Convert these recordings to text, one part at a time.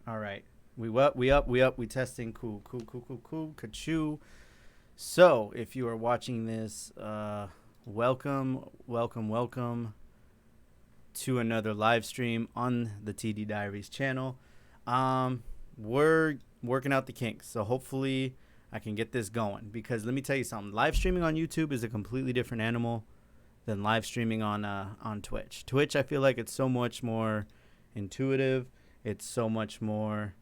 All right. We testing. Cool. Kachoo. So, if you are watching this, welcome to another live stream on the TD Diaries channel. We're working out the kinks, so hopefully I can get this going, because let me tell you something. Live streaming on YouTube is a completely different animal than live streaming on Twitch. Twitch, I feel like it's so much more intuitive. It's so much more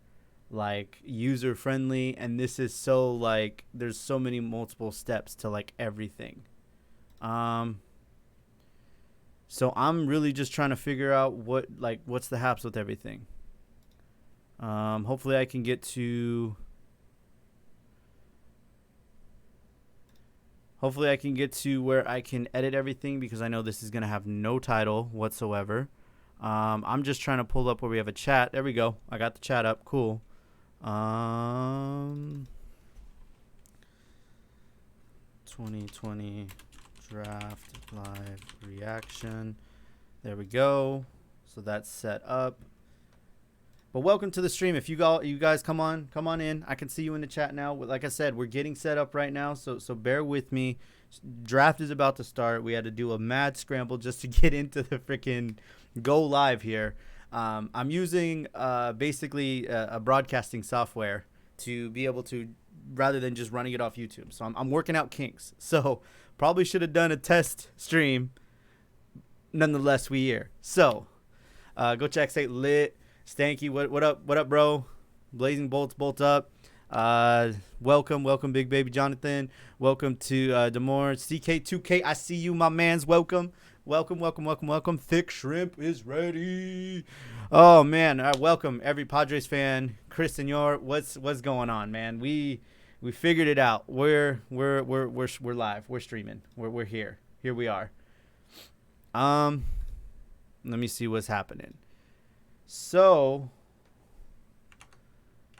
like user friendly, and this is so like there's so many multiple steps to like everything. So I'm really just trying to figure out what's the haps with everything. Hopefully I can get to where I can edit everything, because I know this is gonna have no title whatsoever. I'm just trying to pull up where we have a chat. There we go. I got the chat up. Cool. 2020 draft live reaction. There we go. So that's set up. But welcome to the stream. If you guys come on in. I can see you in the chat now. Like I said, we're getting set up right now, so bear with me. Draft is about to start. We had to do a mad scramble just to get into the freaking go live here. I'm using basically a broadcasting software to be able to, rather than just running it off YouTube. So I'm working out kinks. So probably should have done a test stream. Nonetheless, we here. So go check State Lit. Stanky, what up, bro? Blazing Bolts, bolt up. Welcome, Big Baby Jonathan. Welcome to Demore. CK2K, I see you, my mans. Welcome. Thick Shrimp is ready. Oh man, welcome every Padres fan. Chris Senor, what's going on, man? We figured it out. We're live. We're streaming. We're here. Here we are. Let me see what's happening. So,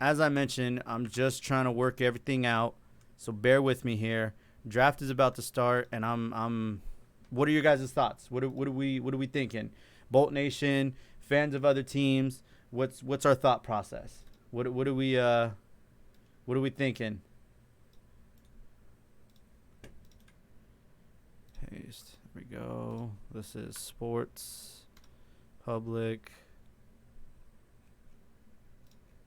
as I mentioned, I'm just trying to work everything out. So bear with me here. Draft is about to start, and I'm. What are your guys' thoughts? What are we thinking? Bolt Nation, fans of other teams. What's our thought process? What are we thinking? Paste. There we go. This is sports, public.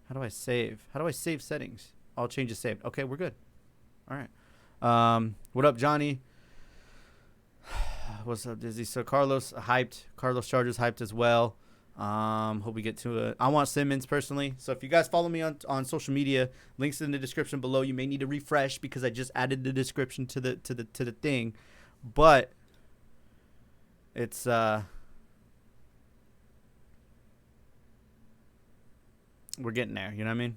How do I save? How do I save settings? All changes saved. Okay, we're good. All right. What up, Johnny? What's up, Dizzy? So Carlos hyped. Carlos Chargers hyped as well. Hope we get to it. I want Simmons personally. So if you guys follow me on social media, links in the description below. You may need to refresh because I just added the description to the thing, but it's we're getting there. You know what I mean?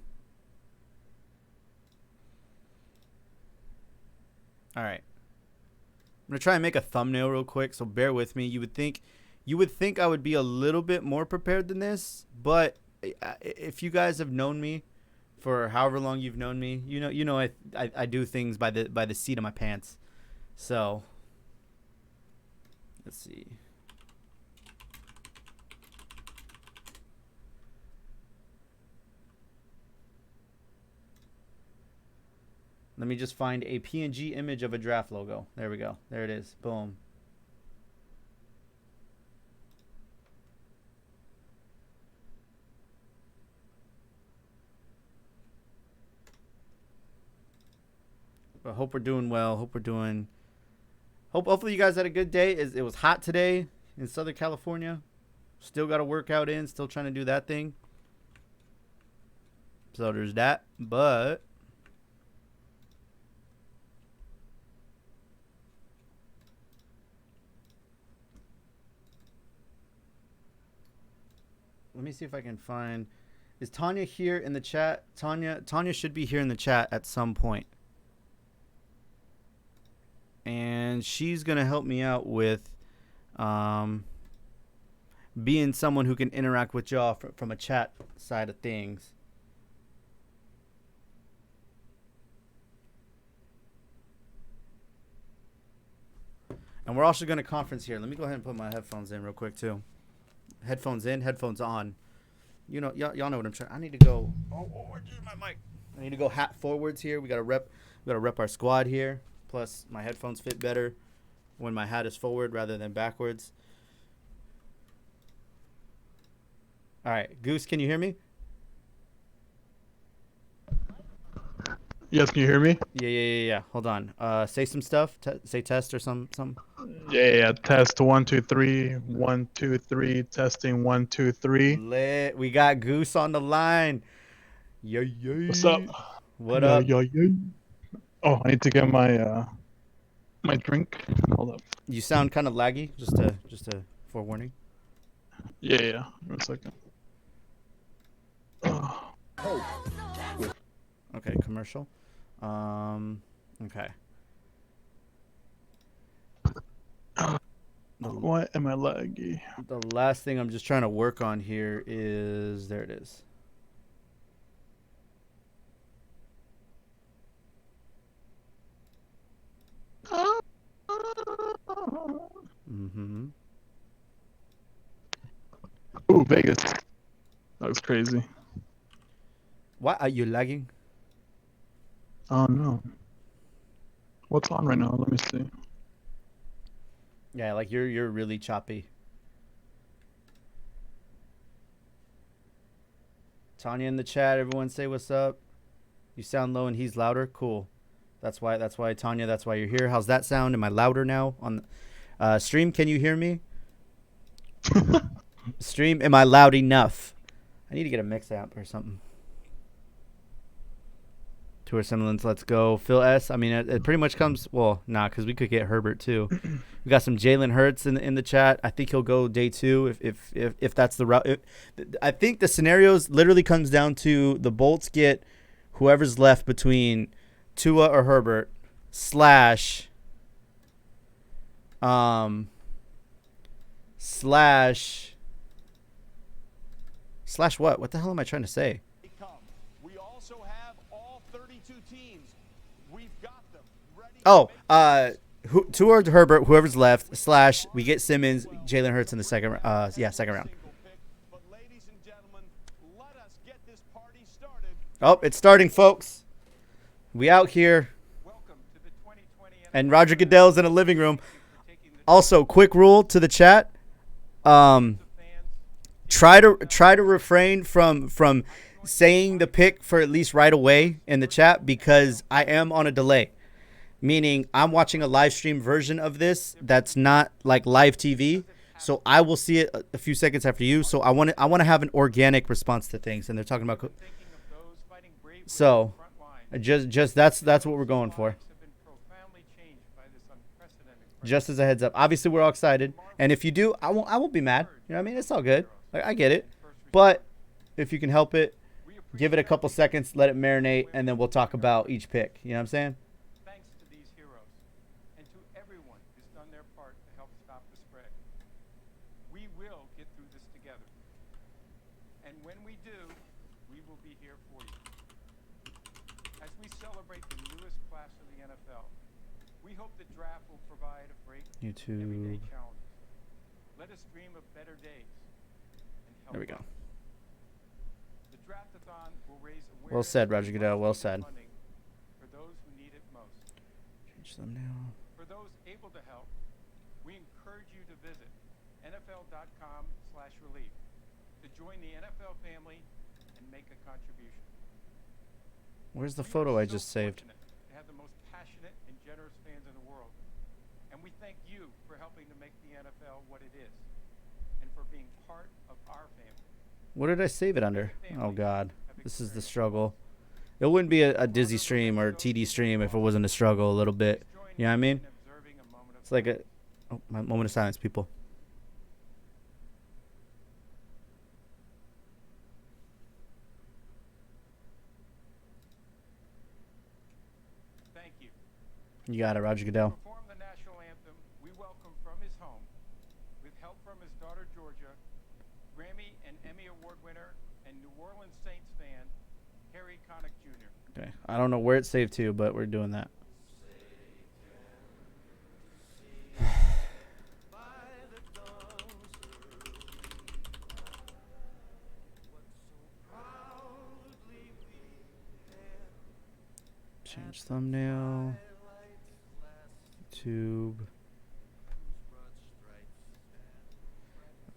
All right. I'm going to try and make a thumbnail real quick, so bear with me. You would think I would be a little bit more prepared than this, but if you guys have known me for however long you've known me, you know I do things by the seat of my pants. So, let's see. Let me just find a PNG image of a draft logo. There we go. There it is. Boom. I hope we're doing well. Hopefully you guys had a good day. It was hot today in Southern California. Still got a workout in. Still trying to do that thing. So there's that. But let me see if I can find. Is Tanya here in the chat? Tanya should be here in the chat at some point. And she's going to help me out with being someone who can interact with y'all from a chat side of things. And we're also going to conference here. Let me go ahead and put my headphones in real quick, too. Headphones in, headphones on. You know, y'all know what I'm trying. I need to go. Oh, where's my mic? I need to go hat forwards here. We gotta rep our squad here. Plus, my headphones fit better when my hat is forward rather than backwards. All right, Goose, can you hear me? Yes, can you hear me? Yeah. Hold on. Say some stuff. Say test or some. Yeah. Test 1 2 3 1 2 3 testing 1 2 3. Lit. We got Goose on the line. What's up? What up? Yeah. Oh, I need to get my drink. Hold up. You sound kind of laggy. Just a forewarning. Yeah. Give me a second. Okay, commercial. Okay. Why am I laggy? The last thing I'm just trying to work on here is there it is. Mm-hmm. Ooh, Vegas. That was crazy. Why are you lagging? Oh no. What's on right now? Let me see. Yeah, like you're really choppy. Tanya in the chat. Everyone say what's up. You sound low and he's louder. Cool. That's why Tanya. That's why you're here. How's that sound? Am I louder now on stream? Can you hear me? Stream. Am I loud enough? I need to get a mix amp or something. Tour semblance. Let's go. Phil S. I mean, it pretty much comes. Well, because we could get Herbert too. We got some Jalen Hurts in the chat. I think he'll go day 2 if that's the route. I think the scenarios literally comes down to the Bolts get whoever's left between Tua or Herbert slash what? What the hell am I trying to say? We also have all 32 teams. We've got them ready. Oh, Tua or Herbert, whoever's left slash we get Simmons, Jalen Hurts in the second second round. But ladies and gentlemen, let us get this party started. Oh, it's starting, folks. We out here. Welcome to the 2020 And Roger Goodell's in a living room. Also, quick rule to the chat. Try to refrain from saying the pick for at least right away in the chat because I am on a delay. Meaning I'm watching a live stream version of this that's not like live TV. So I will see it a few seconds after you. So I want to have an organic response to things, and they're talking about. So, just that's what we're going for. Just as a heads up. Obviously, we're all excited, and if you do, I won't be mad. You know what I mean? It's all good. Like, I get it, but if you can help it, give it a couple seconds, let it marinate, and then we'll talk about each pick. You know what I'm saying? Thanks to these heroes and to everyone who's done their part to help stop the spread. We will get through this together. And when we do, we will be here for you. As we celebrate the newest class of the NFL, we hope the draft will provide a break from everyday challenges. Let us dream of better days and help. There we go. Others. The Draftathon will raise awareness. Well said, Roger Goodell. Well said. For those who need it most. Change them now. For those able to help, we encourage you to visit NFL.com/relief to join the NFL family and make a contribution. Where's the photo I just saved? To have the most passionate and generous fans in the world. And we thank you for helping to make the NFL what it is and for being part of our family. What did I save it under? Oh, God. This is the struggle. It wouldn't be a Dizzy stream or a TD stream if it wasn't a struggle a little bit. You know what I mean? It's like a my moment of silence, people. Thank you. You got it, Roger Goodell. Perform the national anthem. We welcome from his home, with help from his daughter Georgia, Grammy and Emmy Award winner and New Orleans Saints fan, Harry Connick Jr. Okay. I don't know where it's saved to, but we're doing that. Change thumbnail. YouTube.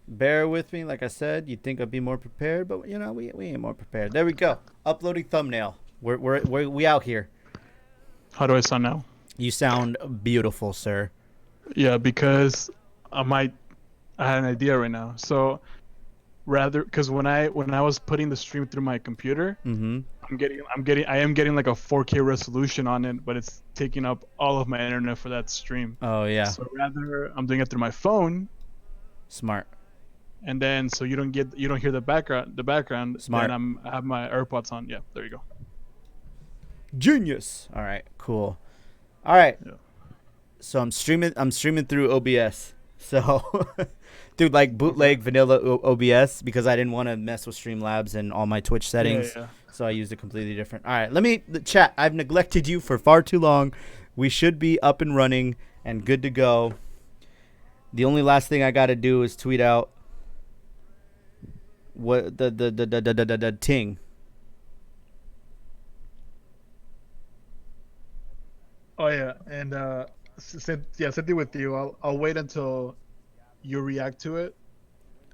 Bear with me. Like I said, you'd think I'd be more prepared, but you know, we ain't more prepared. There we go. Uploading thumbnail. We out here. How do I sound now? You sound beautiful, sir. Yeah, because I had an idea right now. So because when I was putting the stream through my computer, Mm-hmm. I am getting like a 4K resolution on it, but it's taking up all of my internet for that stream. Oh yeah. So rather I'm doing it through my phone, Smart. and then so you don't hear the background. Smart. Then I have my AirPods on. Yeah, there you go. Genius. All right. Cool. All right. Yeah. So I'm streaming through OBS. So, dude, like bootleg vanilla OBS because I didn't want to mess with Streamlabs and all my Twitch settings. Yeah. So I used a completely different. All right, the chat. I've neglected you for far too long. We should be up and running and good to go. The only last thing I got to do is tweet out what the ting. Oh yeah, and same thing with you. I'll wait until you react to it.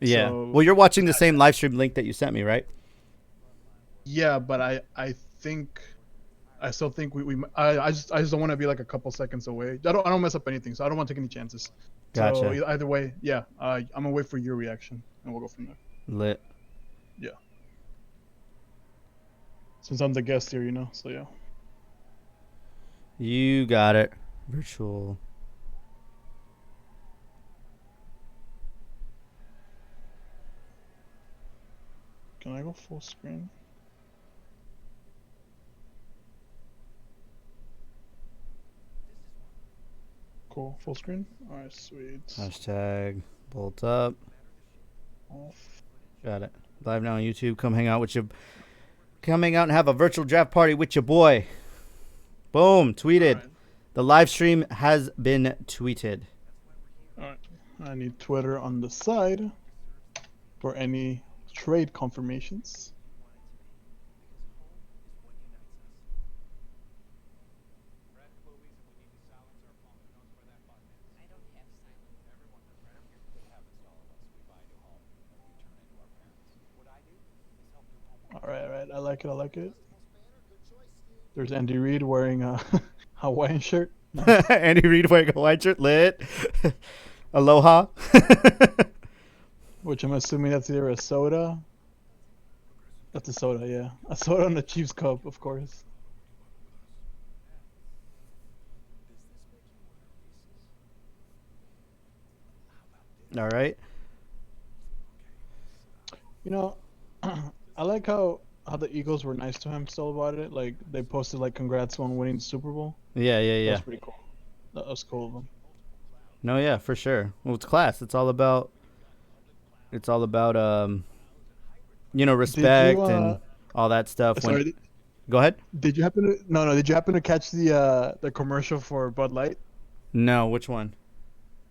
Yeah. So, well, you're watching the same live stream link that you sent me, right? yeah, but I still think I just don't want to be like a couple seconds away. I don't mess up anything, so I don't want to take any chances. Gotcha. So either way, yeah, I'm gonna wait for your reaction, and we'll go from there. Lit. Yeah. Since I'm the guest here, so yeah. You got it. Virtual. Can I go full screen? Cool, full screen. All right, sweet. Hashtag bolt up. Off. Got it. Live now on YouTube. Come hang out and have a virtual draft party with your boy. Boom. Tweeted. Right. The live stream has been tweeted. All right. I need Twitter on the side for any trade confirmations. All right. I like it. There's Andy Reid wearing a Hawaiian shirt. Andy Reid wearing a white shirt. Lit. Aloha. Which I'm assuming that's either a soda. That's a soda, yeah. A soda on the Chiefs cup, of course. All right. I like how the Eagles were nice to him still about it. Like they posted like congrats on winning the Super Bowl. Yeah. That was pretty cool. That was cool of them. No, yeah, for sure. Well, it's class. It's all about respect and all that stuff. Sorry, Go ahead. did you happen to catch the commercial for Bud Light? No, which one?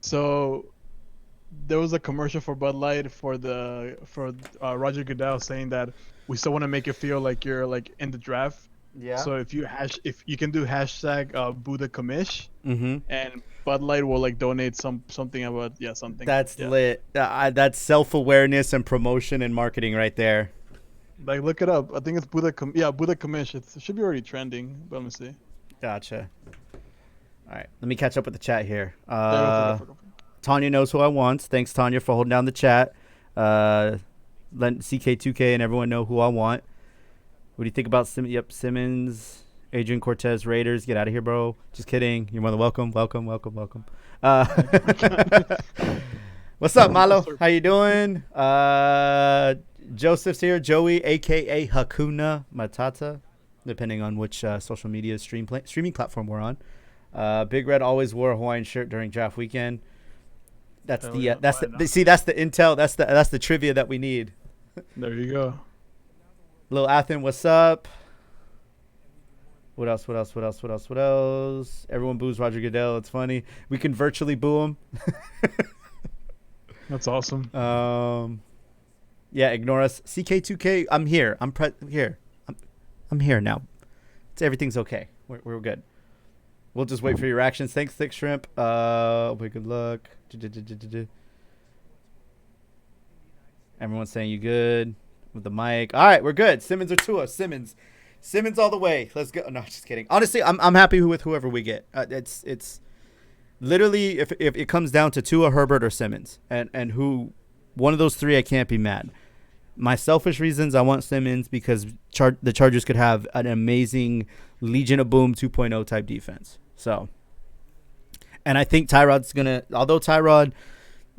So there was a commercial for Bud Light for Roger Goodell saying that we still want to make it feel like you're like in the draft. Yeah. So if you can do hashtag Buddha Kamish, Mm-hmm. and Bud Light will like donate something about something. That's yeah. lit. That's self-awareness and promotion and marketing right there. Like look it up. I think it's Buddha Kamish. It should be already trending. But let me see. Gotcha. All right, let me catch up with the chat here. Go for it. Tanya knows who I want. Thanks, Tanya, for holding down the chat. Let CK2K and everyone know who I want. What do you think about Simmons, Adrian Cortez, Raiders? Get out of here, bro. Just kidding. You're more than welcome. Welcome. What's up, Malo? How you doing? Joseph's here. Joey, a.k.a. Hakuna Matata, depending on which social media streaming platform we're on. Big Red always wore a Hawaiian shirt during draft weekend. That's the intel. That's the trivia that we need. There you go. Lil Athen, what's up? What else? Everyone boos Roger Goodell. It's funny. We can virtually boo him. That's awesome. Yeah, ignore us. CK2K, I'm here. I'm here now. Everything's okay. We're good. We'll just wait for your reactions. Thanks, Thick Shrimp. Good luck. Everyone's saying you good with the mic. All right, we're good. Simmons or Tua? Simmons all the way. Let's go. No, just kidding. Honestly, I'm happy with whoever we get. It's literally if it comes down to Tua, Herbert, or Simmons, and who one of those three, I can't be mad. My selfish reasons, I want Simmons because the Chargers could have an amazing Legion of Boom 2.0 type defense. So, and I think Tyrod's gonna, although Tyrod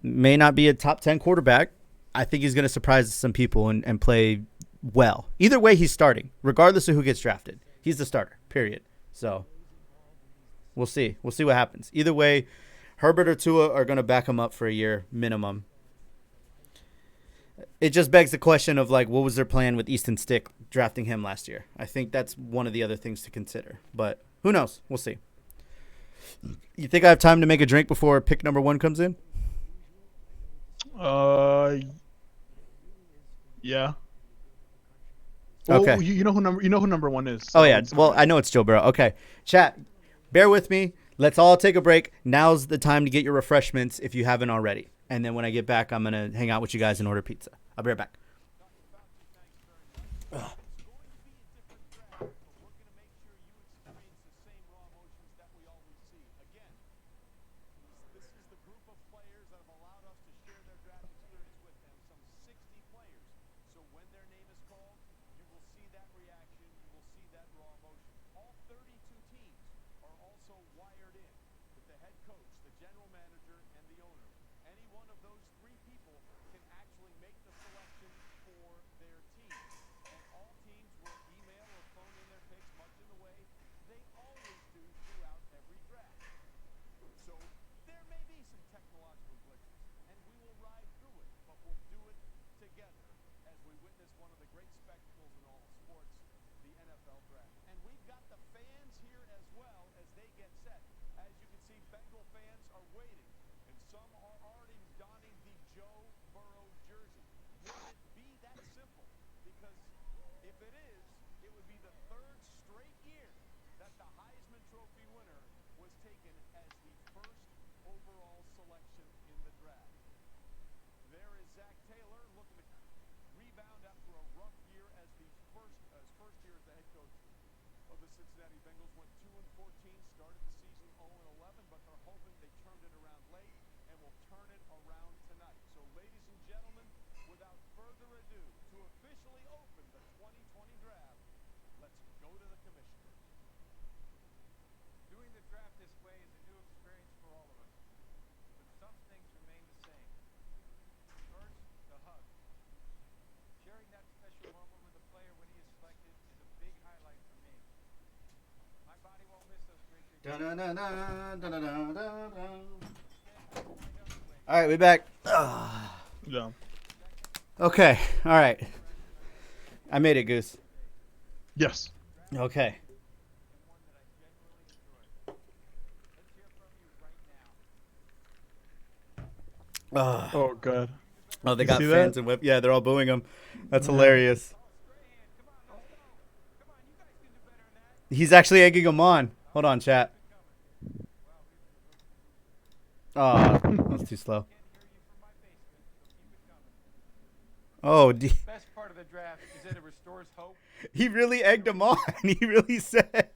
may not be a top 10 quarterback, I think he's gonna surprise some people and play well. Either way, he's starting, regardless of who gets drafted. He's the starter. Period. So, we'll see. We'll see what happens. Either way, Herbert or Tua are gonna back him up for a year minimum. It just begs the question of, like, what was their plan with Easton Stick drafting him last year? I think that's one of the other things to consider. But who knows? We'll see. You think I have time to make a drink before pick number 1 comes in? Yeah. Okay. Oh, you know who number 1 is. Oh, yeah. Well, I know it's Joe Burrow. Okay. Chat, bear with me. Let's all take a break. Now's the time to get your refreshments if you haven't already. And then when I get back, I'm going to hang out with you guys and order pizza. I'll be right back. Ugh. All right, we back. Yeah. Okay. All right. I made it, Goose. Yes. Okay. Oh, God. Oh, they You got see fans that? and whip. Yeah, they're all booing him. That's hilarious. He's actually egging him on. Hold on, chat. Oh, that was too slow. Oh, Best part of the draft is that it restores hope. he really egged him on. He really said,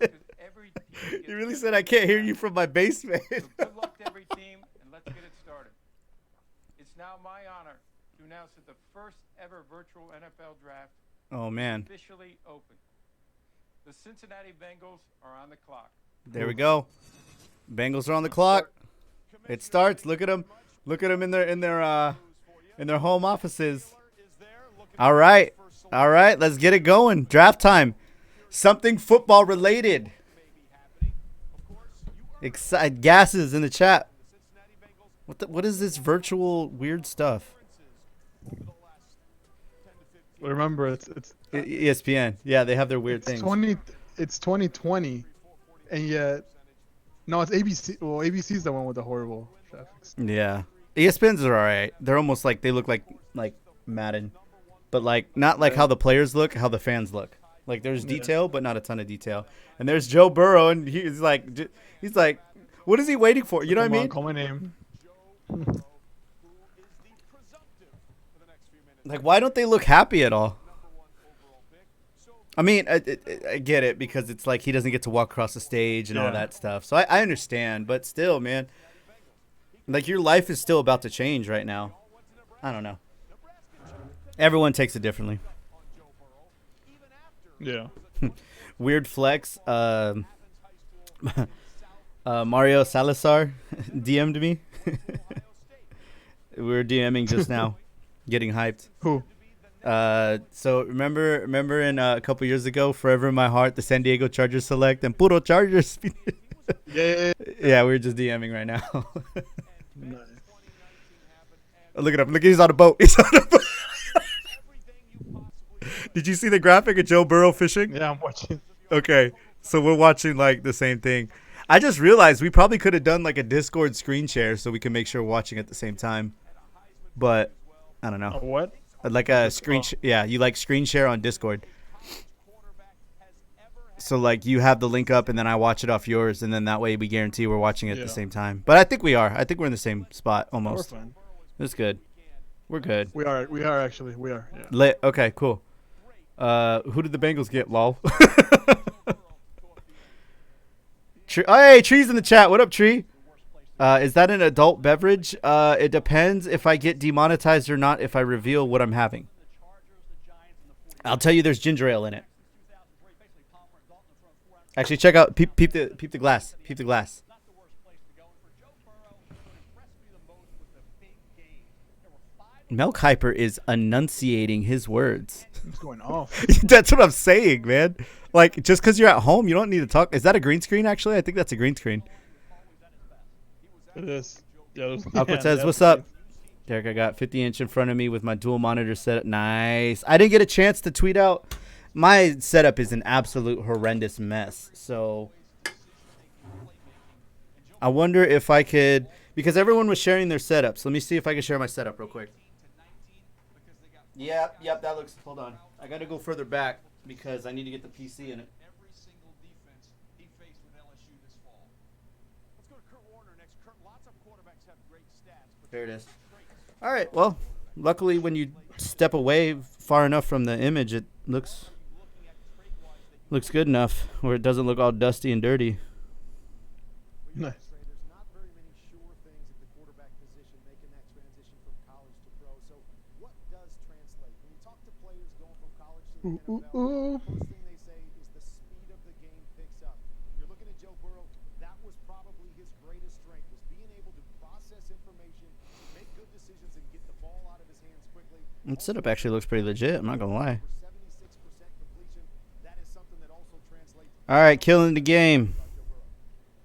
he really said, I can't hear you from my basement. So good luck to every team, and let's get it started. It's now my honor to announce that the first ever virtual NFL draft Oh, man. officially open. The Cincinnati Bengals are on the clock. There we go. Bengals are on the clock. It starts. Look at them. Look at them in their home offices. All right. All right. Let's get it going. Draft time. Something football related. Gases in the chat. What is this virtual weird stuff? Remember, it's ESPN. Yeah, they have their weird things. It's 2020, and yet no, it's ABC. Well, ABC's the one with the horrible graphics. Yeah, ESPN's are all right. They're almost like they look like Madden, but like not like how the players look, how the fans look. Like there's Yeah. detail, but not a ton of detail. And there's Joe Burrow, and he's like, what is he waiting for? You know what I Come on, mean? call my name. Like, why don't they look happy at all? I mean, I get it because it's like he doesn't get to walk across the stage and all Yeah. that stuff. So I understand, but still, man, like your life is still about to change right now. I don't know. Everyone takes it differently. Yeah. Weird flex. Mario Salazar DM'd me. We were DMing just now, getting hyped. Who? So remember in a couple years ago, Forever in My Heart, the San Diego Chargers select and Puro Chargers. Yeah. Yeah, we were just DMing right now. Nice. Look at him. Look, he's on a boat. He's on a boat. Did you see the graphic of Joe Burrow fishing? Yeah, I'm watching. Okay, so we're watching like the same thing. I just realized we probably could have done like a Discord screen share so we can make sure we're watching at the same time. But I don't know. What? Like a screen, yeah, you like screen share on Discord. So like you have the link up and then I watch it off yours, and then that way we guarantee we're watching it at the Yeah. same time. But I think we are. I think we're in the same spot We're almost. fine. That's good. We're good. We are actually. We are. Yeah. Lit. Okay, cool. Who did the Bengals get? Lol. Hey, Tree's in the chat. What up, Tree? Is that an adult beverage? It depends if I get demonetized or not if I reveal what I'm having. I'll tell you there's ginger ale in it. Actually, check out peep the glass. Peep the glass. Milk Hyper is enunciating his words. It's going off. That's what I'm saying, man. Like, just because you're at home, you don't need to talk. Is that a green screen, actually? I think that's a green screen. It is. Yeah. Alcortez, says, what's up? Derek, I got 50-inch in front of me with my dual monitor setup. Nice. I didn't get a chance to tweet out. My setup is an absolute horrendous mess. So I wonder if I could, because everyone was sharing their setups. Let me see if I can share my setup real quick. Yep, that looks, hold on. I got to go further back because I need to get the PC in it. Every single defense he faced with LSU this fall. Let's go to Kurt Warner next. Kurt, lots of quarterbacks have great stats. But There it is. All right, well, luckily when you step away far enough from the image, it looks good enough where it doesn't look all dusty and dirty. Nice. There's not very many sure things at the quarterback position making that transition from college to pro. So what does translate? When you talk to players going from college to the NFL, the first thing they say is the speed of the game picks up. You're looking at Joe Burrow, that was probably his greatest strength, was being able to process information, make good decisions, and get the ball out of his hands quickly. The setup actually looks pretty legit, I'm not going to lie. For 76% completion, that is something that also translates. All right, killing the game.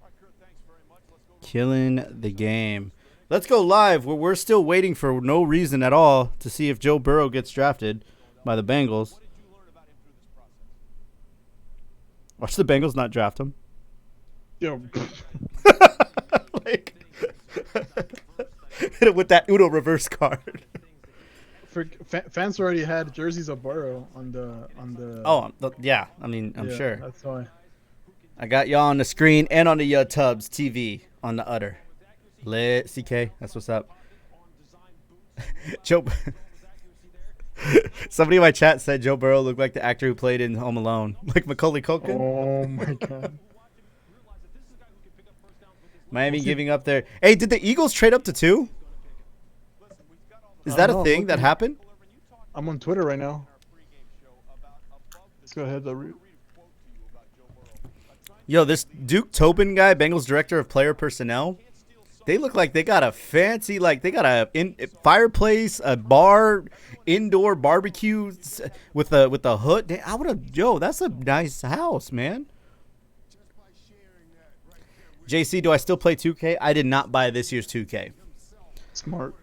all right, Kurt, thanks very much. Let's go. Killing the game. Let's go live where we're still waiting for no reason at all to see if Joe Burrow gets drafted by the Bengals. What did you learn about him through this process? Watch the Bengals not draft him. Yo. Like, hit it with that Uno reverse card. Fans already had jerseys of Burrow on the. Oh, yeah. I mean, I'm yeah, sure. That's why. I got y'all on the screen and on the Tubbs TV on the udder. Lit CK. That's what's up. Joe. Somebody in my chat said Joe Burrow looked like the actor who played in Home Alone, like Macaulay Culkin. Oh my god. Miami giving up there. Hey, did the Eagles trade up to 2? Is that a know, thing that looking- happened? I'm on Twitter right now. Let's go ahead. Yo, this Duke Tobin guy, Bengals director of player personnel, they look like they got a fancy, like they got a fireplace, a bar, indoor barbecue with a hood. I would have, yo, that's a nice house, man. JC, do I still play 2K? I did not buy this year's 2K. Smart.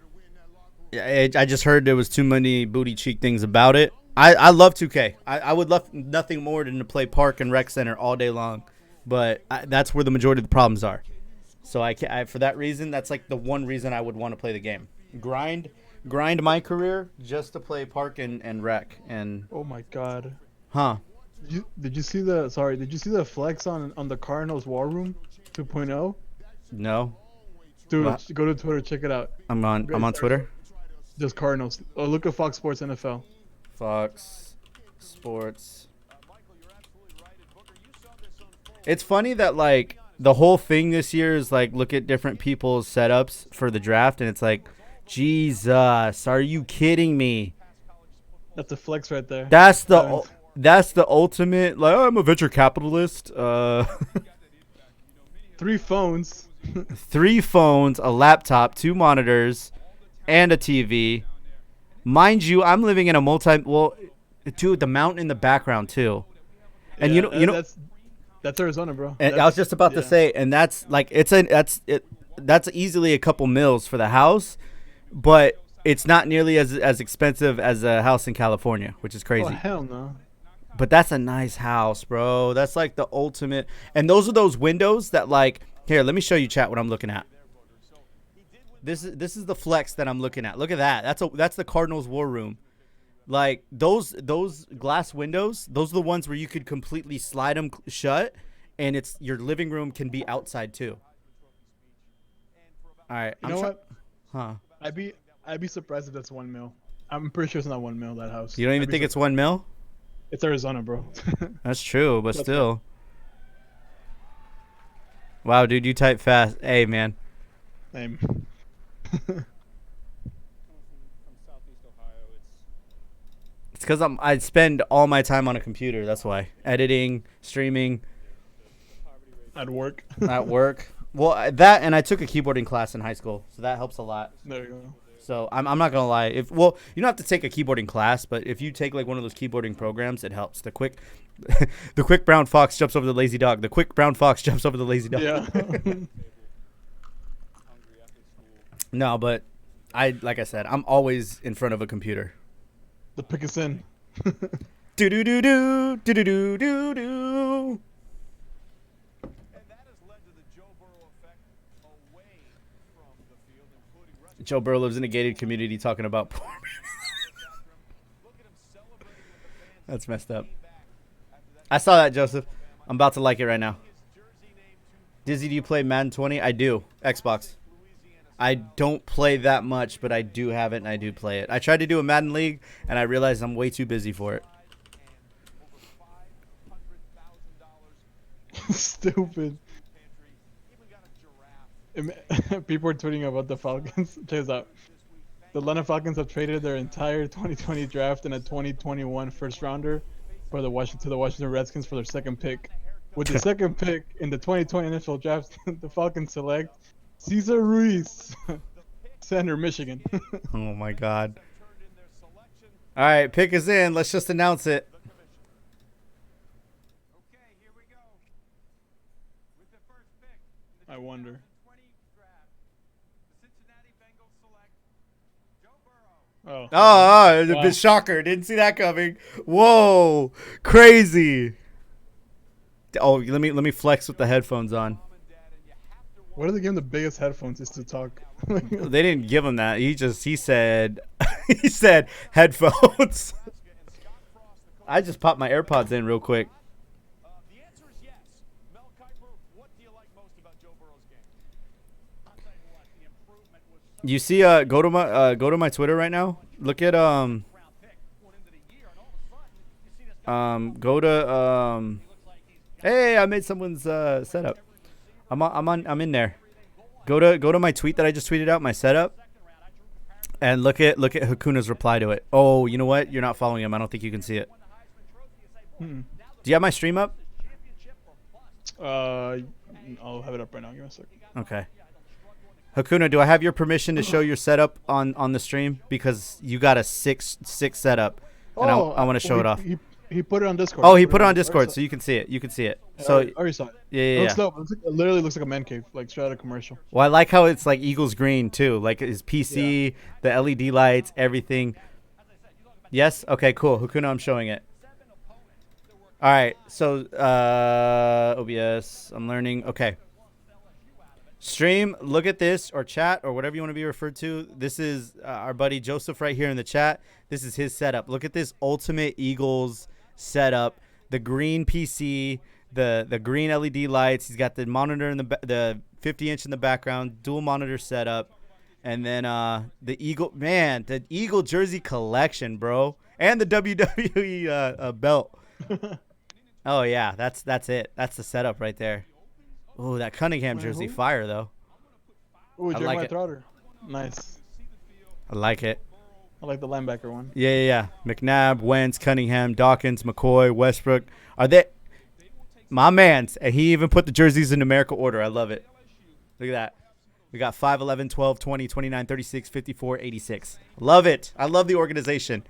Yeah, I just heard there was too many booty cheek things about it. I love 2K. I would love nothing more than to play Park and Rec Center all day long, but that's where the majority of the problems are. So for that reason, that's like the one reason I would want to play the game. Grind my career just to play Park and Rec and. Oh my god. Huh? Did you see the Did you see the flex on the Cardinals War Room 2.0? No, Dude, What? go to Twitter, check it out. I'm on Twitter. Just Cardinals. Oh, look at Fox Sports NFL. Fox Sports. It's funny that like the whole thing this year is like look at different people's setups for the draft, and it's like, Jesus, are you kidding me? That's a flex right there. That's the ultimate. Like, oh, I'm a venture capitalist. 3 phones. 3 phones, a laptop, 2 monitors, and a TV. Mind you, I'm living in a dude, the mountain in the background too. And Yeah, you know, that's Arizona, bro. and I was just about to say, and that's like that's easily a couple mils for the house, but it's not nearly as expensive as a house in California, which is Oh, crazy. hell no. But that's a nice house, bro. That's like the ultimate. And those are those windows that like, here, let me show you, chat, what I'm looking at. This is the flex that I'm looking at. Look at that. That's the Cardinals War Room. Like those glass windows, those are the ones where you could completely slide them shut, and it's your living room can be outside too. All right, You know what? Huh? I'd be surprised if that's 1 mil. I'm pretty sure it's not 1 mil, that house. You don't even think it's 1 mil? It's Arizona, bro. That's true, but still. Wow, dude, you type fast. Hey, man. Same. From Southeast Ohio, It's because I spend all my time on a computer. That's why. Editing, streaming, At work. at work. Well, that and I took a keyboarding class in high school, so that helps a lot. There you go. So I'm not gonna lie. You don't have to take a keyboarding class, but if you take like one of those keyboarding programs, it helps. The quick brown fox jumps over the lazy dog. The quick brown fox jumps over the lazy dog. Yeah. No, but like I said, I'm always in front of a computer. The pick us in. Do do do do do do do do do. and that has led to the Joe Burrow effect away from the field, including rushing. Joe Burrow lives in a gated community talking about poor. Look at him celebrating with the fans. That's messed up. Came back after that I saw that, Joseph. I'm about to like it right now. his jersey name to Dizzy, do you play Madden 20? I do. Xbox. Louisiana. I don't play that much, but I do have it and I do play it. I tried to do a Madden League and I realized I'm way too busy for it. $500,000 Stupid. pantry. Even got a giraffe. People are tweeting about the Falcons. Check this out. The Atlanta Falcons have traded their entire 2020 draft and a 2021 first rounder to the Washington Redskins for their second pick. With the second pick in the 2020 NFL draft, the Falcons select Cesar Ruiz, center, Michigan. Oh my God. Turned in their selection. All right, pick us in. Let's just announce it. Okay, here we go. With the first pick in the I wonder. 2020 draft, the Cincinnati Bengals select Joe Burrow. Oh, Wow. the shocker. Didn't see that coming. Whoa. Crazy. Oh, let me flex with the headphones on. Mom and Dad, and you have to What are they giving the biggest headphones is to talk? They didn't give him that. He said he said headphones. I just popped my AirPods in real quick. the answer is yes. Mel Kiper, what do you like most about Joe Burrow's game? I'll tell you what, the improvement was so You see go to my Twitter right now. Look at round pick going into the year, and all of a sudden, you see this guy go to looks like he's hey, I made someone's setup. I'm in there. Go to my tweet that I just tweeted out, my setup. And look at Hakuna's reply to it. Oh, you know what? You're not following him. I don't think you can see it. Hmm. Do you have my stream up? I'll have it up right now. Give me a second. Okay. Hakuna, do I have your permission to show your setup on the stream? Because you got a six setup, and I want to show it off. He put it on Discord. Oh, he put it on Discord, so you can see it. You can see it. So I already saw it. yeah. It looks dope. It literally looks like a man cave, like straight out of a commercial. Well, I like how it's like Eagles green too, like his PC, the LED lights, everything. Yes. Okay. Cool. Hakuna, I'm showing it. All right. So OBS, I'm learning. Okay. Stream. Look at this, or chat, or whatever you want to be referred to. This is our buddy Joseph right here in the chat. This is his setup. Look at this ultimate Eagles setup the green PC, the green LED lights. He's got the monitor in the 50-inch in the background, dual monitor setup, and then the Eagle jersey collection, bro, and the WWE belt. Oh yeah, that's it. That's the setup right there. Oh, that Cunningham jersey, fire though. Ooh, I Jeremiah like it. Trotter. Nice. I like it. I like the linebacker one. Yeah. McNabb, Wentz, Cunningham, Dawkins, McCoy, Westbrook. Are they my mans? And he even put the jerseys in numerical order. I love it. Look at that. We got 5, 11, 12, 20, 29, 36, 54, 86. Love it. I love the organization.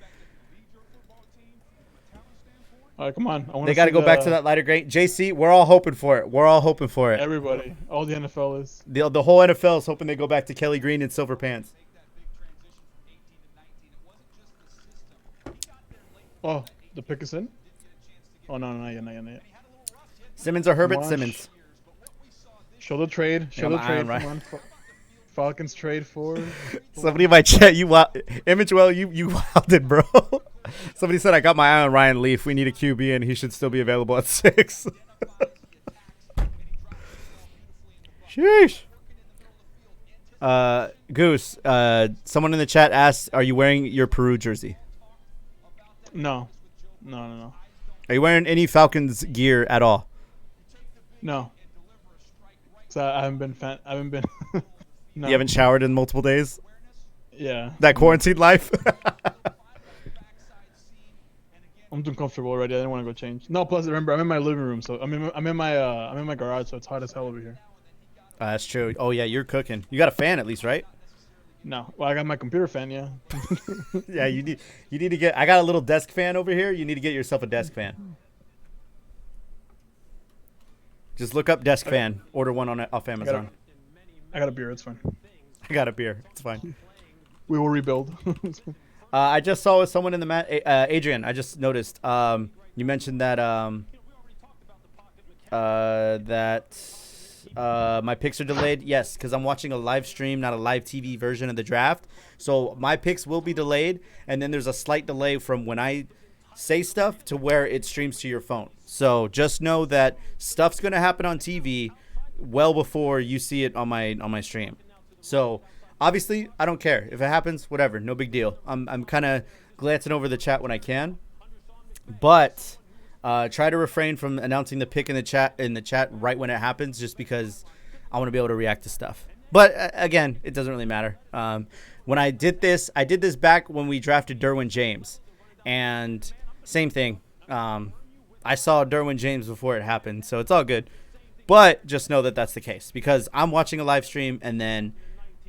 All right, come on. They got to go back to that lighter gray. JC, we're all hoping for it. Everybody. All the NFL is. The whole NFL is hoping they go back to Kelly Green and silver pants. Oh, the pick is in? Oh, no, not yet. Simmons or Herbert? Come on. Simmons. Show the trade. Show Yeah, the my trade. iron, right? Come on. Falcons trade for. Somebody in my chat, you wilded, bro. Somebody said I got my eye on Ryan Leaf. We need a QB and he should still be available at 6. Sheesh. Goose, someone in the chat asked, are you wearing your Peru jersey? No. Are you wearing any Falcons gear at all? No. So I haven't been no. You haven't showered in multiple days? Yeah. That quarantine life? I'm too comfortable already. I didn't want to go change. No, plus remember I'm in my living room, so I'm in my garage, so it's hot as hell over here. That's true. Oh yeah, you're cooking. You got a fan at least, right? No. Well, I got my computer fan, yeah. Yeah, you need to get. I got a little desk fan over here. You need to get yourself a desk fan. Just look up desk fan. Order one off Amazon. I got a beer. It's fine. I got a beer. It's fine. We will rebuild. I just saw with someone in the Adrian. I just noticed. You mentioned that my picks are delayed. Yes, because I'm watching a live stream, not a live TV version of the draft. So my picks will be delayed, and then there's a slight delay from when I say stuff to where it streams to your phone. So just know that stuff's gonna happen on TV well before you see it on my stream. So obviously, I don't care if it happens. Whatever, no big deal. I'm kind of glancing over the chat when I can, but try to refrain from announcing the pick in the chat right when it happens, just because I want to be able to react to stuff. But again, it doesn't really matter. When I did this back when we drafted Derwin James, and same thing. I saw Derwin James before it happened, so it's all good. But just know that that's the case, because I'm watching a live stream and then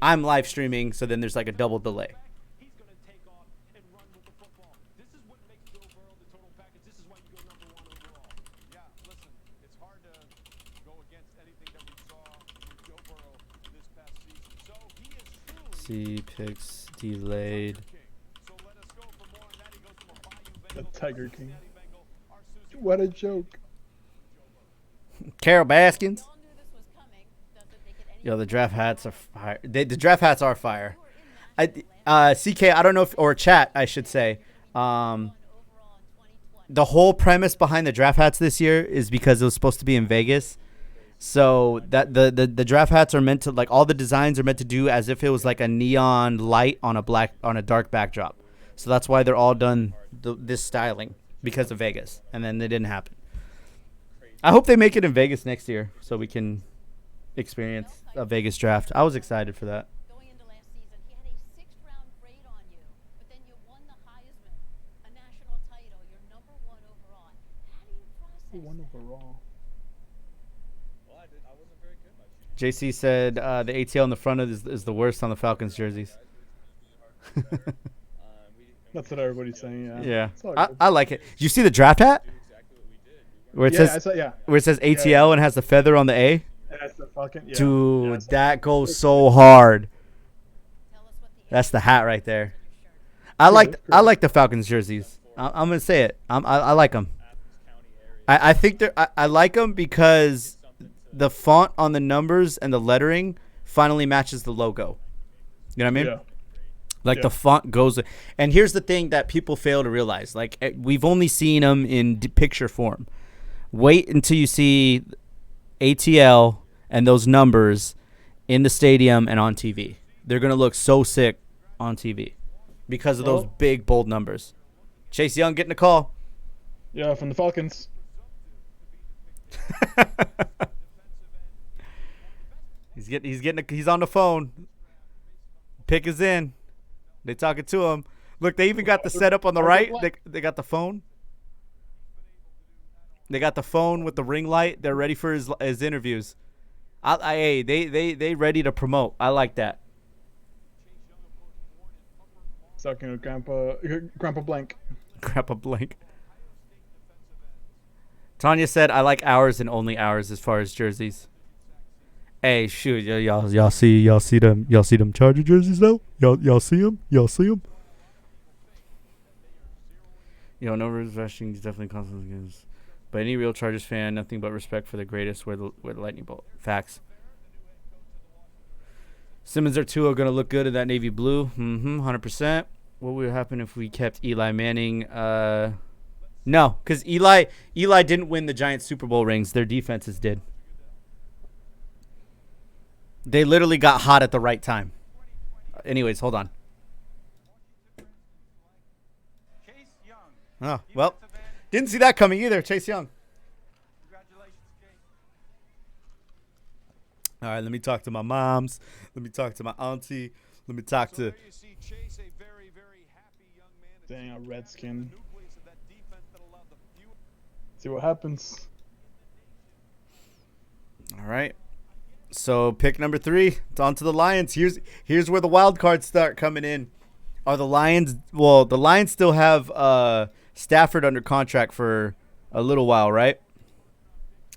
I'm live streaming, so then there's like a double delay. He's going to take off and run with the football. This is what makes Joe Burrow the total package. This is why you go number 1 overall. Yeah, listen, it's hard to go against anything that we saw from Joe Burrow this past season. So he is truly See picks delayed. So let us go for more on that. He goes from a Bayou The Bengal, Tiger King. Cincinnati Bengal, our Susie. What a joke. Carol Baskins. all knew this was coming. Doesn't make it any Yo, the draft hats are fire. The draft hats are fire. CK, I don't know if, or chat, I should say. overall in 2020. The whole premise behind the draft hats this year is because it was supposed to be in Vegas. So that the draft hats are meant to, like, all the designs are meant to do as if it was like a neon light on a dark backdrop. So that's why they're all done this styling, because of Vegas, and then they didn't happen. I hope they make it in Vegas next year so we can experience a Vegas draft. I was excited for that. Going into last season, he had a 6th-round grade on you, but then you won the Heisman, a national title. You're number 1 overall. How do you process One that? overall. JC said the ATL in the front is the worst on the Falcons jerseys. That's what everybody's saying. Yeah. Yeah, It's all I good. like it. Did you see the draft hat? Where it Yeah, I says saw, yeah. where it says ATL and has the feather on the A? That's the fucking. Yeah. Dude, Yeah, I saw that goes so hard. Tell us what the That's the hat right there. on your shirt. I like the Falcons jerseys. I'm gonna say it. I like them. I think I like them because the font on the numbers and the lettering finally matches the logo. You know what I mean? Yeah. Like Yeah. the font goes. And here's the thing that people fail to realize. Like we've only seen them in picture form. Wait until you see ATL and those numbers in the stadium and on TV. They're going to look so sick on TV because of those big, bold numbers. Chase Young getting a call. Yeah, from the Falcons. He's on the phone. Pick is in. They talking to him. Look, they even got the setup on the right. They got the phone. They got the phone with the ring light. They're ready for his interviews. They ready to promote. I like that. Talking to Grandpa Blank. Grandpa Blank. Tanya said, "I like ours and only ours as far as jerseys." Hey, shoot, y'all see them Charger jerseys though? Y'all see them? No rushing is definitely constant against. But any real Chargers fan, nothing but respect for the greatest. Where the lightning bolt. Facts. Simmons or Tua gonna look good in that navy blue. 100%. What would happen if we kept Eli Manning? No, because Eli didn't win the Giants Super Bowl rings. Their defenses did. They literally got hot at the right time. Anyways, hold on. Chase Young. Oh, well, didn't see that coming either. Chase Young. Congratulations, Chase. All right, let me talk to my moms. Let me talk to my auntie. Let me talk to. There you see Chase, a very, very happy young man. Dang, a Redskin. The nucleus of that defense that allowed the few. See what happens. All right. So pick number 3. It's on to the Lions. Here's where the wild cards start coming in. Are the Lions? Well, the Lions still have Stafford under contract for a little while, right?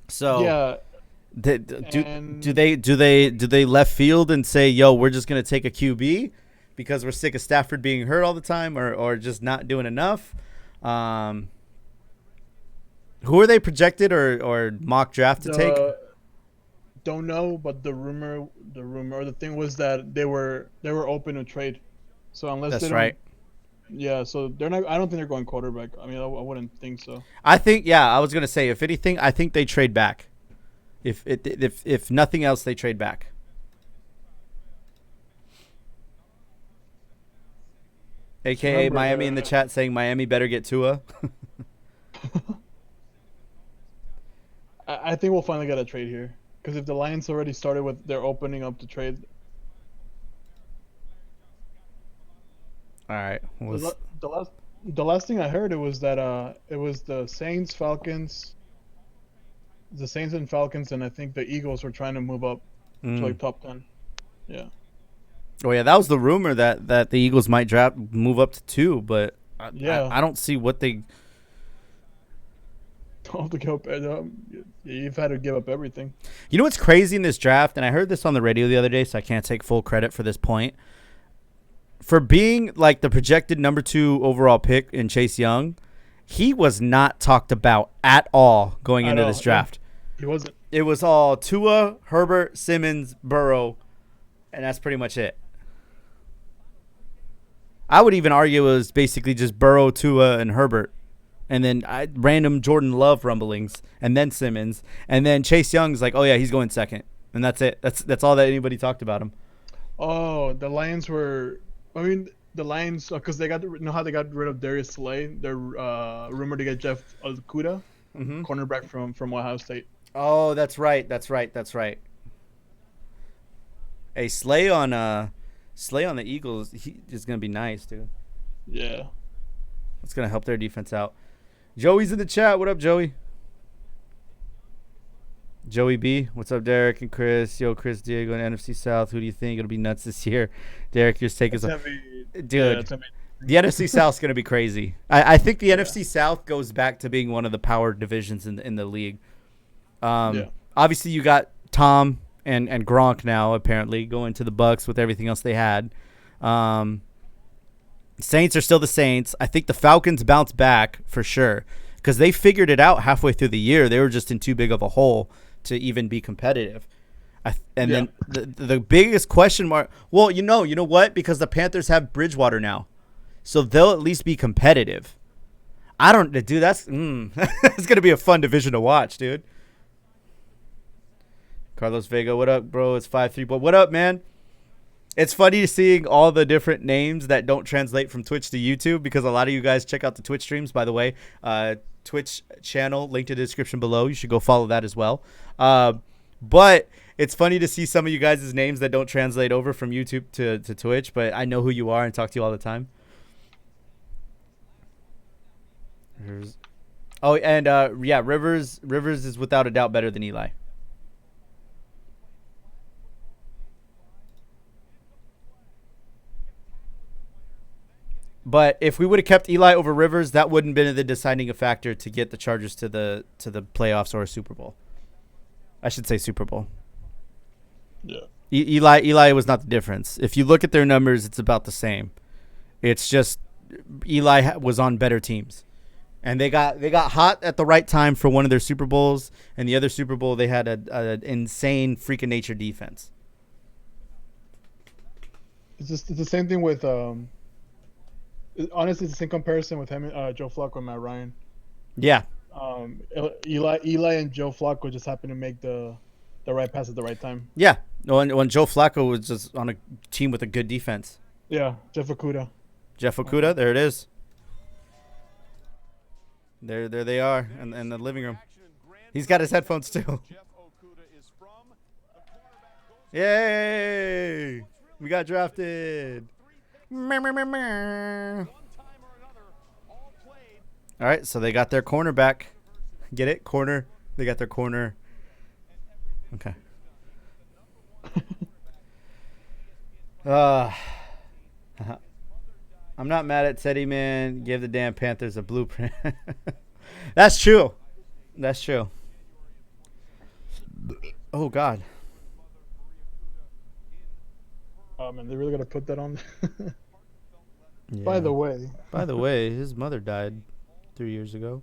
So Yeah. do they left field and say, yo, we're just gonna take a QB because we're sick of Stafford being hurt all the time, or just not doing enough? Who are they projected or mock draft to take? Don't know, but the thing was that they were open to trade. So unless That's they don't, right. Yeah, so they're not. I don't think they're going quarterback. I mean, I wouldn't think so. I think, yeah, I was gonna say, if anything, I think they trade back. If nothing else, they trade back. AKA Remember, Miami in the chat saying Miami better get Tua. I think we'll finally get a trade here because if the Lions already started with their opening up to trade, All right. the last thing I heard it was that it was the Saints and Falcons, and I think the Eagles were trying to move up to like top 10. Yeah. Oh yeah, that was the rumor that the Eagles might move up to 2, but Yeah. I don't see what they. Don't have to give up. You've had to give up everything. You know what's crazy in this draft, and I heard this on the radio the other day, so I can't take full credit for this point. For being like the projected number 2 overall pick in Chase Young, he was not talked about at all going into this draft. He wasn't. It was all Tua, Herbert, Simmons, Burrow, and that's pretty much it. I would even argue it was basically just Burrow, Tua, and Herbert. And then random Jordan Love rumblings, and then Simmons. And then Chase Young's like, oh, yeah, he's going second. And that's it. That's all that anybody talked about him. Oh, the Lions were... I mean, the Lions, because they know how they got rid of Darius Slay? They're rumored to get Jeff Okudah, cornerback from Ohio State. Oh, that's right. Hey, Slay on the Eagles, he is going to be nice, dude. Yeah. It's going to help their defense out. Joey's in the chat. What up, Joey? Joey B. What's up, Derek and Chris? Yo, Chris, Diego, and NFC South. Who do you think? It'll be nuts this year. Derek, your take is... Dude, the NFC South's going to be crazy. I think the NFC South goes back to being one of the power divisions in the league. Obviously, you got Tom and Gronk now, apparently, going to the Bucs with everything else they had. Saints are still the Saints. I think the Falcons bounce back for sure because they figured it out halfway through the year. They were just in too big of a hole to even be competitive. Then the biggest question mark. Well, you know what? Because the Panthers have Bridgewater now, so they'll at least be competitive. I don't, dude. That's it's gonna be a fun division to watch, dude. Carlos Vega, what up, bro? It's 5-3. But what up, man? It's funny seeing all the different names that don't translate from Twitch to YouTube because a lot of you guys check out the Twitch streams. By the way, Twitch channel linked in the description below. You should go follow that as well. But it's funny to see some of you guys' names that don't translate over from YouTube to Twitch, but I know who you are and talk to you all the time. Rivers is without a doubt better than Eli. But if we would have kept Eli over Rivers, that wouldn't have been the deciding factor to get the Chargers to the playoffs or a Super Bowl. I should say Super Bowl. Yeah. Eli was not the difference. If you look at their numbers, it's about the same. It's just Eli was on better teams. And they got hot at the right time for one of their Super Bowls, and the other Super Bowl they had an insane freak of nature defense. It's the same thing with honestly, it's the same comparison with him, Joe Flacco and Matt Ryan. Yeah. Eli and Joe Flacco just happened to make the right pass at the right time. Yeah. When Joe Flacco was just on a team with a good defense. Yeah, Jeff Okudah, there it is. There they are in the living room. He's got his headphones too. Yay! We got drafted. All right, so they got their cornerback. Get it? Corner. They got their corner. Okay. I'm not mad at Teddy, man. Give the damn Panthers a blueprint. That's true. Oh, God. Oh, man, they really got to put that on. Yeah. By the way, his mother died 3 years ago.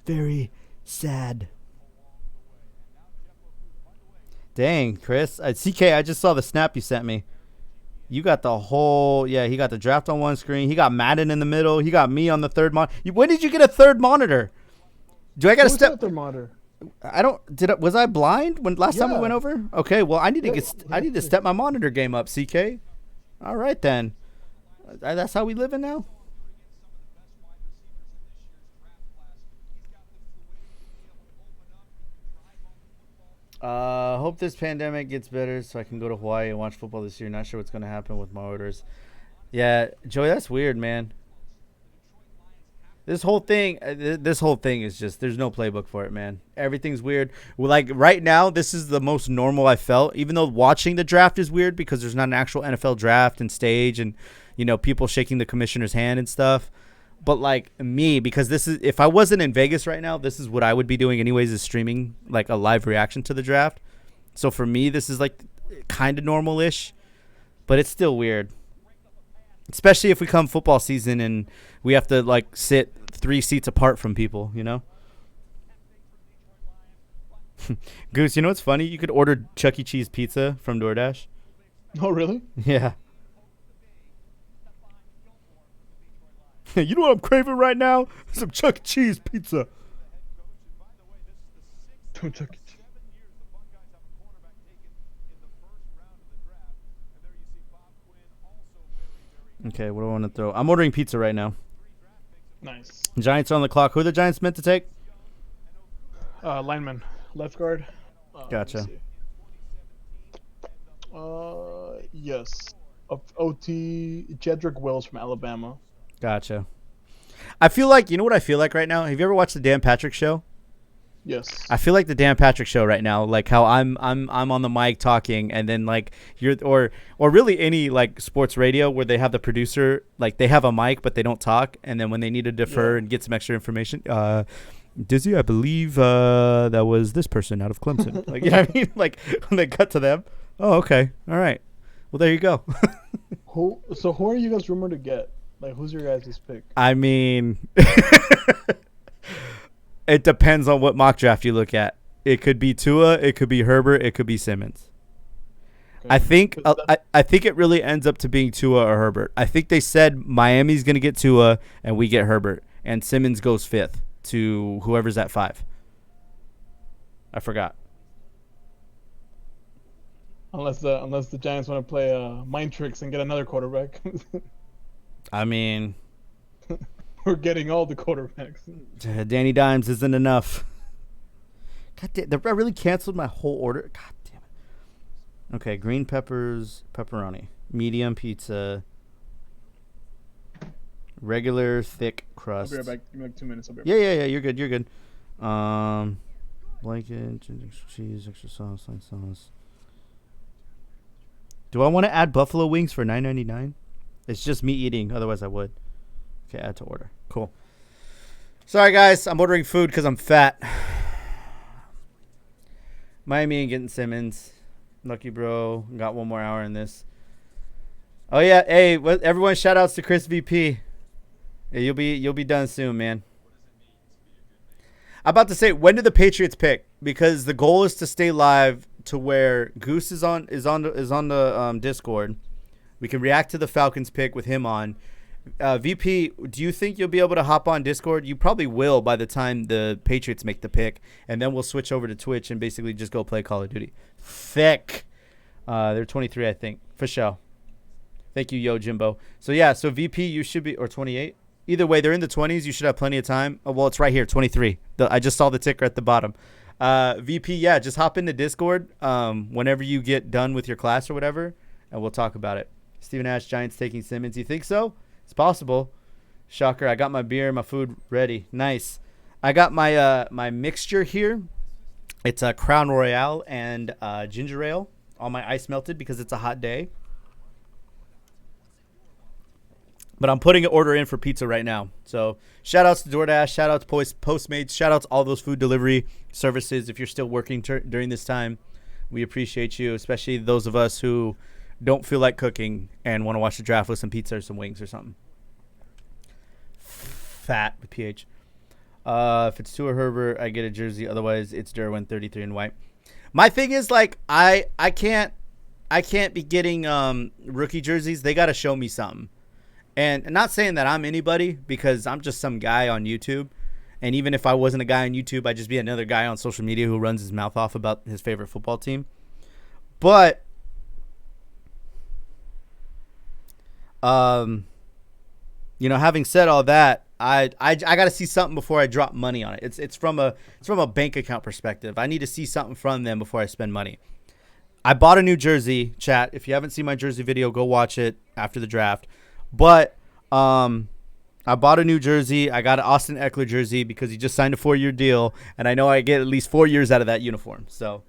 Very sad. Dang, Chris. CK, I just saw the snap you sent me. You got the whole... Yeah, he got the draft on one screen. He got Madden in the middle. He got me on the third monitor. When did you get a third monitor? Do I got to step... third monitor? I don't... Was I blind when last time we went over? Okay, well, I need to step my monitor game up, CK. All right, then. That's how we living now? Hope this pandemic gets better so I can go to Hawaii and watch football this year. Not sure what's going to happen with my orders. Yeah, Joey, that's weird, man. This whole thing is just, there's no playbook for it, man. Everything's weird. Like right now, this is the most normal I felt, even though watching the draft is weird because there's not an actual NFL draft and stage and, people shaking the commissioner's hand and stuff. But like me, because this is, if I wasn't in Vegas right now, this is what I would be doing anyways, is streaming like a live reaction to the draft. So for me, this is like kind of normal-ish, but it's still weird. Especially if we come football season and we have to like sit 3 seats apart from people, Goose, you know what's funny? You could order Chuck E. Cheese pizza from DoorDash. Oh, really? Yeah. You know what I'm craving right now? Some Chuck E. Cheese pizza. Chuck E. Cheese. Okay, what do I want to throw? I'm ordering pizza right now. Nice. Giants are on the clock. Who are the Giants meant to take? Lineman, left guard. Gotcha. Yes. OT Jedrick Wills from Alabama. Gotcha. I feel like, you know what I feel like right now? Have you ever watched the Dan Patrick Show? Yes. I feel like the Dan Patrick Show right now, like how I'm on the mic talking, and then like or really any like sports radio where they have the producer, like they have a mic but they don't talk, and then when they need to defer and get some extra information, Dizzy, I believe that was this person out of Clemson. Like, you know what I mean? Like when they cut to them, oh, okay, all right, well there you go. Who are you guys rumored to get? Like, who's your guys' pick? I mean, it depends on what mock draft you look at. It could be Tua. It could be Herbert. It could be Simmons. Okay. I think I think it really ends up to being Tua or Herbert. I think they said Miami's going to get Tua and we get Herbert. And Simmons goes 5th to whoever's at 5. I forgot. Unless the Giants want to play mind tricks and get another quarterback. I mean, We're getting all the quarterbacks. Danny Dimes isn't enough. God damn, I really canceled my whole order. God damn it. Okay, green peppers, pepperoni, medium pizza, regular thick crust. I'll be right back. Give me like 2 minutes. I'll be right Yeah. You're good. Blanket, ginger cheese, extra sauce, light sauce. Do I want to add buffalo wings for $9.99? It's just me eating. Otherwise, I would. Okay, add to order. Cool. Sorry, guys. I'm ordering food because I'm fat. Miami ain't getting Simmons. Lucky bro. Got 1 more hour in this. Oh, yeah. Hey, everyone shout outs to Chris VP. Yeah, you'll be done soon, man. I'm about to say, when do the Patriots pick? Because the goal is to stay live to where Goose is on the Discord. We can react to the Falcons pick with him on. VP, do you think you'll be able to hop on Discord? You probably will by the time the Patriots make the pick, and then we'll switch over to Twitch and basically just go play Call of Duty. Thick. They're 23, I think, for sure. Thank you, Yo Jimbo. So yeah, so VP, you should be, or 28. Either way, they're in the 20s. You should have plenty of time. Oh, well, it's right here, 23. I just saw the ticker at the bottom. VP, yeah, just hop into Discord whenever you get done with your class or whatever, and we'll talk about it. Steven Ash, Giants taking Simmons. You think so? It's possible. Shocker. I got my beer, my food ready. Nice. I got my my mixture here. It's a Crown Royale and ginger ale. All my ice melted because it's a hot day. But I'm putting an order in for pizza right now. So shout outs to DoorDash. Shout out to Postmates. Shout out to all those food delivery services. If you're still working during this time, we appreciate you, especially those of us who don't feel like cooking and want to watch the draft with some pizza or some wings or something. Fat with PH. If it's Tua Herbert, I get a jersey. Otherwise, it's Derwin 33 in white. My thing is, like, I can't be getting rookie jerseys. They got to show me something. And not saying that I'm anybody, because I'm just some guy on YouTube. And even if I wasn't a guy on YouTube, I'd just be another guy on social media who runs his mouth off about his favorite football team. But having said all that, I got to see something before I drop money on it. It's from a bank account perspective. I need to see something from them before I spend money. I bought a new jersey, chat. If you haven't seen my jersey video, go watch it after the draft. But I bought a new jersey. I got an Austin Eckler jersey because he just signed a 4-year deal, and I know I get at least 4 years out of that uniform. So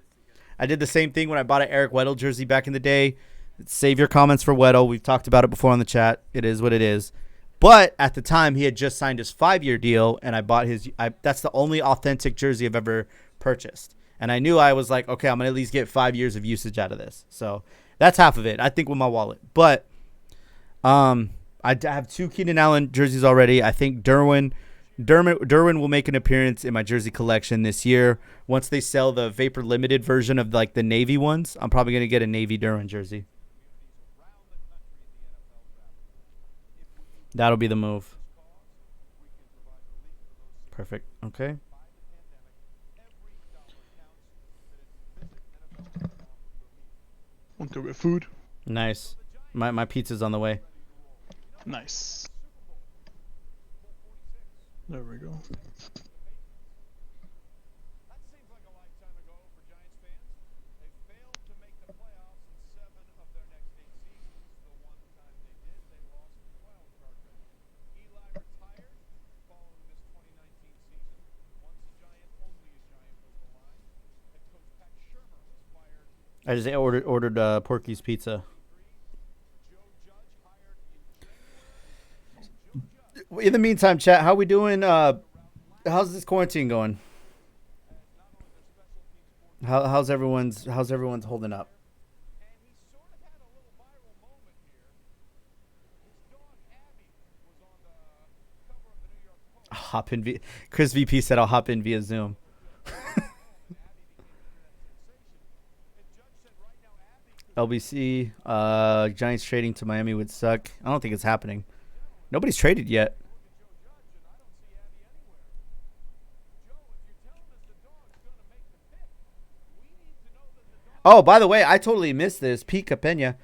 I did the same thing when I bought an Eric Weddle jersey back in the day. Save your comments for Weddle. We've talked about it before on the chat. It is what it is. But at the time, he had just signed his 5-year deal, and I bought his. That's the only authentic jersey I've ever purchased. And I knew I was like, okay, I'm going to at least get 5 years of usage out of this. So that's half of it, I think, with my wallet. But I have 2 Keenan Allen jerseys already. I think Derwin will make an appearance in my jersey collection this year. Once they sell the Vapor Limited version of like the Navy ones, I'm probably going to get a Navy Derwin jersey. That'll be the move. Perfect. Okay. Want to get food? Nice. My pizza's on the way. Nice. There we go. That seems like a lifetime ago for Giants fans. They failed to make the playoffs in 7 of their next 8 seasons. The one time they did, they lost in the wild card round. Eli retired following this 2019 season. Once a Giant, only a Giant was the line. Head coach Pat Shermer was fired. I just ordered Porky's Pizza. In the meantime, chat, how we doing? How's this quarantine going? How's everyone's holding up? And he sort of had a little viral moment here. His dog Abby was on the cover of the New York Post. Chris VP said I'll hop in via Zoom. LBC. Giants trading to Miami would suck. I don't think it's happening. Nobody's traded yet. Oh, by the way, I totally missed this. Pete Capena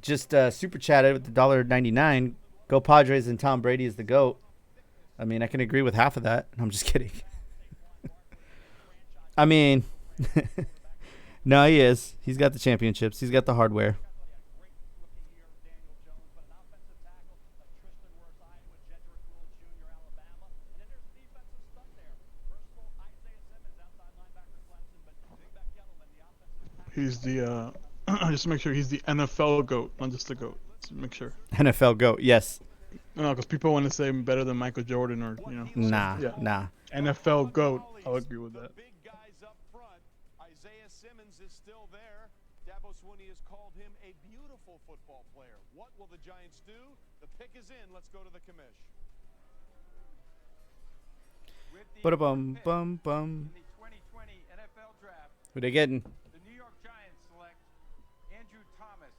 just super chatted with the $1.99. Go Padres and Tom Brady is the GOAT. I mean, I can agree with half of that. I'm just kidding. I mean, no, he is. He's got the championships. He's got the hardware. He's the just to make sure he's the NFL GOAT, not just the GOAT. Just make sure. NFL GOAT, yes. No, because people want to say better than Michael Jordan or Nah, yeah. nah. NFL GOAT. I'll agree with that. Big guys up front. Isaiah Simmons is still there. Dabo Swinney has called him a beautiful football player. What will the Giants do? The pick is in. Let's go to the commish. Ba-da-bum, bum, bum. In the 2020 NFL Draft, Who they getting? the New York Giants select Andrew Thomas,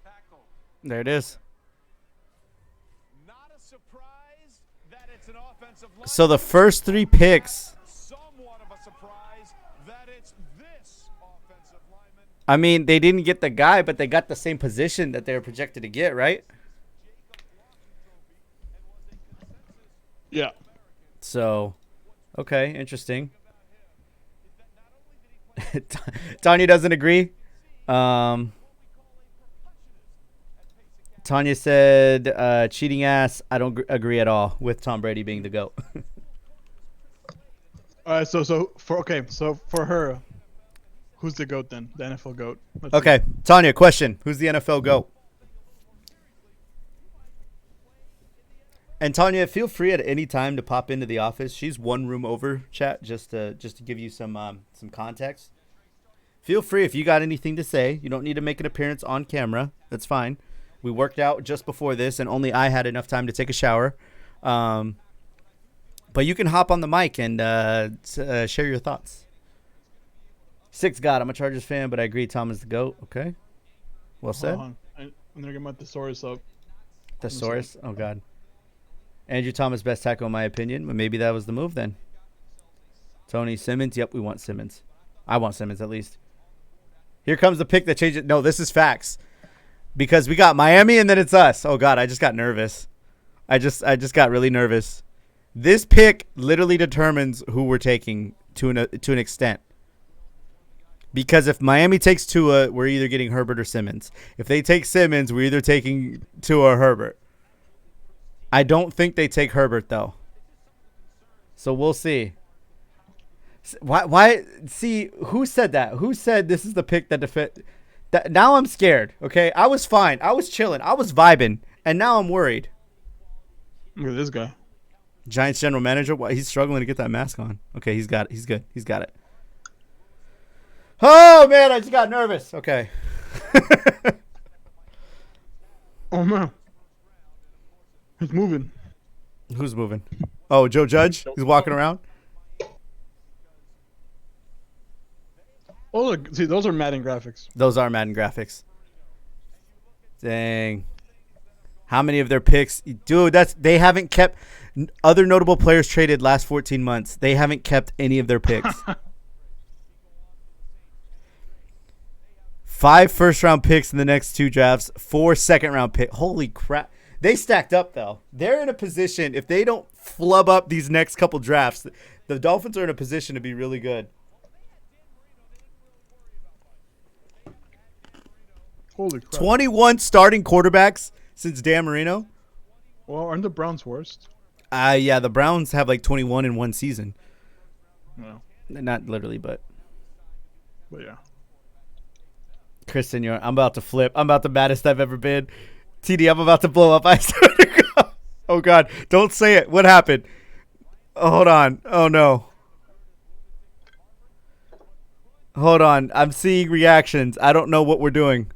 tackle. There it is. Not a surprise that it's an offensive line. So the first 3 picks, Somewhat of a surprise that it's this offensive lineman. I mean, they didn't get the guy, but they got the same position that they were projected to get, right? Yeah. So, okay, interesting. Tanya doesn't agree. Tanya said, cheating ass. I don't agree at all with Tom Brady being the GOAT. All right. So for her, who's the GOAT then? The NFL GOAT. Let's Okay, Tanya, question. Who's the NFL GOAT? And Tanya, feel free at any time to pop into the office. She's one room over, chat, just to give you some context. Feel free if you got anything to say. You don't need to make an appearance on camera. That's fine. We worked out just before this, and only I had enough time to take a shower. But you can hop on the mic and share your thoughts. Six God, I'm a Chargers fan, but I agree Tom is the GOAT. Okay. Well said. Hold on. I'm gonna get my thesaurus up. Thesaurus. Oh, God. Andrew Thomas, best tackle in my opinion. But maybe that was the move then. Tony Simmons. Yep, we want Simmons. I want Simmons at least. Here comes the pick that changes. No, this is facts. Because we got Miami and then it's us. Oh, God, I just got nervous. I just got really nervous. This pick literally determines who we're taking to an extent. Because if Miami takes Tua, we're either getting Herbert or Simmons. If they take Simmons, we're either taking Tua or Herbert. I don't think they take Herbert, though. So we'll see. Why? See, who said that? Who said this is the pick that defend? Now I'm scared, okay? I was fine. I was chilling. I was vibing. And now I'm worried. Look at this guy. Giants general manager. Why he's struggling to get that mask on. Okay, he's got it. He's good. He's got it. Oh, man, I just got nervous. Okay. Oh, man. He's moving. Who's moving? Oh, Joe Judge? He's walking around? Oh, look. See, those are Madden graphics. Those are Madden graphics. Dang. How many of their picks? Dude, they haven't kept other notable players traded last 14 months. They haven't kept any of their picks. 5 first-round picks in the next 2 drafts. 4 second-round picks. Holy crap. They stacked up, though. They're in a position, if they don't flub up these next couple drafts, the Dolphins are in a position to be really good. Holy crap. 21 starting quarterbacks since Dan Marino. Well, aren't the Browns worst? Yeah, the Browns have like 21 in one season. No. Not literally, but. But yeah. Chris Senor, I'm about to flip. I'm about the baddest I've ever been. TD, I'm about to blow up. I swear to God. Oh, God. Don't say it. What happened? Oh, hold on. Oh, no. Hold on. I'm seeing reactions. I don't know what we're doing.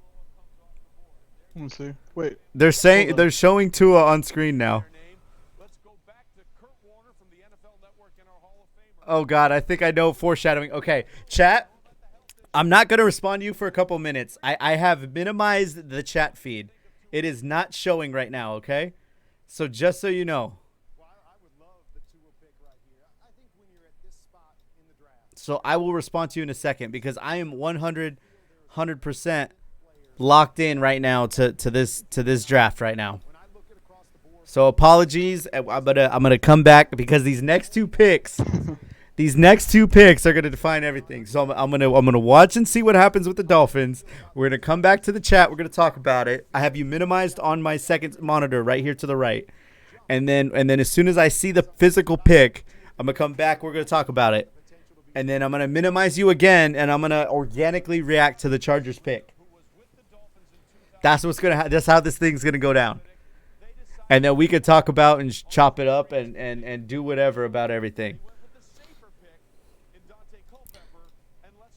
Let me see. Wait. They're showing Tua on screen now. Oh, God. I think I know foreshadowing. Okay. Chat. I'm not going to respond to you for a couple minutes. I have minimized the chat feed. It is not showing right now, okay? So just so you know. Well, I would love the Tua pick right here. I think when you're at this spot in the draft, So I will respond to you in a second because I am 100% locked in right now to this draft right now. when I look at across the board, So apologies. I'm gonna come back because these next two picks are gonna define everything. So I'm gonna watch and see what happens with the Dolphins. We're gonna come back to the chat. We're gonna talk about it. I have you minimized on my second monitor right here to the right, and then as soon as I see the physical pick, I'm gonna come back. We're gonna talk about it, and then I'm gonna minimize you again, and I'm gonna organically react to the Chargers pick. That's what's gonna. That's how this thing's gonna go down. And then we could talk about and chop it up and do whatever about everything.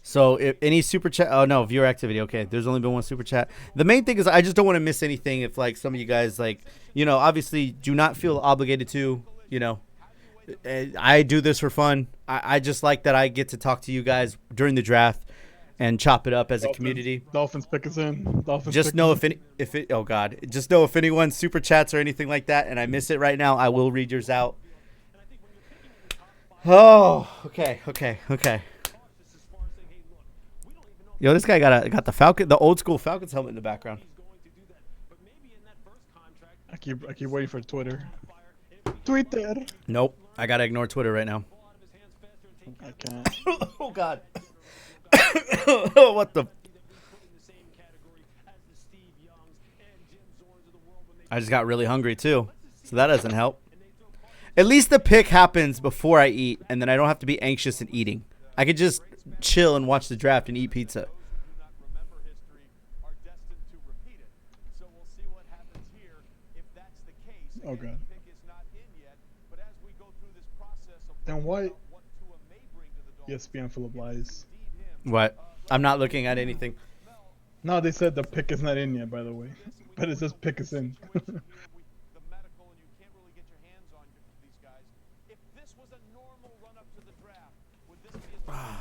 So if any super chat, oh no, viewer activity. Okay, there's only been one super chat. The main thing is I just don't want to miss anything. If like some of you guys like, obviously do not feel obligated to, I do this for fun. I just like that I get to talk to you guys during the draft and chop it up as a community. Dolphins pick us in. Just know just know if anyone super chats or anything like that and I miss it right now, I will read yours out. Oh, okay. Yo, this guy got the old school Falcons helmet in the background. I keep waiting for Twitter. Twitter. Nope, I gotta ignore Twitter right now. I can't. Oh God. What the? I just got really hungry too, so that doesn't help. At least the pick happens before I eat, and then I don't have to be anxious in eating. I could just chill and watch the draft and eat pizza. Oh God. Then why? ESPN full of lies. What? I'm not looking at anything. No, they said the pick is not in yet, by the way. But it says pick is in.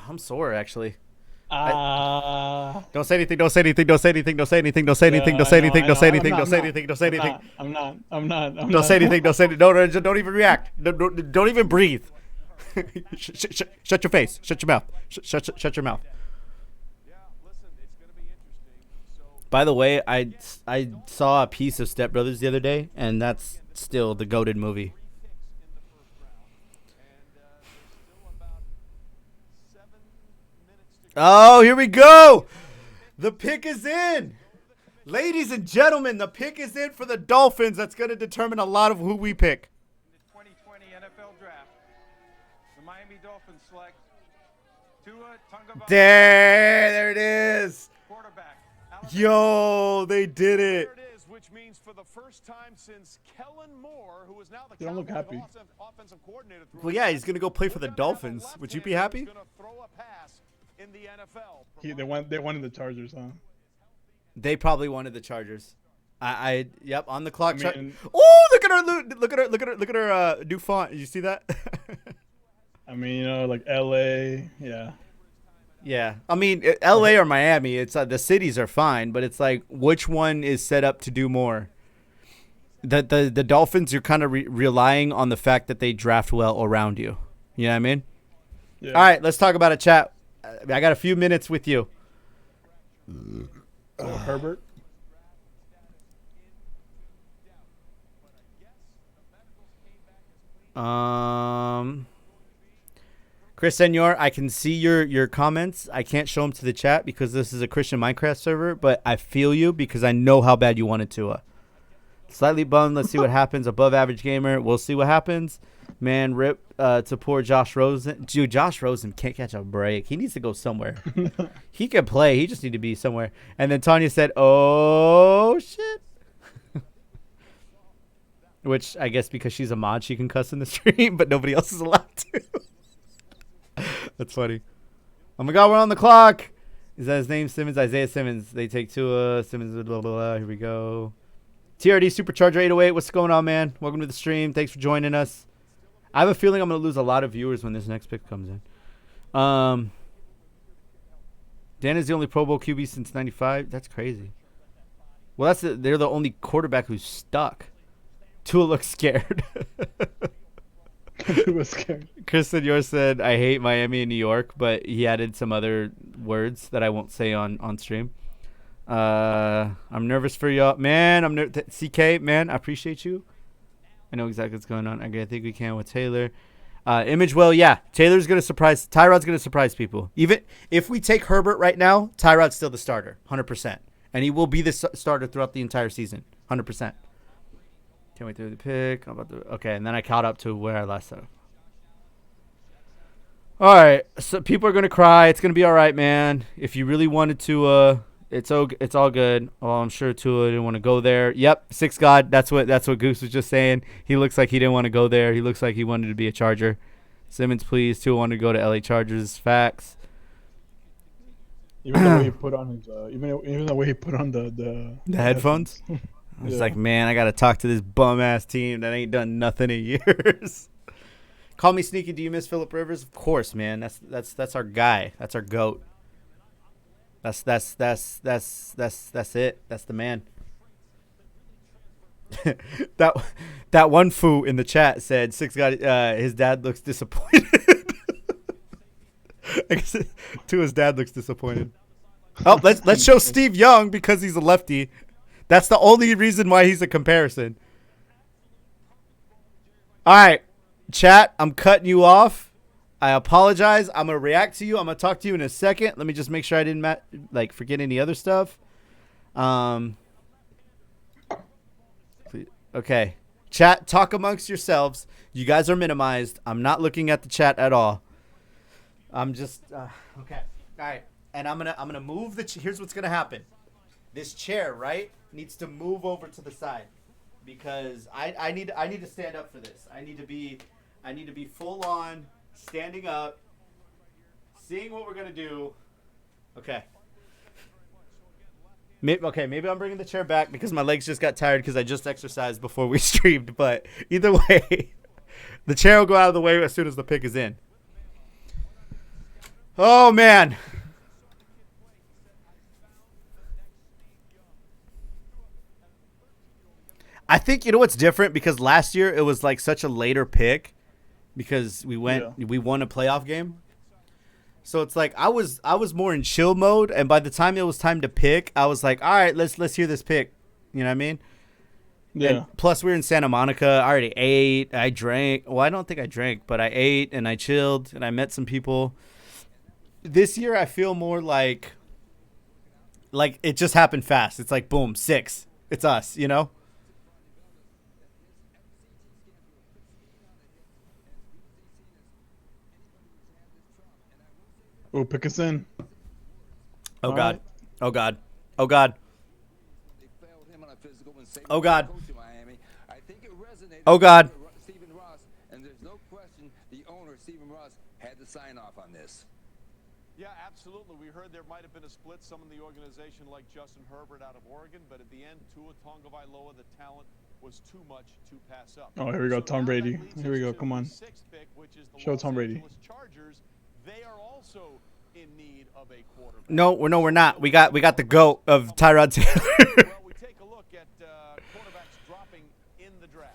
I'm sore actually. I'm Don't say anything. Don't say anything. Don't say anything. Don't say anything. Don't say anything. Don't say anything. Don't say anything. Don't say anything. Don't say anything. not. Don't say anything. Don't say anything. Don't even react. Don't even breathe. Shut your face. Shut your mouth. Shut your mouth. By the way, I saw a piece of Step Brothers the other day, and that's still the goated movie. Oh, here we go. The pick is in. Ladies and gentlemen, the pick is in for the Dolphins. That's going to determine a lot of who we pick. In the 2020 NFL Draft, the Miami Dolphins select Tua Tagovailoa, There it is. quarterback. Yo, they did it. There it is, which means for the first time since Kellen Moore, who is now the You don't look Cowboys happy. offensive coordinator. Well, yeah, he's going to go play for the Dolphins. Would you be happy? Gonna throw a pass in the NFL. They wanted the Chargers, huh? They probably wanted the Chargers. Yep, on the clock. I mean- Oh, look at her new font. Did you see that? I mean, like LA, yeah. Yeah, I mean, LA or Miami, it's the cities are fine, but it's like which one is set up to do more? The Dolphins, you're kind of relying on the fact that they draft well around you. You know what I mean? Yeah. All right, let's talk about it, chat. I got a few minutes with you. Herbert. Chris Senor, I can see your comments. I can't show them to the chat because this is a Christian Minecraft server, but I feel you because I know how bad you wanted to. Slightly bummed. Let's see what happens. Above average gamer. We'll see what happens. Man, rip to poor Josh Rosen. Dude, Josh Rosen can't catch a break. He needs to go somewhere. He can play. He just need to be somewhere. And then Tanya said, oh, shit. Which I guess because she's a mod, she can cuss in the stream, but nobody else is allowed to. That's funny. Oh, my God, we're on the clock. Is that his name? Simmons? Isaiah Simmons. They take Tua. Simmons, blah, blah, blah. Here we go. TRD Supercharger 808. What's going on, man? Welcome to the stream. Thanks for joining us. I have a feeling I'm going to lose a lot of viewers when this next pick comes in. Dan is the only Pro Bowl QB since '95. That's crazy. Well, they're the only quarterback who's stuck. Tua looks scared. He was scared. Chris Senor said, "I hate Miami and New York," but he added some other words that I won't say on stream. I'm nervous for y'all, man. CK, man, I appreciate you. I know exactly what's going on. I think we can with Taylor. Image, well, yeah. Taylor's going to surprise. Tyrod's going to surprise people. Even if we take Herbert right now, Tyrod's still the starter, 100%. And he will be the starter throughout the entire season, 100%. Can't wait through the pick. Okay, and then I caught up to where I last said. All right, so people are going to cry. It's going to be all right, man. If you really wanted to, it's all good. Well, I'm sure Tua didn't want to go there. Yep, Six God. That's what Goose was just saying. He looks like he didn't want to go there. He looks like he wanted to be a Charger. Simmons, please. Tua wanted to go to LA Chargers. Facts. Even the way he put on his, even the way he put on the headphones. I was like, man, I gotta talk to this bum ass team that ain't done nothing in years. Call me sneaky. Do you miss Phillip Rivers? Of course, man. That's our guy. That's our GOAT. That's it. That's the man. that one foo in the chat said Six got his dad looks disappointed. I guess Tua's dad looks disappointed. Oh, let's show Steve Young because he's a lefty. That's the only reason why he's a comparison. All right, chat, I'm cutting you off. I apologize. I'm going to react to you. I'm going to talk to you in a second. Let me just make sure I didn't forget any other stuff. Okay. Chat, talk amongst yourselves. You guys are minimized. I'm not looking at the chat at all. I'm just okay. All right. And I'm going to move here's what's going to happen. This chair, right, needs to move over to the side because I need to stand up for this. I need to be full on standing up, seeing what we're gonna do. Okay. Maybe I'm bringing the chair back because my legs just got tired because I just exercised before we streamed. But either way, the chair will go out of the way as soon as the pick is in. Oh man. I think you know what's different because last year it was like such a later pick because we won a playoff game. So it's like I was more in chill mode, and by the time it was time to pick, I was like, all right, let's hear this pick. You know what I mean? Yeah. And plus, we were in Santa Monica. I already ate. I drank. Well, I don't think I drank, but I ate and I chilled and I met some people. This year, I feel more like it just happened fast. It's like boom, 6. It's us. You know. Oh, pick us in. Oh, God. Right. Oh, God. Oh, God. Oh, God. Oh, God. Stephen Ross, and there's no question the owner, Stephen Ross, had to sign off on this. Yeah, absolutely. We heard there might have been a split. Some in the organization like Justin Herbert out of Oregon, but at the end, Tua Tagovailoa, the talent was too much to pass up. Oh, here we go, Tom Brady. Here we go. Come on. Show Tom Brady. Chargers, they are also in need of a quarterback. No, we're not. We got the GOAT of Tyrod Taylor. Well, we take a look at quarterbacks dropping in the draft.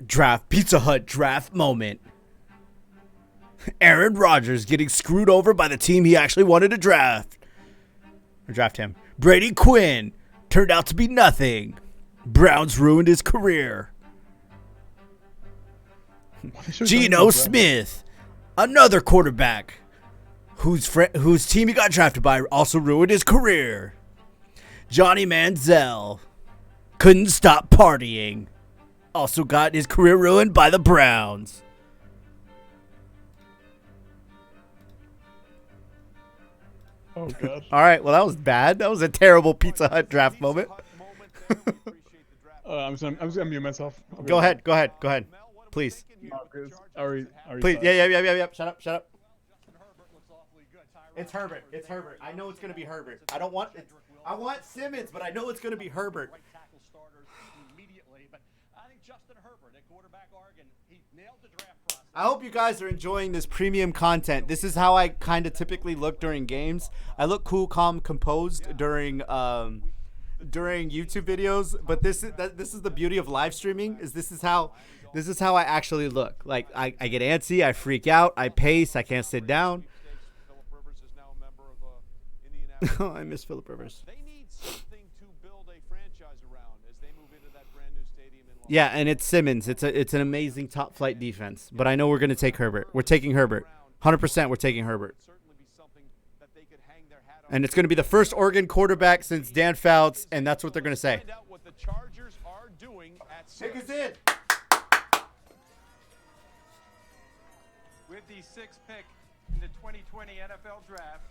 Draft Pizza Hut draft moment. Aaron Rodgers getting screwed over by the team he actually wanted to draft. Or draft him. Brady Quinn turned out to be nothing. Browns ruined his career. Geno Smith, another quarterback whose team he got drafted by, also ruined his career. Johnny Manziel couldn't stop partying. Also got his career ruined by the Browns. Oh, God. All right, well, that was bad. That was a terrible Pizza Hut draft moment. I'm just gonna mute myself. Go ahead. Please. Please. Yeah. Shut up. It's Herbert. I know it's going to be Herbert. I want Simmons, but I know it's going to be Herbert. Right tackle starters immediately, but I think Justin Herbert at quarterback Oregon, he nailed the draft process. I hope you guys are enjoying this premium content. This is how I kind of typically look during games. I look cool, calm, composed during YouTube videos, but this is the beauty of live streaming. This is how I actually look. Like I get antsy, I freak out, I pace, I can't sit down. Oh, I miss Phillip Rivers. They need something to build a franchise around as they move into that brand new stadium in Los Yeah, and it's Simmons. It's an amazing top flight defense. But I know we're going to take Herbert. We're taking Herbert. 100% we're taking Herbert. certainly be something that they could hang their hat on. And it's going to be the first Oregon quarterback since Dan Fouts, and that's what they're going to say. Find out what the Chargers are doing at Take us 6. in. With the sixth pick in the 2020 NFL Draft,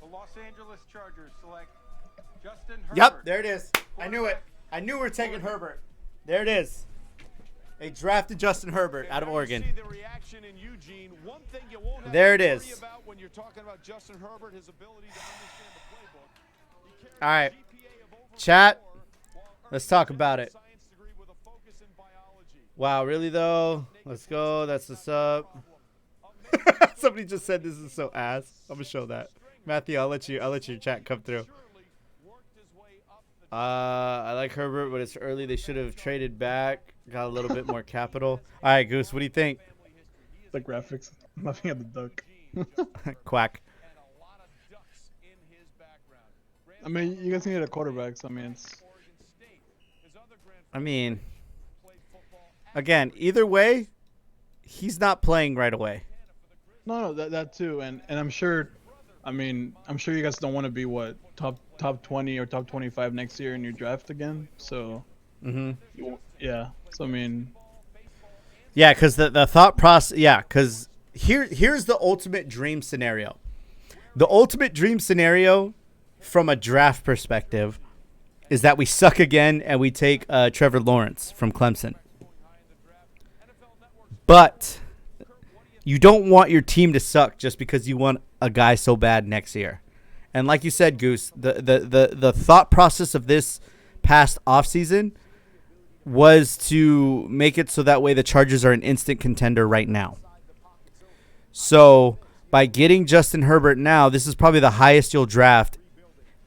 the Los Angeles Chargers select Justin Herbert. Yep, there it is. I knew it. I knew we were taking Herbert. There it is. They drafted Justin Herbert out of Oregon. See the reaction in Eugene. One thing you won't have There it to worry is. about when you're talking about Justin Herbert, his ability to understand the playbook. He carries All right. a GPA of over Chat, 4 while let's earning talk a about it. science degree with a focus in biology. Wow, really though? Let's go. That's what's up. Somebody just said this is so ass. I'm gonna show that. Matthew, I'll let your chat come through. I like Herbert, but it's early. They should have traded back. Got a little bit more capital. All right, Goose, what do you think? The graphics. I'm laughing at the duck. Quack. I mean, you guys need a quarterback. So I mean, Again, either way, he's not playing right away. no, that too, and I'm sure. I mean, I'm sure you guys don't want to be top 20 or top 25 next year in your draft again. So, yeah. So I mean, Yeah, because the thought process. Yeah, because here's the ultimate dream scenario. The ultimate dream scenario, from a draft perspective, is that we suck again and we take Trevor Lawrence from Clemson. But you don't want your team to suck just because you want a guy so bad next year. And like you said, Goose, the thought process of this past offseason was to make it so that way the Chargers are an instant contender right now. So by getting Justin Herbert now, this is probably the highest you'll draft,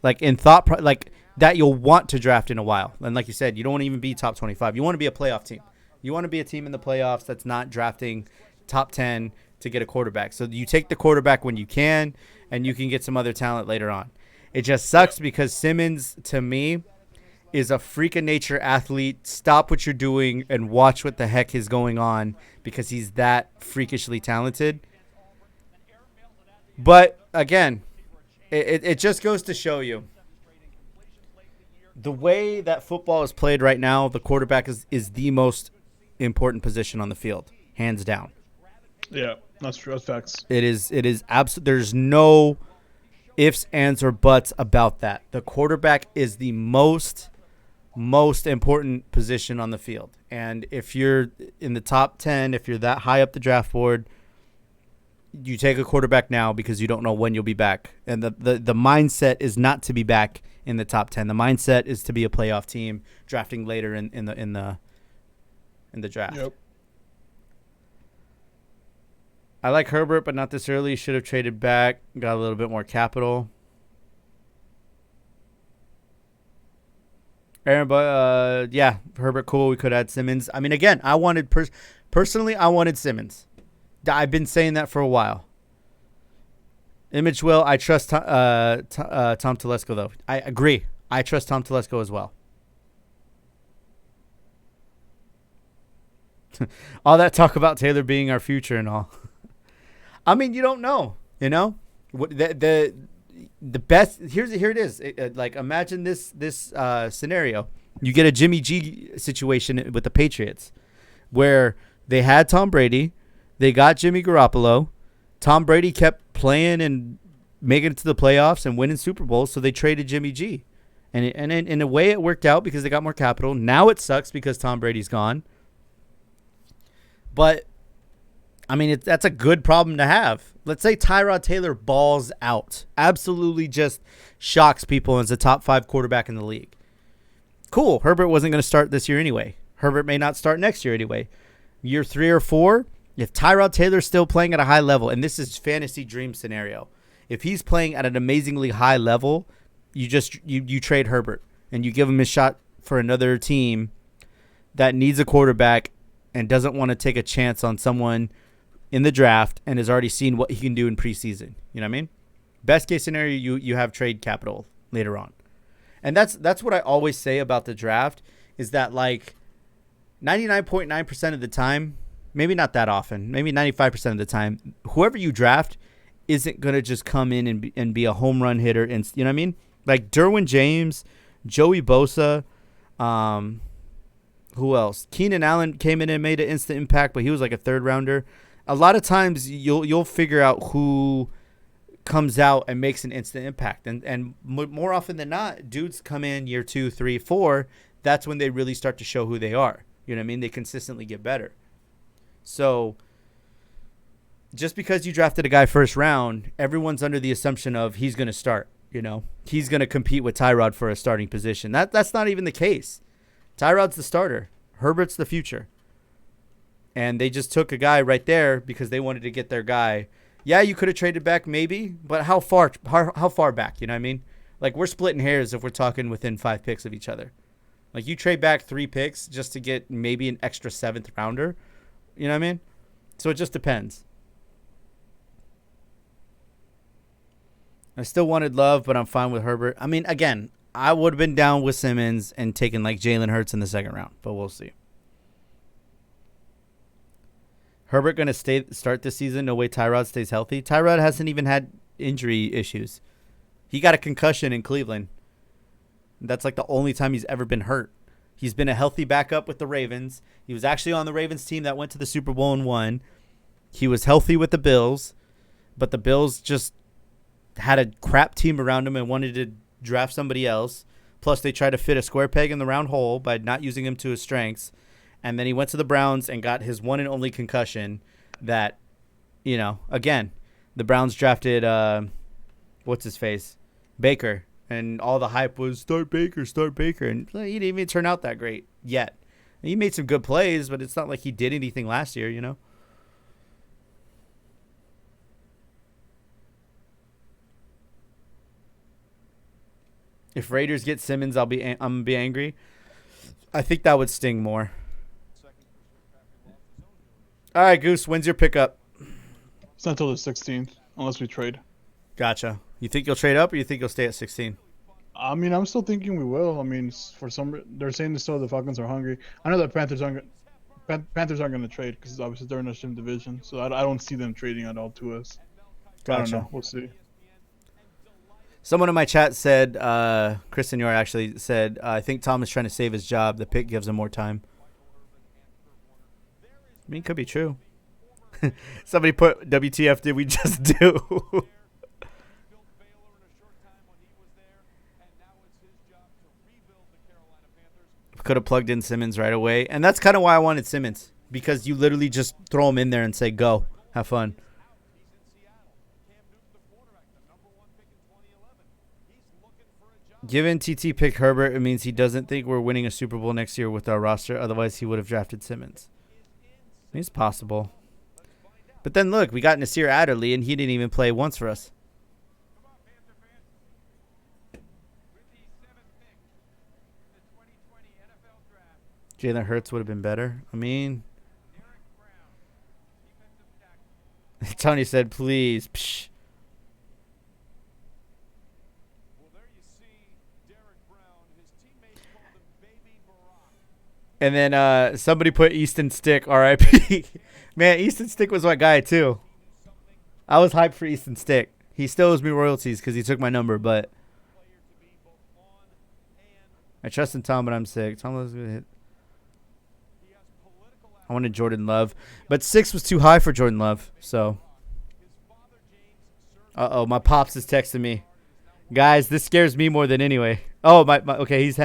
like in thought, like that you'll want to draft in a while. And like you said, you don't want to even be top 25. You want to be a playoff team. You want to be a team in the playoffs that's not drafting top 10 to get a quarterback. So you take the quarterback when you can, and you can get some other talent later on. It just sucks because Simmons, to me, is a freak of nature athlete. Stop what you're doing and watch what the heck is going on because he's that freakishly talented. But, again, it just goes to show you. The way that football is played right now, the quarterback is the most important position on the field, hands down. yeah, that's true. That's facts. It is absolute. There's no ifs, ands, or buts about that. The quarterback is the most important position on the field. And if you're in the top 10, if you're that high up the draft board, you take a quarterback now because you don't know when you'll be back. And the mindset is not to be back in the top 10. The mindset is to be a playoff team drafting later in the draft. Yep. I like Herbert, but not this early. Should have traded back. Got a little bit more capital. Aaron, but yeah, Herbert, cool. We could add Simmons. I mean, again, I wanted personally, I wanted Simmons. I've been saying that for a while. Image will. I trust Tom Telesco, though. I agree. I trust Tom Telesco as well. All that talk about Taylor being our future and all. I mean, you don't know. You know, the best. Here it is. Like, imagine this scenario. You get a Jimmy G situation with the Patriots, where they had Tom Brady, they got Jimmy Garoppolo. Tom Brady kept playing and making it to the playoffs and winning Super Bowls, so they traded Jimmy G. And in a way, it worked out because they got more capital. Now it sucks because Tom Brady's gone. But, I mean, that's a good problem to have. Let's say Tyrod Taylor balls out. Absolutely just shocks people and is a top 5 quarterback in the league. Cool. Herbert wasn't going to start this year anyway. Herbert may not start next year anyway. Year 3 or 4, If Tyrod Taylor's still playing at a high level, and this is fantasy dream scenario, if he's playing at an amazingly high level, you trade Herbert and you give him a shot for another team that needs a quarterback and doesn't want to take a chance on someone in the draft and has already seen what he can do in preseason. You know what I mean? Best case scenario, you have trade capital later on. And that's what I always say about the draft is that like 99.9% of the time, maybe not that often, maybe 95% of the time, whoever you draft isn't going to just come in and be a home run hitter. And you know what I mean? Like Derwin James, Joey Bosa, who else? Keenan Allen came in and made an instant impact, but he was like a third rounder. A lot of times you'll figure out who comes out and makes an instant impact. And more often than not, dudes come in year 2, 3, 4. That's when they really start to show who they are. You know what I mean? They consistently get better. So just because you drafted a guy first round, everyone's under the assumption of he's going to start, you know, he's going to compete with Tyrod for a starting position. That's not even the case. Tyrod's the starter. Herbert's the future. And they just took a guy right there because they wanted to get their guy. Yeah, you could have traded back maybe, but how far back, you know what I mean? Like we're splitting hairs if we're talking within 5 picks of each other. Like you trade back 3 picks just to get maybe an extra 7th rounder. You know what I mean? So it just depends. I still wanted Love, but I'm fine with Herbert. I mean, again, I would have been down with Simmons and taken like Jalen Hurts in the 2nd round, but we'll see. Herbert going to start this season? No way Tyrod stays healthy. Tyrod hasn't even had injury issues. He got a concussion in Cleveland. That's like the only time he's ever been hurt. He's been a healthy backup with the Ravens. He was actually on the Ravens team that went to the Super Bowl and won. He was healthy with the Bills, but the Bills just had a crap team around him and wanted to draft somebody else. Plus, they tried to fit a square peg in the round hole by not using him to his strengths. And then he went to the Browns and got his one and only concussion that, you know, again, the Browns drafted, what's his face? Baker. And all the hype was start Baker. And he didn't even turn out that great yet. He made some good plays, but it's not like he did anything last year, you know? If Raiders get Simmons, I'm gonna be angry. I think that would sting more. All right, Goose, when's your pickup? It's not until the 16th, unless we trade. Gotcha. You think you'll trade up, or you think you'll stay at 16? I mean, I'm still thinking we will. I mean, they're saying still the Falcons are hungry. I know that Panthers aren't going to trade because obviously they're in the same division. So I don't see them trading at all to us. Gotcha. I don't know. We'll see. Someone in my chat said, Chris Senior actually said, I think Tom is trying to save his job. The pick gives him more time. I mean, it could be true. Somebody put, WTF did we just do? Could have plugged in Simmons right away. And that's kind of why I wanted Simmons. Because you literally just throw him in there and say, go. Have fun. Given TT picked Herbert, it means he doesn't think we're winning a Super Bowl next year with our roster. Otherwise, he would have drafted Simmons. I mean, it's possible. But then, look, we got Nasir Adderley, and he didn't even play once for us. Jalen Hurts would have been better. I mean, Tanya said, please. Psh. And then somebody put Easton Stick, RIP. Man, Easton Stick was my guy, too. I was hyped for Easton Stick. He still owes me royalties because he took my number, but I trust in Tom, but I'm sick. Tom was going to hit. I wanted Jordan Love, but 6 was too high for Jordan Love. So, my pops is texting me, guys. This scares me more than anyway. Oh my okay, he's.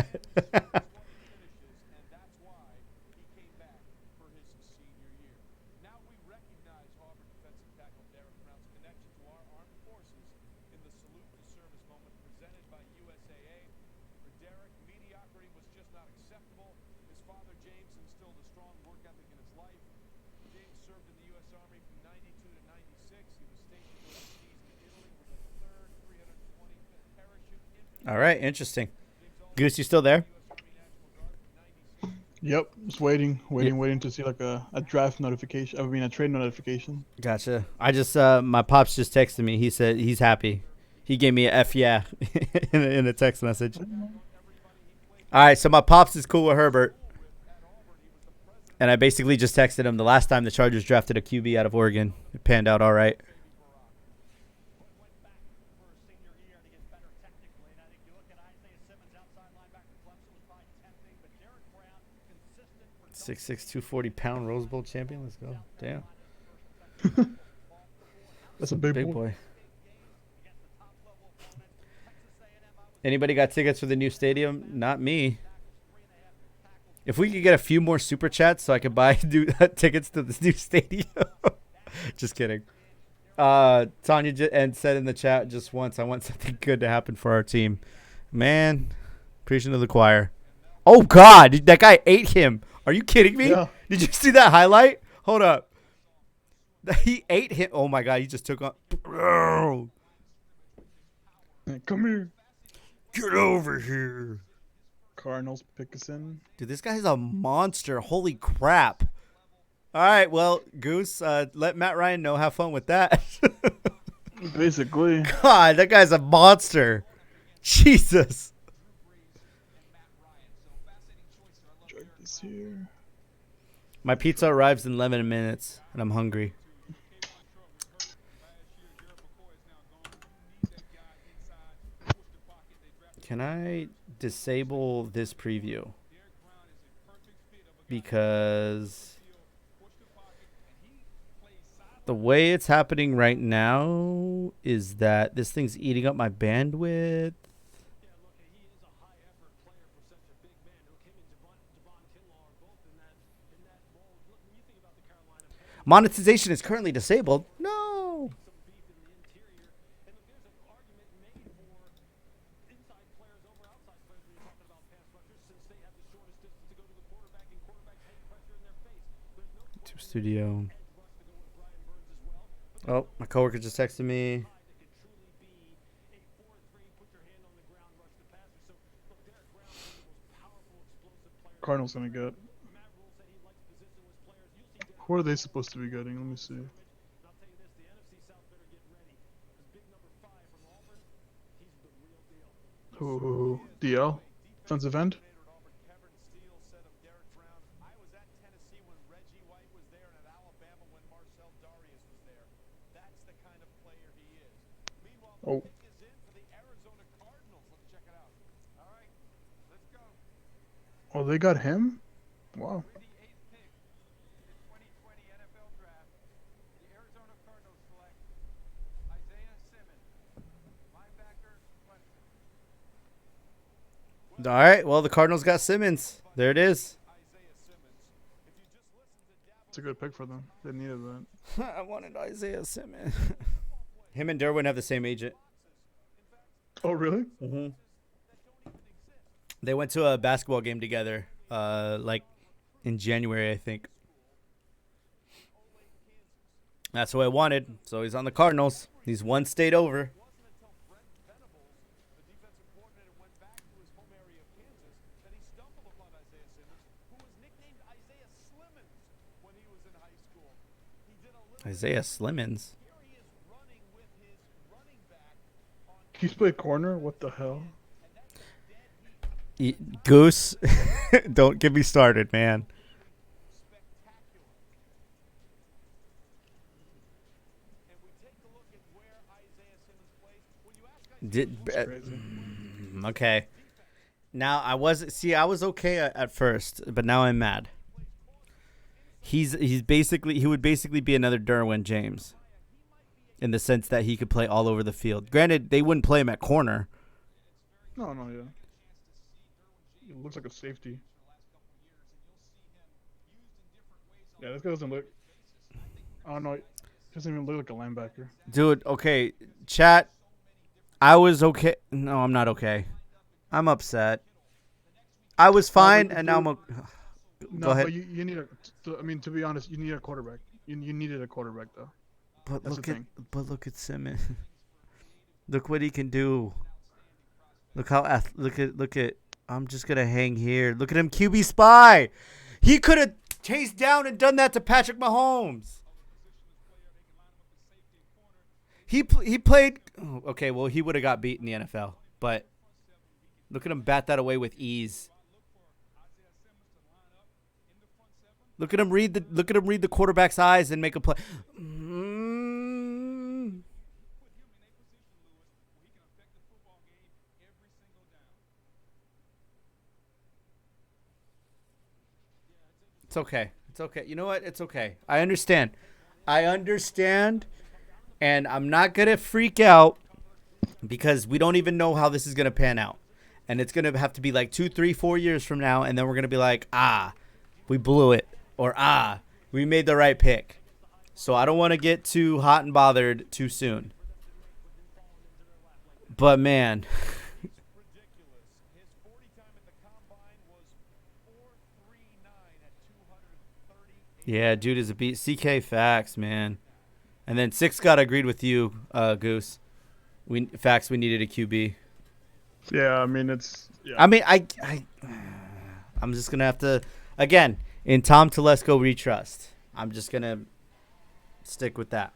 All right, interesting. Goose, you still there? Yep, just waiting to see like a draft notification. I mean, a trade notification. Gotcha. I just my pops just texted me. He said he's happy. He gave me a F yeah in a text message. All right, so my pops is cool with Herbert, and I basically just texted him the last time the Chargers drafted a QB out of Oregon. It panned out all right. 6'6", 240-pound Rose Bowl champion. Let's go. Damn. That's a big boy. boy. Anybody got tickets for the new stadium? Not me. If we could get a few more super chats so I could buy tickets to this new stadium. Just kidding. Tanya and said in the chat just once, I want something good to happen for our team. Man, preaching to the choir. Oh, God. That guy ate him. Are you kidding me? Yeah. Did you see that highlight? Hold up. He ate him. Oh, my God. He just took on. Bro. Come here. Get over here. Cardinals pick us in. Dude, this guy's a monster. Holy crap. All right. Well, Goose, let Matt Ryan know. Have fun with that. Basically. God, that guy's a monster. Jesus. Check this here. My pizza arrives in 11 minutes, and I'm hungry. Can I disable this preview? Because the way it's happening right now is that this thing's eating up my bandwidth. Monetization is currently disabled. No. To studio. Oh, my coworker just texted me. Cardinals gonna get. Who are they supposed to be getting? Let me see. Who? DL? Defensive end? Oh. Oh, they got him? Wow. With the 8th pick in the 2020 NFL Draft, the Arizona Cardinals select Isaiah Simmons, linebacker, Clemson. All right. Well, the Cardinals got Simmons. There it is. Isaiah Simmons. If you just listen to Dabo, It's a good pick for them. They needed that. I wanted Isaiah Simmons. Him and Derwin have the same agent. Oh, really? Mm-hmm. They went to a basketball game together, like in January, I think. That's what I wanted. So he's on the Cardinals. He's one state over. Isaiah Simmons. He's played corner? What the hell? Goose, don't get me started, man. Okay. Now I was okay at first, but now I'm mad. He would basically be another Derwin James, in the sense that he could play all over the field. Granted, they wouldn't play him at corner. No, yeah. It looks like a safety. Yeah, this guy doesn't look. I don't know. He doesn't even look like a linebacker. Dude, okay. Chat, I was okay. No, I'm not okay. I'm upset. I was fine, and now I'm okay. No, Go ahead. but you need a. I mean, to be honest, you need a quarterback. You needed a quarterback, though. But That's the thing. look at Simmons. Look what he can do. Look how look at. I'm just gonna hang here. Look at him, QB spy. He could have chased down and done that to Patrick Mahomes. He played. Oh, okay, well he would have got beat in the NFL, but look at him bat that away with ease. Look at him read the quarterback's eyes and make a play. It's okay. It's okay. You know what? It's okay. I understand. And I'm not going to freak out because we don't even know how this is going to pan out. And it's going to have to be like 2, 3, 4 years from now. And then we're going to be like, we blew it. Or, we made the right pick. So I don't want to get too hot and bothered too soon. But, man. Yeah, dude is a beat. CK facts, man. And then Six got agreed with you, Goose. We needed a QB. Yeah, I mean it's. Yeah. I mean, I'm just gonna have to again in Tom Telesco we trust. I'm just gonna stick with that.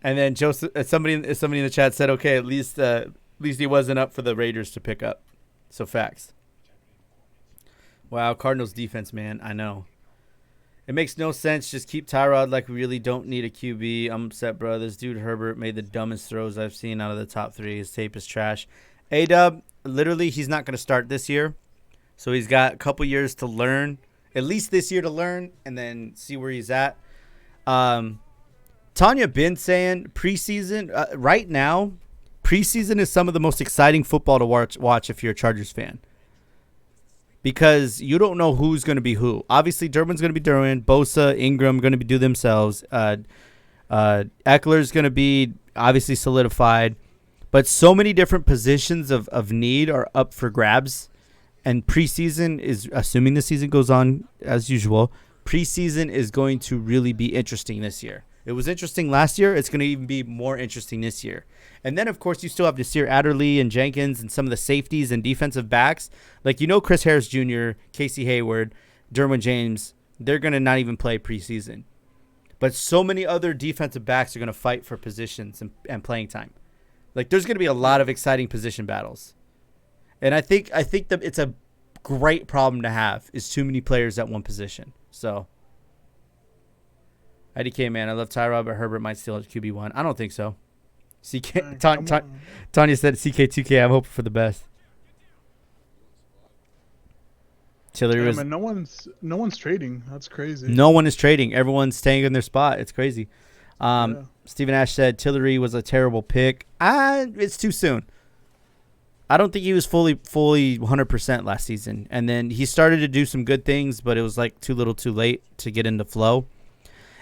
And then Joseph, somebody in the chat said, okay, at least he wasn't up for the Raiders to pick up. So facts. Wow, Cardinals defense, man. I know. It makes no sense. Just keep Tyrod like we really don't need a QB. I'm upset, bro. This dude Herbert made the dumbest throws I've seen out of the top 3. His tape is trash. A-Dub, literally, he's not going to start this year. So he's got a couple years to learn. At least this year to learn and then see where he's at. Tanya been saying preseason. Right now, preseason is some of the most exciting football to watch if you're a Chargers fan. Because you don't know who's going to be who. Obviously, Durbin's going to be Durbin. Bosa, Ingram going to do themselves. Eckler's going to be obviously solidified. But so many different positions of need are up for grabs. And preseason is, assuming the season goes on as usual, preseason is going to really be interesting this year. It was interesting last year. It's going to even be more interesting this year. And then, of course, you still have Nasir Adderley and Jenkins and some of the safeties and defensive backs. Like, Chris Harris Jr., Casey Hayward, Derwin James, they're going to not even play preseason. But so many other defensive backs are going to fight for positions and playing time. Like, there's going to be a lot of exciting position battles. And I think that it's a great problem to have is too many players at one position. So, IDK, man, I love Tyrod, but Herbert might steal QB1. I don't think so. Tanya said CK2K. I'm hoping for the best. Tillery was. Man, no one's trading. That's crazy. No one is trading. Everyone's staying in their spot. It's crazy. Stephen Ash said Tillery was a terrible pick. It's too soon. I don't think he was fully 100% last season. And then he started to do some good things, but it was like too little too late to get into flow.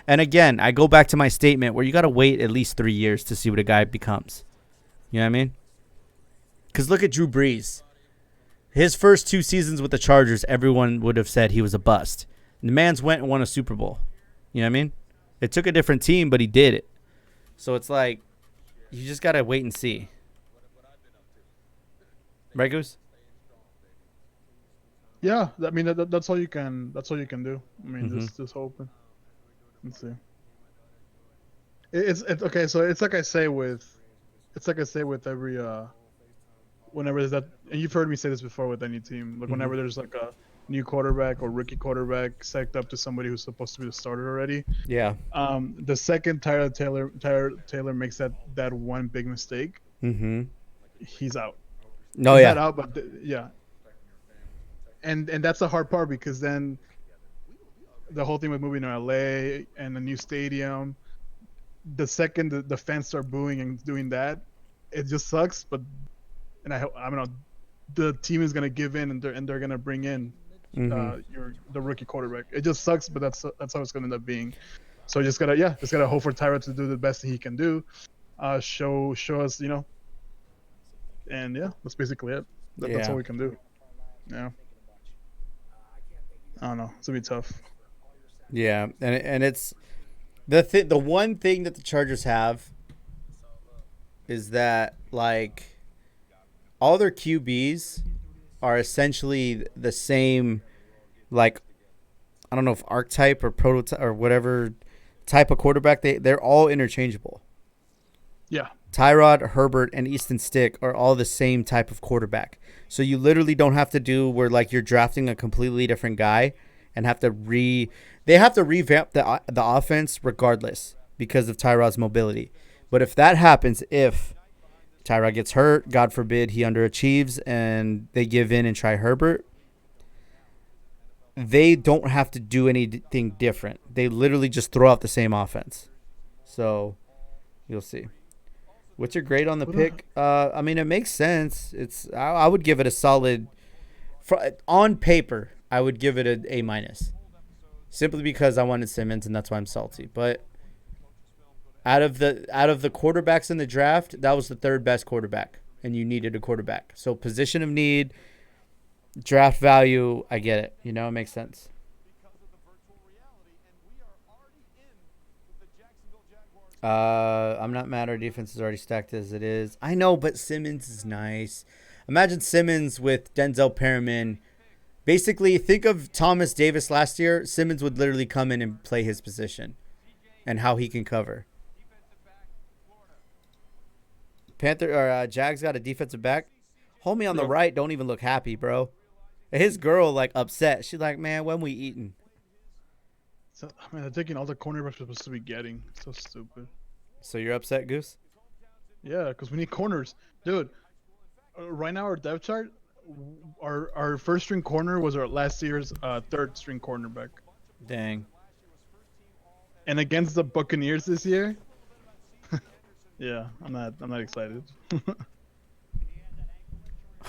And again, I go back to my statement where you got to wait at least 3 years to see what a guy becomes. You know what I mean? Because look at Drew Brees. His first 2 seasons with the Chargers, everyone would have said he was a bust. And the man's went and won a Super Bowl. You know what I mean? It took a different team, but he did it. So it's like, you just got to wait and see. Right, Goose? Yeah, I mean that's all you can. That's all you can do. I mean, just hoping. Let's see. It's okay. So it's like I say with every whenever there's that, and you've heard me say this before with any team. Like whenever there's like a new quarterback or rookie quarterback psyched up to somebody who's supposed to be the starter already. Yeah. The second Tyler Taylor makes that one big mistake, he's out. No, he's yeah. Not out, but yeah. And that's the hard part because then the whole thing with moving to LA and the new stadium, the second the fans start booing and doing that, it just sucks. But I don't know, the team is gonna give in and they're gonna bring in the rookie quarterback. It just sucks, but that's how it's gonna end up being. So just gotta hope for Tyrod to do the best that he can do, show us, and yeah, that's basically it. That's all we can do. Yeah. I don't know. It's gonna be tough. Yeah, and it's the one thing that the Chargers have is that like all their QBs are essentially the same, like I don't know if archetype or prototype or whatever type of quarterback. They're all interchangeable. Yeah. Tyrod, Herbert, and Easton Stick are all the same type of quarterback. So you literally don't have to do where like you're drafting a completely different guy and have to they have to revamp the offense regardless because of Tyrod's mobility. But if that happens, if Tyrod gets hurt, God forbid he underachieves and they give in and try Herbert, they don't have to do anything different. They literally just throw out the same offense. So you'll see. What's your grade on the pick? I mean, it makes sense. I would give it a solid. On paper, I would give it an A-, simply because I wanted Simmons and that's why I'm salty. But out of the quarterbacks in the draft, that was the third best quarterback, and you needed a quarterback. So position of need, draft value, I get it. You know, it makes sense. I'm not mad. Our defense is already stacked as it is. I know, but Simmons is nice. Imagine Simmons with Denzel Perriman. Basically, think of Thomas Davis last year. Simmons would literally come in and play his position and how he can cover. Jags got a defensive back. Homie on the right don't even look happy, bro. His girl like upset. She's like, man, when we eating? So, I mean, they're taking all the cornerbacks we're supposed to be getting. So stupid. So you're upset, Goose? Yeah, because we need corners. Dude, right now our depth chart, our first string corner was our last year's third string cornerback. Dang. And against the Buccaneers this year, yeah, I'm not excited.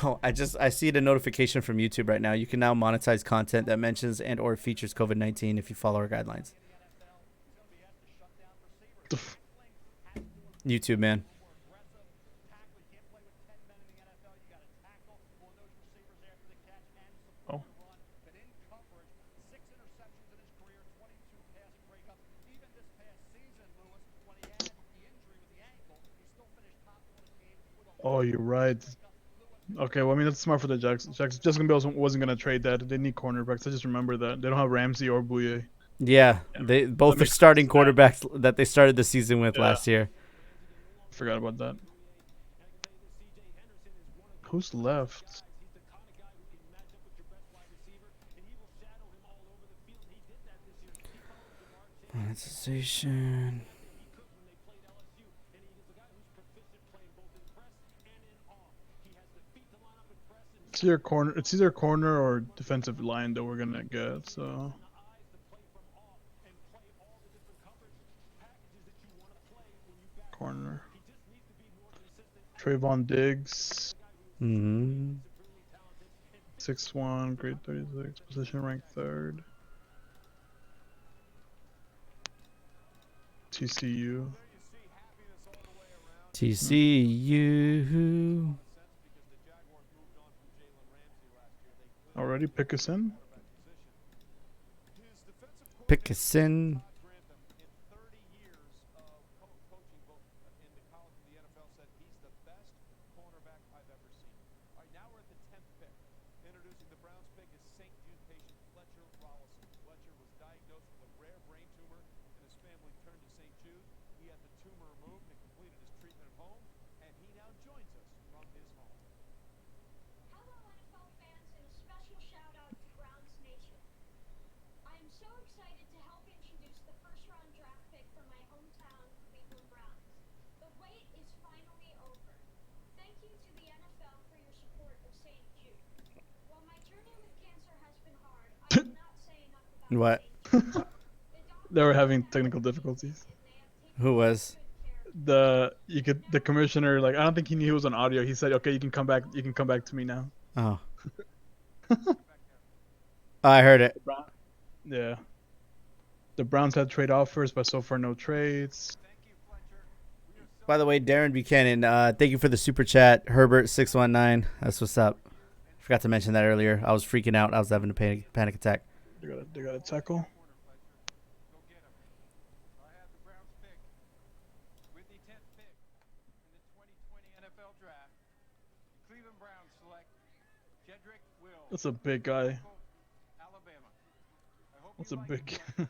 Oh, I see the notification from YouTube right now. You can now monetize content that mentions and or features COVID-19 if you follow our guidelines. YouTube, man. Oh. Oh, you're right. Okay, well, I mean, that's smart for the Jags. Justin Bills wasn't going to trade that. They need cornerbacks. I just remember that. They don't have Ramsey or Bouye. Yeah, they both are starting quarterbacks that they started the season with last year. Forgot about that. Who's left? Monetization. It's either corner or defensive line that we're gonna get. So. Corner. Trayvon Diggs. 6'1", grade 36, position ranked third. TCU. Already Pickerson. What? They were having technical difficulties. Who was? The commissioner, like, I don't think he knew he was on audio. He said, "Okay, you can come back to me now." Oh. I heard it. Yeah. The Browns had trade offers, but so far no trades. By the way, Darren Buchanan, thank you for the super chat. Herbert619, that's what's up. Forgot to mention that earlier. I was freaking out. I was having a panic attack. They got a tackle. That's a big guy. Alabama. I hope That's you a like big. it.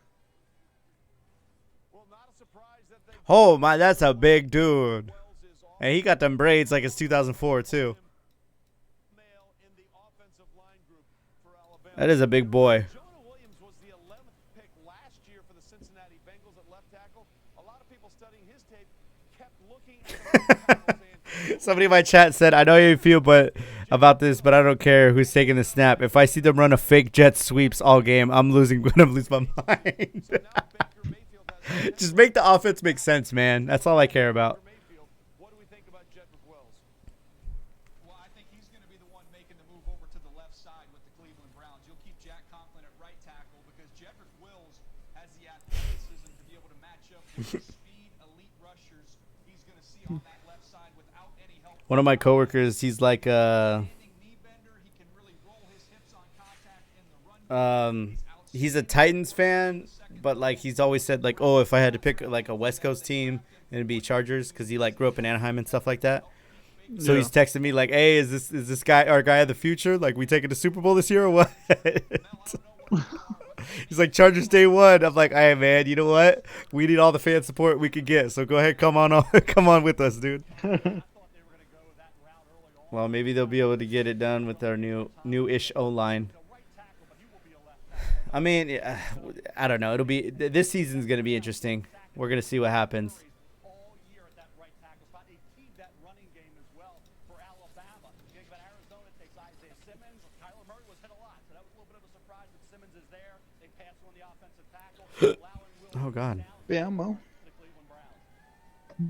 Well, not a surprise that they Oh my, that's a big dude. Wells is off. And he got them braids like it's 2004 too. Male in the offensive line group for Alabama. That is a big boy. Jonah Williams was the 11th pick last year for the Cincinnati Bengals at left tackle. A lot of people studying his tape kept looking at the left tackle saying, Somebody in my chat said, I know how you feel about this, but I don't care who's taking the snap. If I see them run a fake jet sweeps all game, I'm gonna lose my mind. so now Baker Mayfield has Just make the offense make sense, man. That's all I care about. Mayfield. What do we think about Jedrick Wills? Well, I think he's going to be the one making the move over to the left side with the Cleveland Browns. You'll keep Jack Conklin at right tackle because Jedrick Wills has the athleticism to be able to match up with the speed elite rushers he's going to see on that left side without any help. One of my coworkers, he's like Standing knee bender, he can really roll his hips on contact in the run. he's a Titans fan, but like he's always said like, oh, if I had to pick like a West Coast team, it'd be Chargers because he like grew up in Anaheim and stuff like that. So he's texting me like, hey, is this guy our guy of the future? Like, we taking the Super Bowl this year or what? He's like, Chargers day one. I'm like, hey man, you know what? We need all the fan support we could get. So go ahead, come on with us, dude. Well, maybe they'll be able to get it done with our new-ish O-line. I mean, I don't know. It'll be this season's gonna be interesting. We're gonna see what happens. all year at that right tackle spot. They keyed that running game as well for Alabama. You think about Arizona takes Isaiah Simmons. Kyler Murray was hit a lot, so that was a little bit of a surprise that Simmons is there. They pass on the offensive tackle, allowing Will Oh God. Bama. to the Cleveland Browns.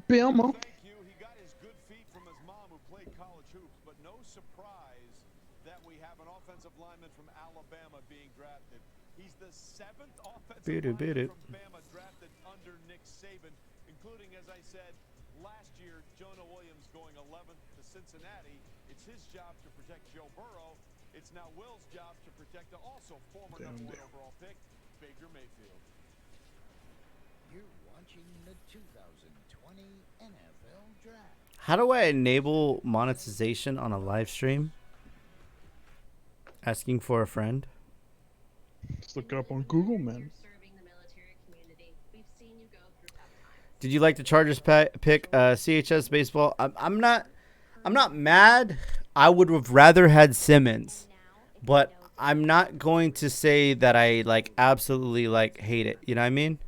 Bama. Thank you. He got his good feet from his mom who played college hoops, but no surprise that we have an offensive lineman from Alabama being drafted. He's the 7th offensive lineman from Bama drafted under Nick Saban, including, as I said, last year, Jonah Williams going 11th to Cincinnati. It's his job to protect Joe Burrow. It's now Will's job to protect the also former number 1 overall pick, Baker Mayfield. You're watching the 2020 NFL Draft. How do I enable monetization on a live stream? Asking for a friend. Let's look it up on Google, man. Serving the military community. We've seen you go through tough times. Did you like the Chargers pick CHS baseball? I'm not mad. I would have rather had Simmons, but I'm not going to say that I like absolutely like hate it. You know what I mean?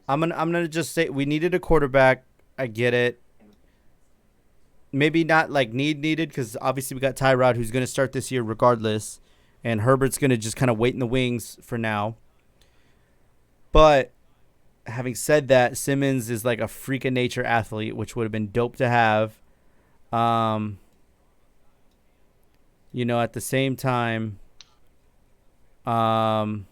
I'm gonna just say we needed a quarterback. I get it. Maybe not like needed because obviously we got Tyrod who's gonna start this year regardless, and Herbert's gonna just kind of wait in the wings for now. But having said that, Simmons is like a freak of nature athlete, which would have been dope to have. At the same time, I'm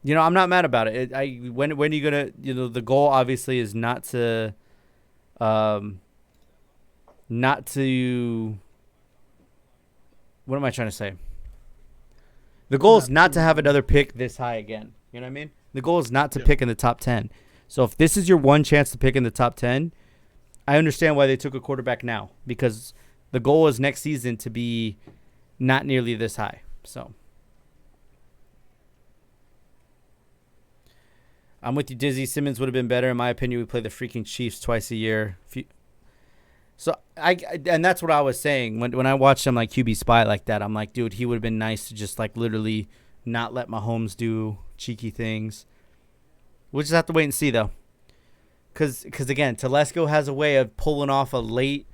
not mad about it. When are you gonna? The goal obviously is not to. What am I trying to say? The goal is not to have another pick this high again. You know what I mean? The goal is not to pick in the top 10. So if this is your one chance to pick in the top 10, I understand why they took a quarterback now, because the goal is next season to be not nearly this high. So I'm with you, Dizzy. Simmons would have been better. In my opinion, we play the freaking Chiefs twice a year. And that's what I was saying. When I watched him like QB spy like that, I'm like, dude, he would have been nice to just like literally not let Mahomes do cheeky things. We'll just have to wait and see, though. Because again, Telesco has a way of pulling off a late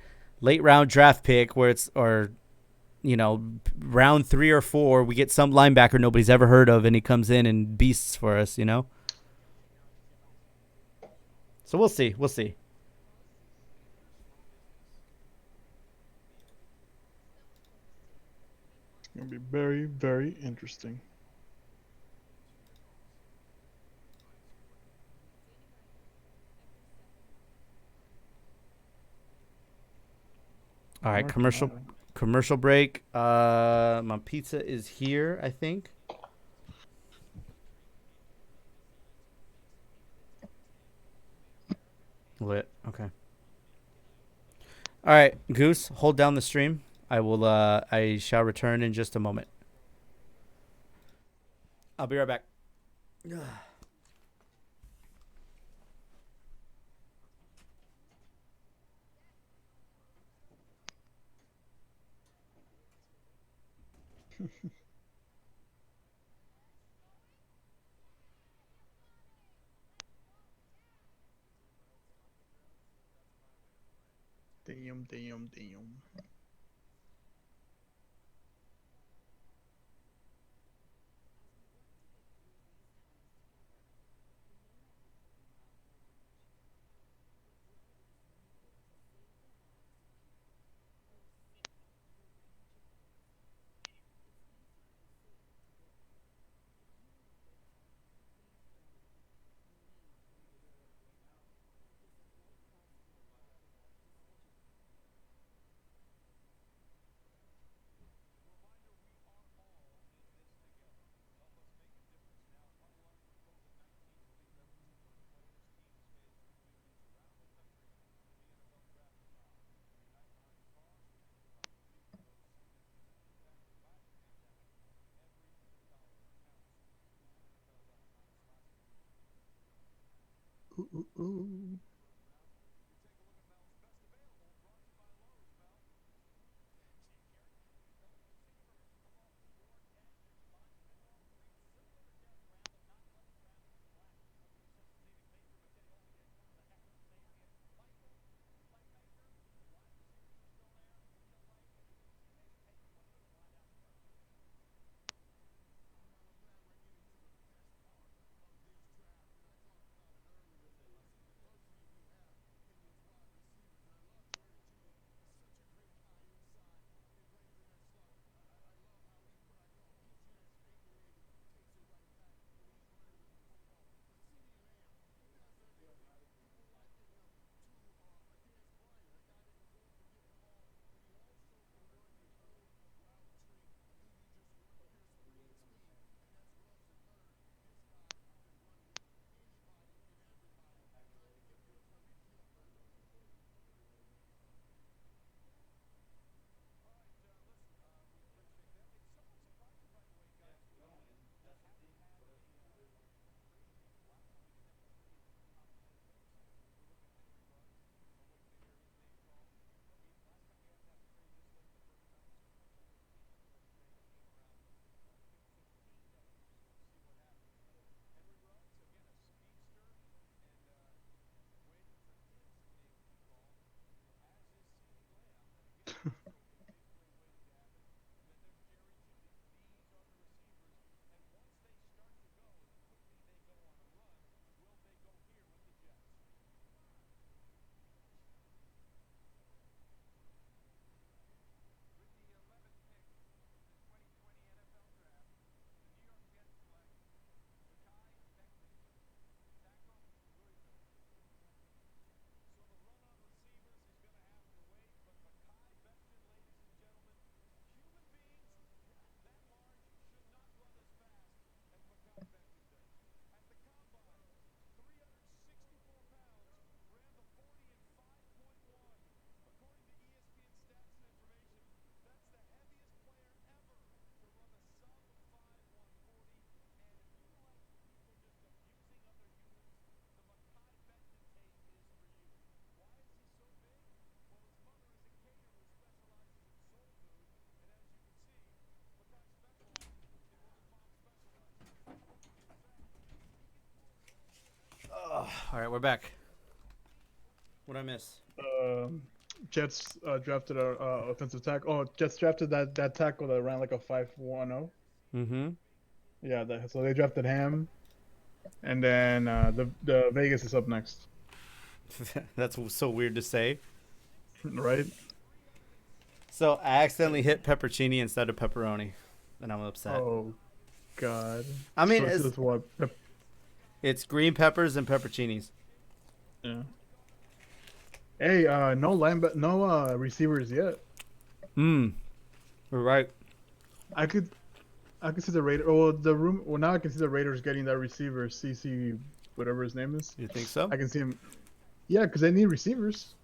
round draft pick where it's, round 3 or 4, we get some linebacker nobody's ever heard of, and he comes in and beasts for us, So we'll see. We'll see. It's gonna be very, very interesting. All right, commercial break. My pizza is here, I think. Lit. Okay. All right, Goose, hold down the stream. I shall return in just a moment. I'll be right back. Damn. Ooh. All right, we're back. What'd I miss? Jets drafted a offensive tackle. Oh, Jets drafted that tackle that ran like a 5.10. Mm-hmm. Yeah, so they drafted him, and then the Vegas is up next, That's so weird to say. right? So I accidentally hit peppercini instead of pepperoni, and I'm upset. Oh, God. I mean, so it's what? it's green peppers and pepperoncinis. Yeah. Hey, no receivers yet. We're right. I could see the Raiders. Well, now I can see the Raiders getting that receiver, CC, whatever his name is. You think so? I can see him. Yeah, because they need receivers.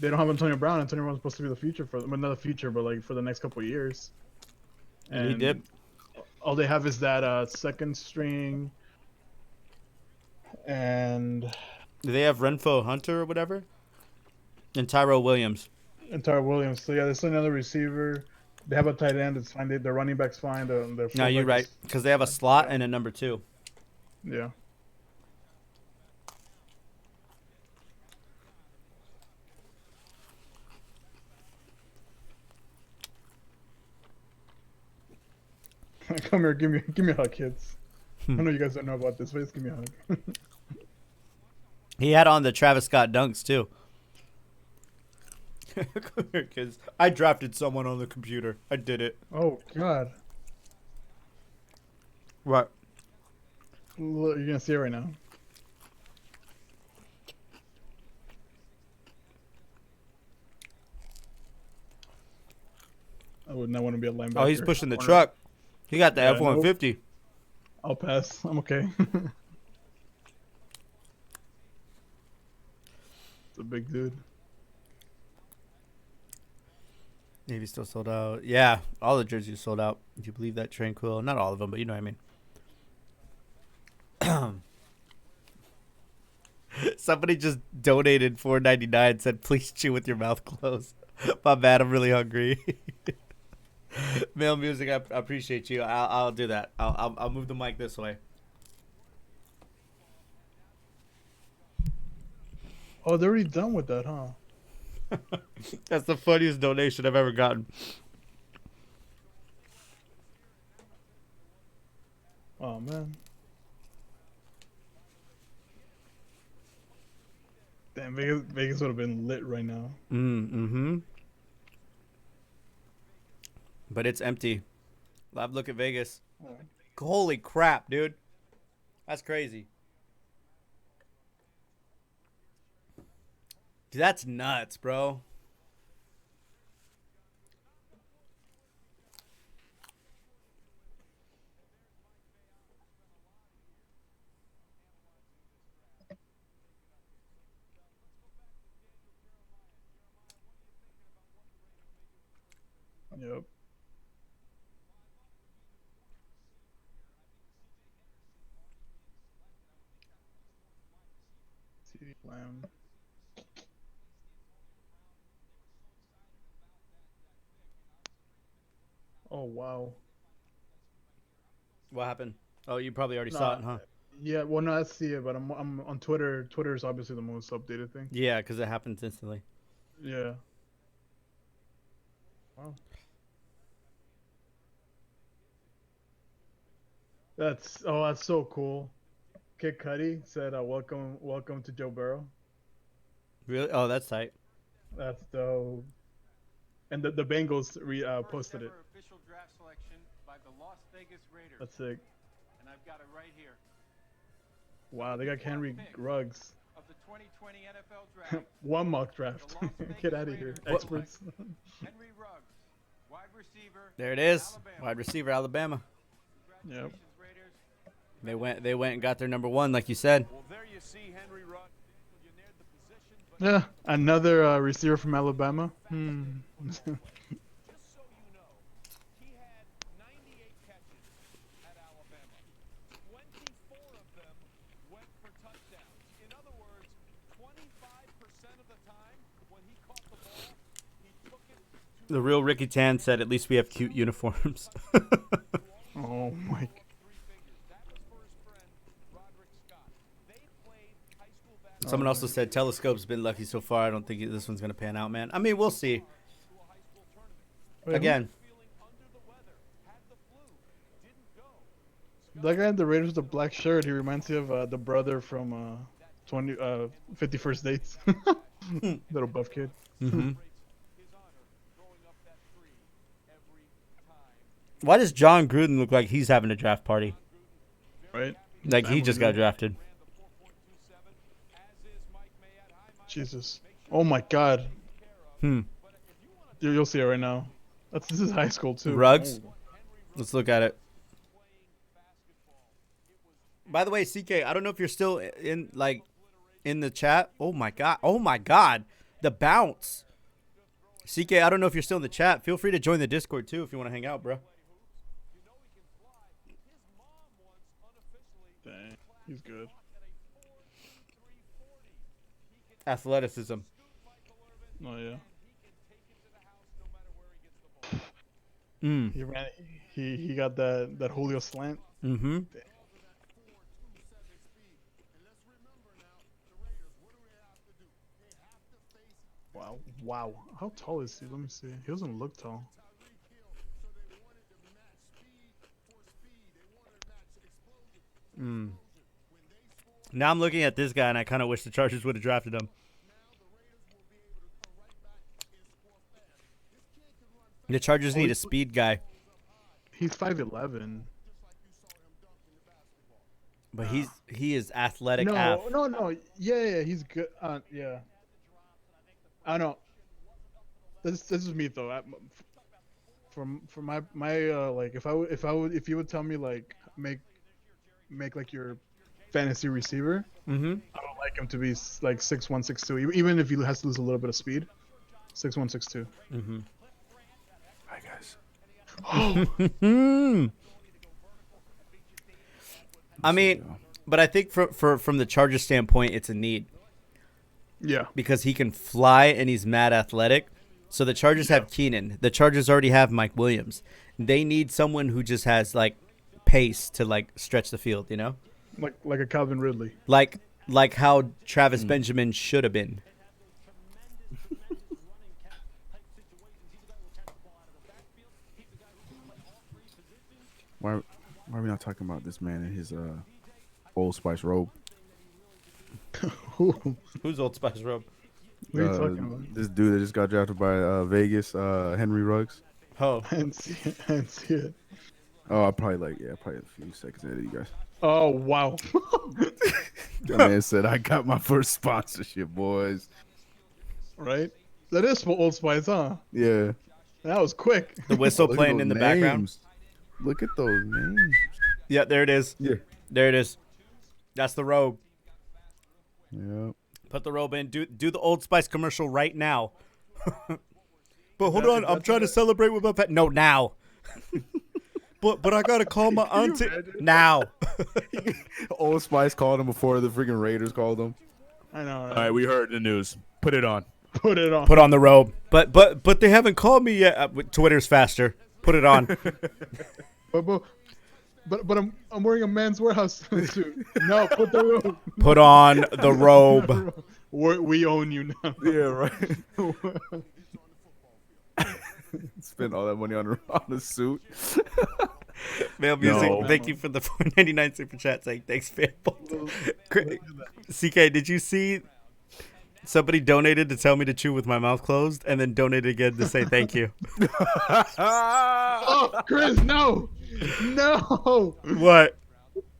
they don't have Antonio Brown. Antonio Brown's supposed to be the future for them. Well, not the future, but like for the next couple of years. And he did. All they have is that second string. And Do they have Renfro Hunter or whatever? And Tyrell Williams. Williams. So yeah, there's another receiver. They have a tight end. It's fine. Their running back's fine. Their No, you're fullback right. is- Because they have a slot and a number 2. Yeah. Come here, give me a hug, kids. I know you guys don't know about this, but just give me a hug. He had on the Travis Scott dunks too. Come here, kids. I drafted someone on the computer. I did it. Oh God. What? Look, you're gonna see it right now. I would not want to be a linebacker. Oh, he's pushing the Corner. truck. He got the Yeah, F-150. I'll pass. I'm okay. It's a big dude. Navy still sold out. Yeah, all the jerseys sold out. If you believe that, Tranquil. Not all of them, but you know what I mean. Somebody just donated $4.99. Said, "Please chew with your mouth closed." My bad. I'm really hungry. Mail music. I appreciate you. I'll do that. I'll move the mic this way. Oh, they're already done with that, huh? That's the funniest donation I've ever gotten. Oh man. Damn, Vegas would have been lit right now. Mm-hmm. But it's empty. Live look at Vegas. Holy crap, dude. That's crazy. Dude, that's nuts, bro. Yep. CeeDee Lamb. Oh wow. What happened? Oh, you probably already saw it, huh? Yeah, well, no, I see it, but I'm on Twitter. Twitter is obviously the most updated thing. Yeah, because it happens instantly. Yeah. Wow. That's so cool. Kid Cudi said, "Welcome to Joe Burrow." Really? Oh, that's tight. That's dope. And the Bengals posted it. First ever official draft selection by the Las Vegas Raiders. That's sick. And I've got it right here. Wow, they got Henry Ruggs. Of the 2020 NFL draft. One mock draft. The Las Vegas Get out of here, Raiders experts. Henry Ruggs, wide receiver. There it is. Alabama. Wide receiver, Alabama. Yep. Raiders. They went and got their number 1, like you said. Well, there you see Henry Ruggs. You neared the position, but Yeah, another receiver from Alabama. just so you know, he had 98 catches at Alabama. 24 of them went for touchdowns. In other words, 25% of the time when he caught the ball, he took it to The real Ricky Tan said, "At least we have cute uniforms." Oh my. Someone also said, "Telescope's been lucky so far. I don't think this one's gonna pan out, man." I mean, we'll see. Wait, Again, that guy in the Raiders with the black shirt, he reminds me of the brother from 51st Dates. Little buff kid. mm-hmm. Why does John Gruden look like he's having a draft party? Right? Like he just got drafted. Jesus. Oh my God. You'll see it right now. This is high school too. Ruggs? Oh. Let's look at it. By the way, CK, I don't know if you're still in the chat. Oh my God. The bounce. CK, I don't know if you're still in the chat. Feel free to join the Discord too if you want to hang out, bro. Dang, he's good. Athleticism. Oh yeah. Mm. He ran. He got that Julio slant. Mm-hmm. Wow. How tall is he? Let me see. He doesn't look tall. Mm. Now I'm looking at this guy, and I kind of wish the Chargers would have drafted him. The Chargers need a speed guy. He's 5'11". But he is athletic. No. Yeah, he's good. Yeah. I don't know. This is me though. From my like, if you would tell me like make like your fantasy receiver, Mm-hmm. I would like him to be like 6'1", 6'2", even if he has to lose a little bit of speed. 6'1", 6'2". Mm-hmm. Hi guys. I mean, but I think from the Chargers standpoint, it's a need. Yeah. Because he can fly and he's mad athletic. So the Chargers have Keenan. The Chargers already have Mike Williams. They need someone who just has like pace to like stretch the field, you know? Like a Calvin Ridley. Like how Travis Benjamin should have been. Why are we not talking about this man in his Old Spice robe? Who's Old Spice robe? What are you talking about? This dude that just got drafted by Vegas, Henry Ruggs. Oh, I didn't see it. Oh, I probably a few seconds ahead of you guys. Oh wow. That man said, "I got my first sponsorship, boys." Right? That is for Old Spice, huh? Yeah. That was quick. the whistle Look at playing those in the background. names. Look at those names. Yeah, there it is. Yeah. There it is. That's the robe. Yeah. Put the robe in. Do the Old Spice commercial right now. But hold on, I'm trying to celebrate with my pet. No, now. But I gotta call my auntie now. Old Spice called him before the freaking Raiders called him. I know. Right? All right, we heard the news. Put it on. Put it on. Put on the robe. But they haven't called me yet. Twitter's faster. Put it on. But I'm wearing a Man's Warehouse suit. No, put the robe. Put on the robe. We own you now. Yeah, right. Spend all that money on a suit. Male Music, thank you for the $4.99 super chat saying thanks, fanboy. CK, did you see somebody donated to tell me to chew with my mouth closed and then donated again to say thank you? Oh, Chris, no. What?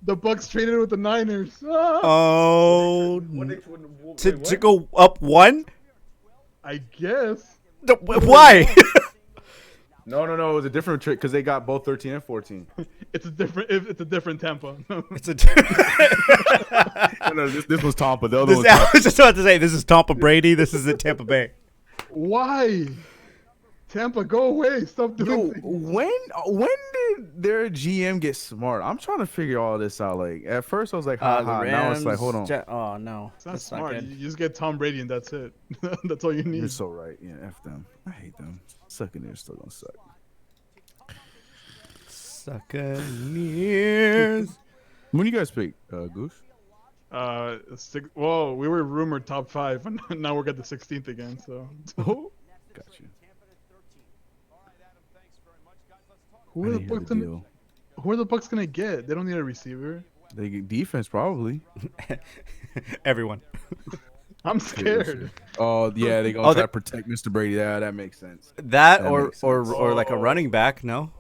The Bucks traded with the Niners. Oh, to go up one? I guess. Why? No. It was a different trick because they got both 13 and 14. It's a different Tampa. It's a. No, this was Tampa. The other one. I was just about to say this is Tampa Brady. This is at Tampa Bay. Why? Tampa, go away. Stop doing things. When did their GM get smart? I'm trying to figure all this out. Like at first I was like, haha. Now it's like, hold on. Oh no, it's not smart. You just get Tom Brady and that's it. That's all you need. You're so right. Yeah, F them. I hate them. Succaneers still gonna suck. Succaneers. When you guys pick, Goose? Well, we were rumored top 5, and now we're at the 16th again. So. Oh, got you. Who are the Bucks gonna get? They don't need a receiver. They get defense probably. Everyone. I'm scared. Oh yeah, they gonna try to protect Mr. Brady. Yeah, that makes sense. That or like a running back. No.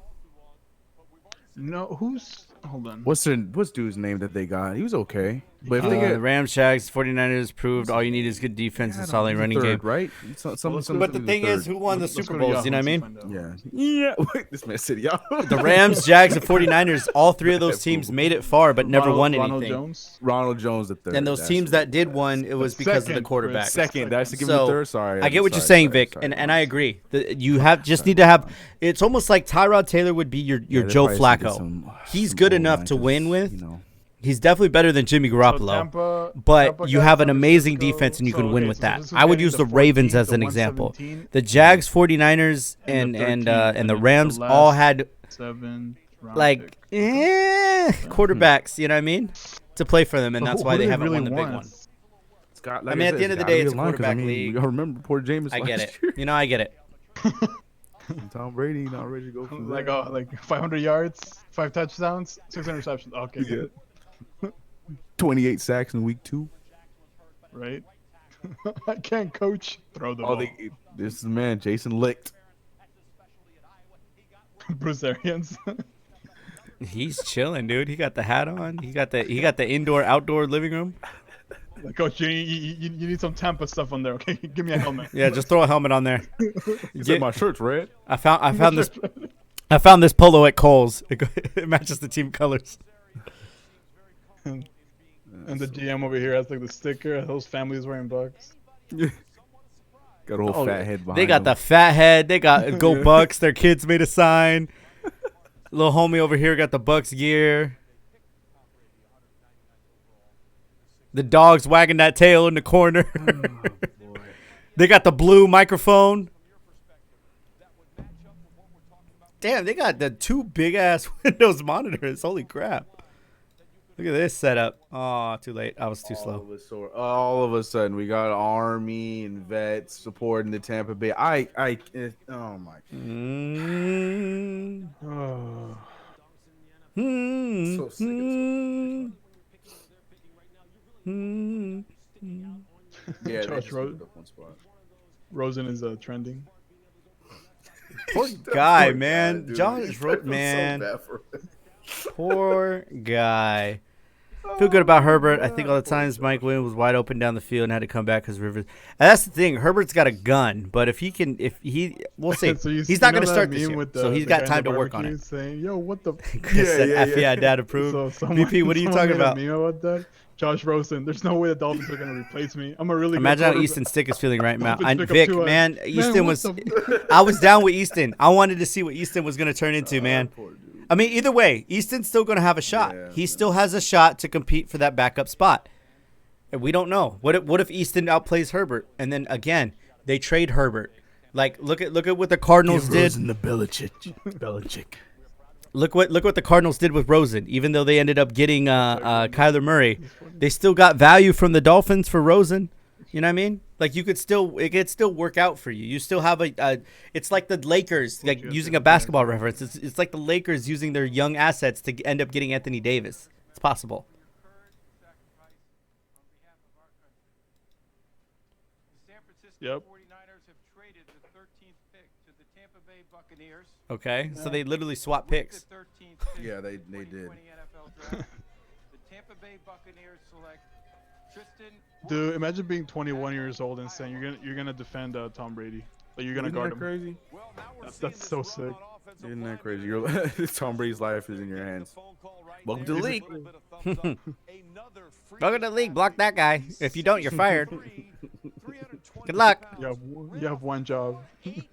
No, who's? Hold on. What's dude's name that they got? He was okay, but if they The get Rams, Jags, 49ers proved all you need is good defense and solid running game. right? But the thing is, who won the Super Bowls? You know what I mean? Yeah. Wait, this man said y'all. The Rams, Jags, and 49ers, all three of those teams made it far, but never won anything. Ronald Jones the third. And those teams that did won, it was because of the quarterback. Second, that's to give him the third. Sorry, I get what you're saying, Vic, and I agree. You just need to have. It's almost like Tyrod Taylor would be your Joe Flacco. He's good enough to win with. He's definitely better than Jimmy Garoppolo, but you have an amazing defense and you can win with that. I would use the Ravens as an example. The Jags, 49ers, and the Rams all had like quarterbacks, you know what I mean, to play for them, and that's why they haven't won the big one. I mean, at the end of the day, it's a quarterback league. I remember poor Jameis. I get it. You know, I get it. Tom Brady not ready to go for like 500 yards, 5 touchdowns, 6 interceptions. Okay, good. 28 sacks in week 2. Right? I can't coach. Throw the ball. This is the man, Jason Licht. Bruce Arians. He's chilling, dude. He got the hat on. He got the indoor-outdoor living room. Coach, you need some Tampa stuff on there, okay? Give me a helmet. Yeah, just throw a helmet on there. My shirt's red. I found this polo at Kohl's. It matches the team colors. And the GM over here has like the sticker. Those families wearing Bucks. Got a whole fat head behind They got him. the fat head. They got Go Bucks. Their kids made a sign. Little homie over here got the Bucks gear. The dog's wagging that tail in the corner. They got the blue microphone. Damn, they got the 2 big-ass Windows monitors. Holy crap. Look at this setup. Oh, too late. I was too slow. All of a sudden, we got Army and vets supporting the Tampa Bay. Oh, my God. So sick of yeah, Josh Rosen is trending. Poor guy, man. Josh Rosen, man. Poor guy. Feel good about Herbert. I think all the times Mike Williams was wide open down the field and had to come back because Rivers. And that's the thing. Herbert's got a gun, but if he, we'll see. So he's not going to start this year, so he's got time to work on it. Saying, "Yo, what the?" Yeah, Dad approved. So BP, what are you talking about? Meme about that? Josh Rosen. There's no way the Dolphins are going to replace me. I'm a really imagine how Easton Stick is feeling right now. Vic, man, Easton was. I was down with Easton. I wanted to see what Easton was going to turn into, man. I mean, either way, Easton's still going to have a shot. Yeah, he still has a shot to compete for that backup spot. And we don't know. What if Easton outplays Herbert? And then, again, they trade Herbert. Like, look at what the Cardinals did. The Belichick. Look what the Cardinals did with Rosen. Even though they ended up getting Kyler Murray, they still got value from the Dolphins for Rosen. You know what I mean? Like it could still work out for you. You still have it's like the Lakers, like using a basketball reference. It's like the Lakers using their young assets to end up getting Anthony Davis. It's possible. Yep. 49ers have traded the 13th pick to the Tampa Bay Buccaneers. Okay, so they literally swap picks. Yeah, they did. The Tampa Bay Buccaneers select Tristan. Dude, imagine being 21 years old and saying you're gonna defend Tom Brady. Like you're gonna guard him. Crazy? That's so sick. Isn't that crazy? Tom Brady's life is in your hands. Welcome to the league. Welcome to the league. Block that guy. If you don't, you're fired. Good luck. You have one job. 8'5",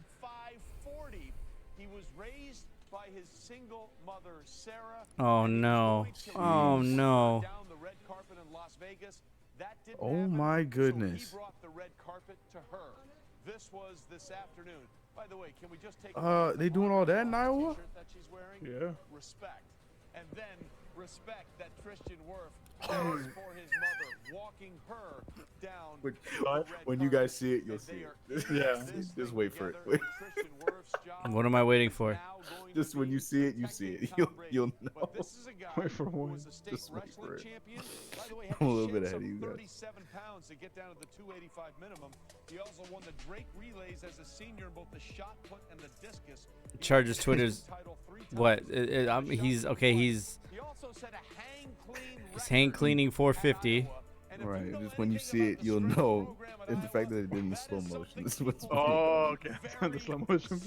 40. He was raised by his single mother, Sarah. Oh no. Oh no. Down the red carpet in Las Vegas. That didn't Oh my goodness. So he brought the red carpet to her. This was this afternoon. By the way, can we just take they doing all that in Iowa? That she's wearing? Yeah. Respect. and then respect that Christian Wirf cares for his mother, walking her down. When you guys see it, you'll see it. Yeah. Just wait for it. Wait. What am I waiting for? Just when you see it, you see it. You'll know. Wait for one. Just wait for it. I'm a little bit ahead of you guys. 37 pounds to get down to the 285 minimum. He also won the Drake relays as a senior in both the shot put and the discus. Chargers Twitter's what? He's okay. He's hang cleaning 450. Right. Just when you see it, you'll know. It's the fact that it did in slow motion. This is what's okay. The slow motion.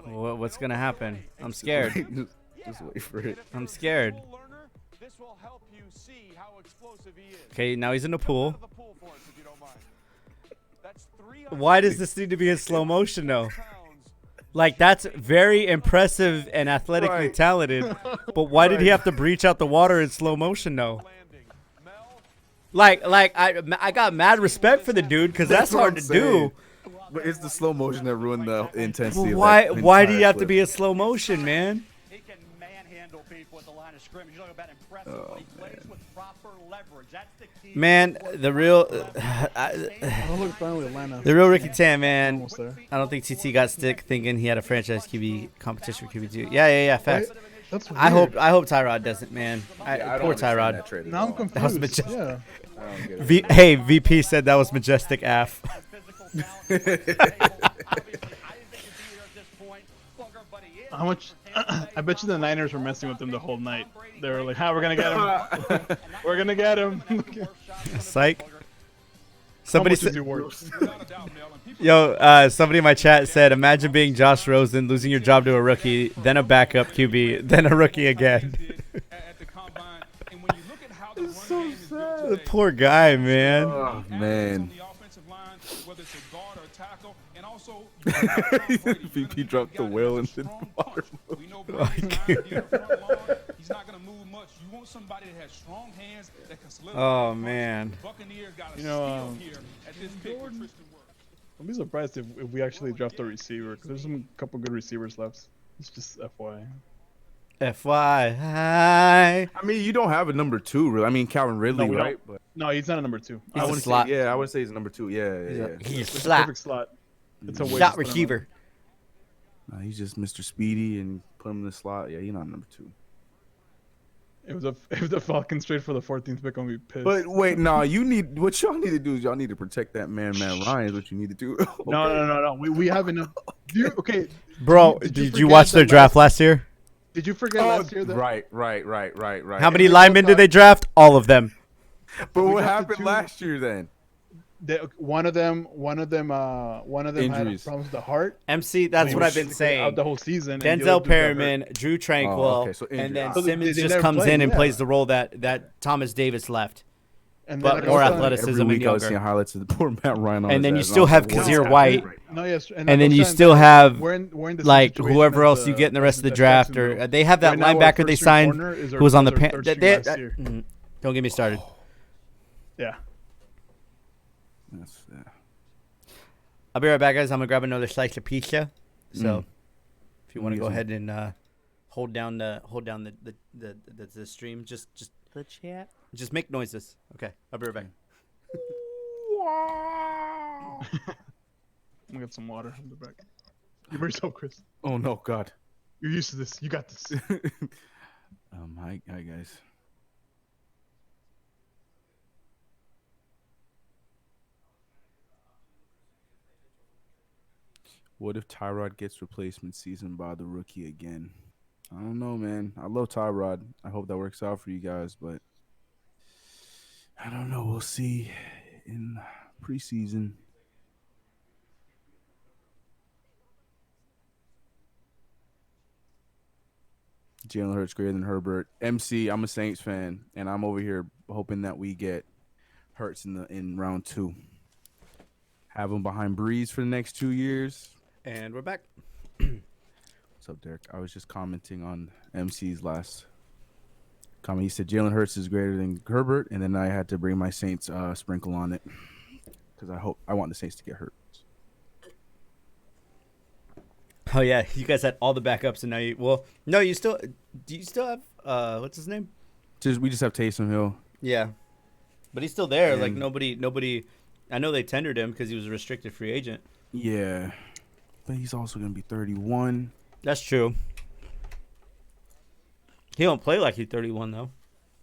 What's gonna happen? I'm scared. Just wait for it. I'm scared. Okay, now he's in the pool. Why does this need to be in slow motion though? Like, that's very impressive and athletically talented, but why did he have to breach out the water in slow motion though? Like I got mad respect for the dude because that's hard to do. But it's the slow motion that ruined the intensity. Why do you have to be in slow motion, man? He can manhandle people at the line of scrimmage. You talk about impressive, but he plays with proper leverage. That's the key. Man, the real the real Ricky Tan, man. I don't think TT got stick thinking he had a franchise QB competition for QB2. Yeah, facts. That's weird. I hope Tyrod doesn't, man. Poor Tyrod. Now I'm confused. That was majestic. Yeah. Hey, VP said that was majestic AF. How much? I bet you the Niners were messing with him the whole night. They were like, we're gonna get him. We're gonna get him." Psych. Somebody said, "Yo, somebody in my chat said, imagine being Josh Rosen, losing your job to a rookie, then a backup QB, then a rookie again." It's so sad. The poor guy, man. Oh man. VP dropped the whale into the water. He's not gonna move much. You want somebody that has strong hands that can solidify. Oh man. You know, I'll be surprised if we actually draft a receiver because there's a couple good receivers left. It's just FYI. FYI. I mean, you don't have a number 2, really. I mean, Calvin Ridley, right? But no, he's not a number 2. He's I a slot. I would say he's a number 2. Yeah. He's It's a slot. perfect slot. It's a Slot receiver. No, he's just Mr. Speedy and put him in the slot. Yeah, he's not number 2. If the Falcons trade for the 14th pick, I'm gonna be pissed. But wait, no, what y'all need to do is y'all need to protect that man Ryan. Is what you need to do. Okay. No. We have enough. Okay. Bro, did you watch their draft last year? Did you forget last year that? Right. How many linemen did they draft? All of them. But what happened last year then? One of them had Injuries. problems with the heart. MC, that's what I've been saying. Out the whole season. Denzel Perryman, Drew Tranquil, and then Simmons just comes in and plays the role that Thomas Davis left. But more athleticism and younger. I was seeing highlights of the poor Matt Ryan. And then you still have Kazir White. No, yes, and then you still have like situation whoever else you get in the rest of the draft, or they have that linebacker they signed who was on the don't get me started. Yeah. I'll be right back, guys. I'm gonna grab another slice of pizza. So, if you want to go ahead and hold down the stream, just the chat. Just make noises. Okay, I'll be right back. I'm gonna get some water. I'll be back. You bring yourself, Chris. Oh no, God. You're used to this. You got this. Hi guys. What if Tyrod gets replacement season by the rookie again? I don't know, man. I love Tyrod. I hope that works out for you guys, but I don't know. We'll see in preseason. Jalen Hurts greater than Herbert. MC, I'm a Saints fan, and I'm over here hoping that we get Hurts in round 2. Have him behind Breeze for the next 2 years. And we're back. What's up, Derek? I was just commenting on MC's last comment. He said Jalen Hurts is greater than Herbert, and then I had to bring my Saints sprinkle on it because I want the Saints to get hurt. Oh yeah, you guys had all the backups, and now no, you still do. You still have what's his name? We just have Taysom Hill. Yeah, but he's still there. Like And- nobody. I know they tendered him because he was a restricted free agent. Yeah, but he's also gonna be 31. That's true. He don't play like he's 31 though.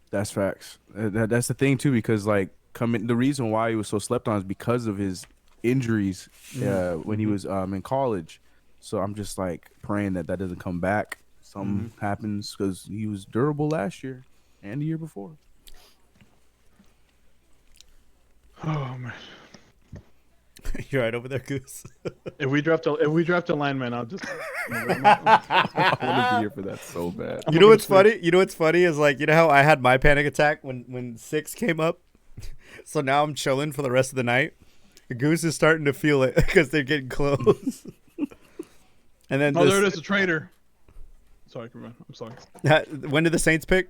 That's facts. That's the thing too, because like the reason why he was so slept on is because of his injuries when he was in college. So I'm just like praying that doesn't come back. Something happens because he was durable last year and the year before. Oh man. You're right over there, Goose. If we draft a lineman, I'll just. I want to be here for that so bad. You know what's funny? You know what's funny is like, you know how I had my panic attack when 6 came up? So now I'm chilling for the rest of the night. Goose is starting to feel it because they're getting close. And then there it is, a traitor. Sorry, come on. I'm sorry. When did the Saints pick?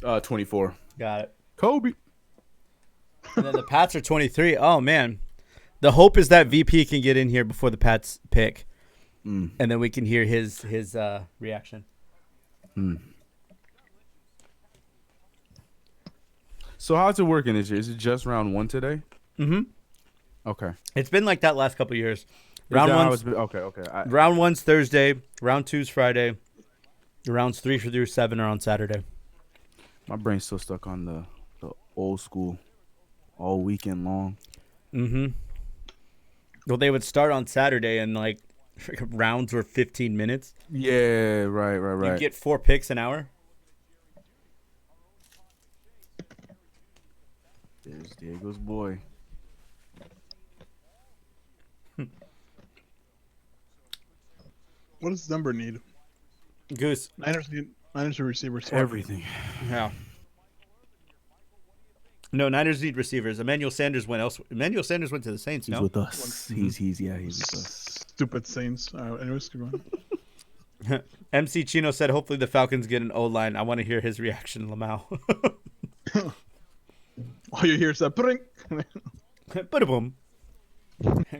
24. Got it. Kobe. And then the Pats are 23. Oh man, the hope is that VP can get in here before the Pats pick, and then we can hear his reaction. So how's it working this year? Is it just round 1 today? Mm-hmm. Okay. It's been like that last couple of years. Is Round that how one. it's been? Okay. Round 1's Thursday. Round 2's Friday. Rounds 3 through 7 are on Saturday. My brain's still stuck on the old school, all weekend long. Mm-hmm. Well, they would start on Saturday and like rounds were 15 minutes. Yeah, right. You get 4 picks an hour. There's Diego's boy. What does Denver need? Goose. Niners need receivers. Everything. Yeah. No, Niners need receivers. Emmanuel Sanders went elsewhere. Emmanuel Sanders went to the Saints. He's No, with us. He's with us. Stupid Saints. Anyways, keep going. MC Chino said, "Hopefully the Falcons get an O line." I want to hear his reaction, Lamau. All you hear is that brink. Boom.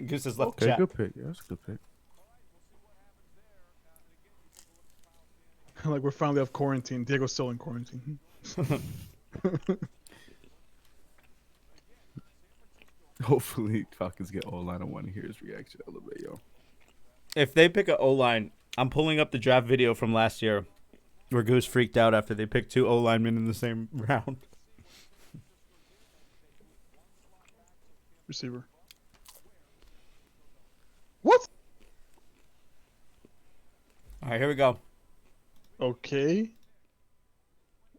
Goose has left Okay, chat. good pick. Yeah, that's a good pick. Like we're finally off quarantine. Diego's still in quarantine. Hopefully Falcons get O-line. I want to hear his reaction a little bit, yo. If they pick an O line, I'm pulling up the draft video from last year where Goose freaked out after they picked 2 O linemen in the same round. Receiver. What? All right, here we go. Okay.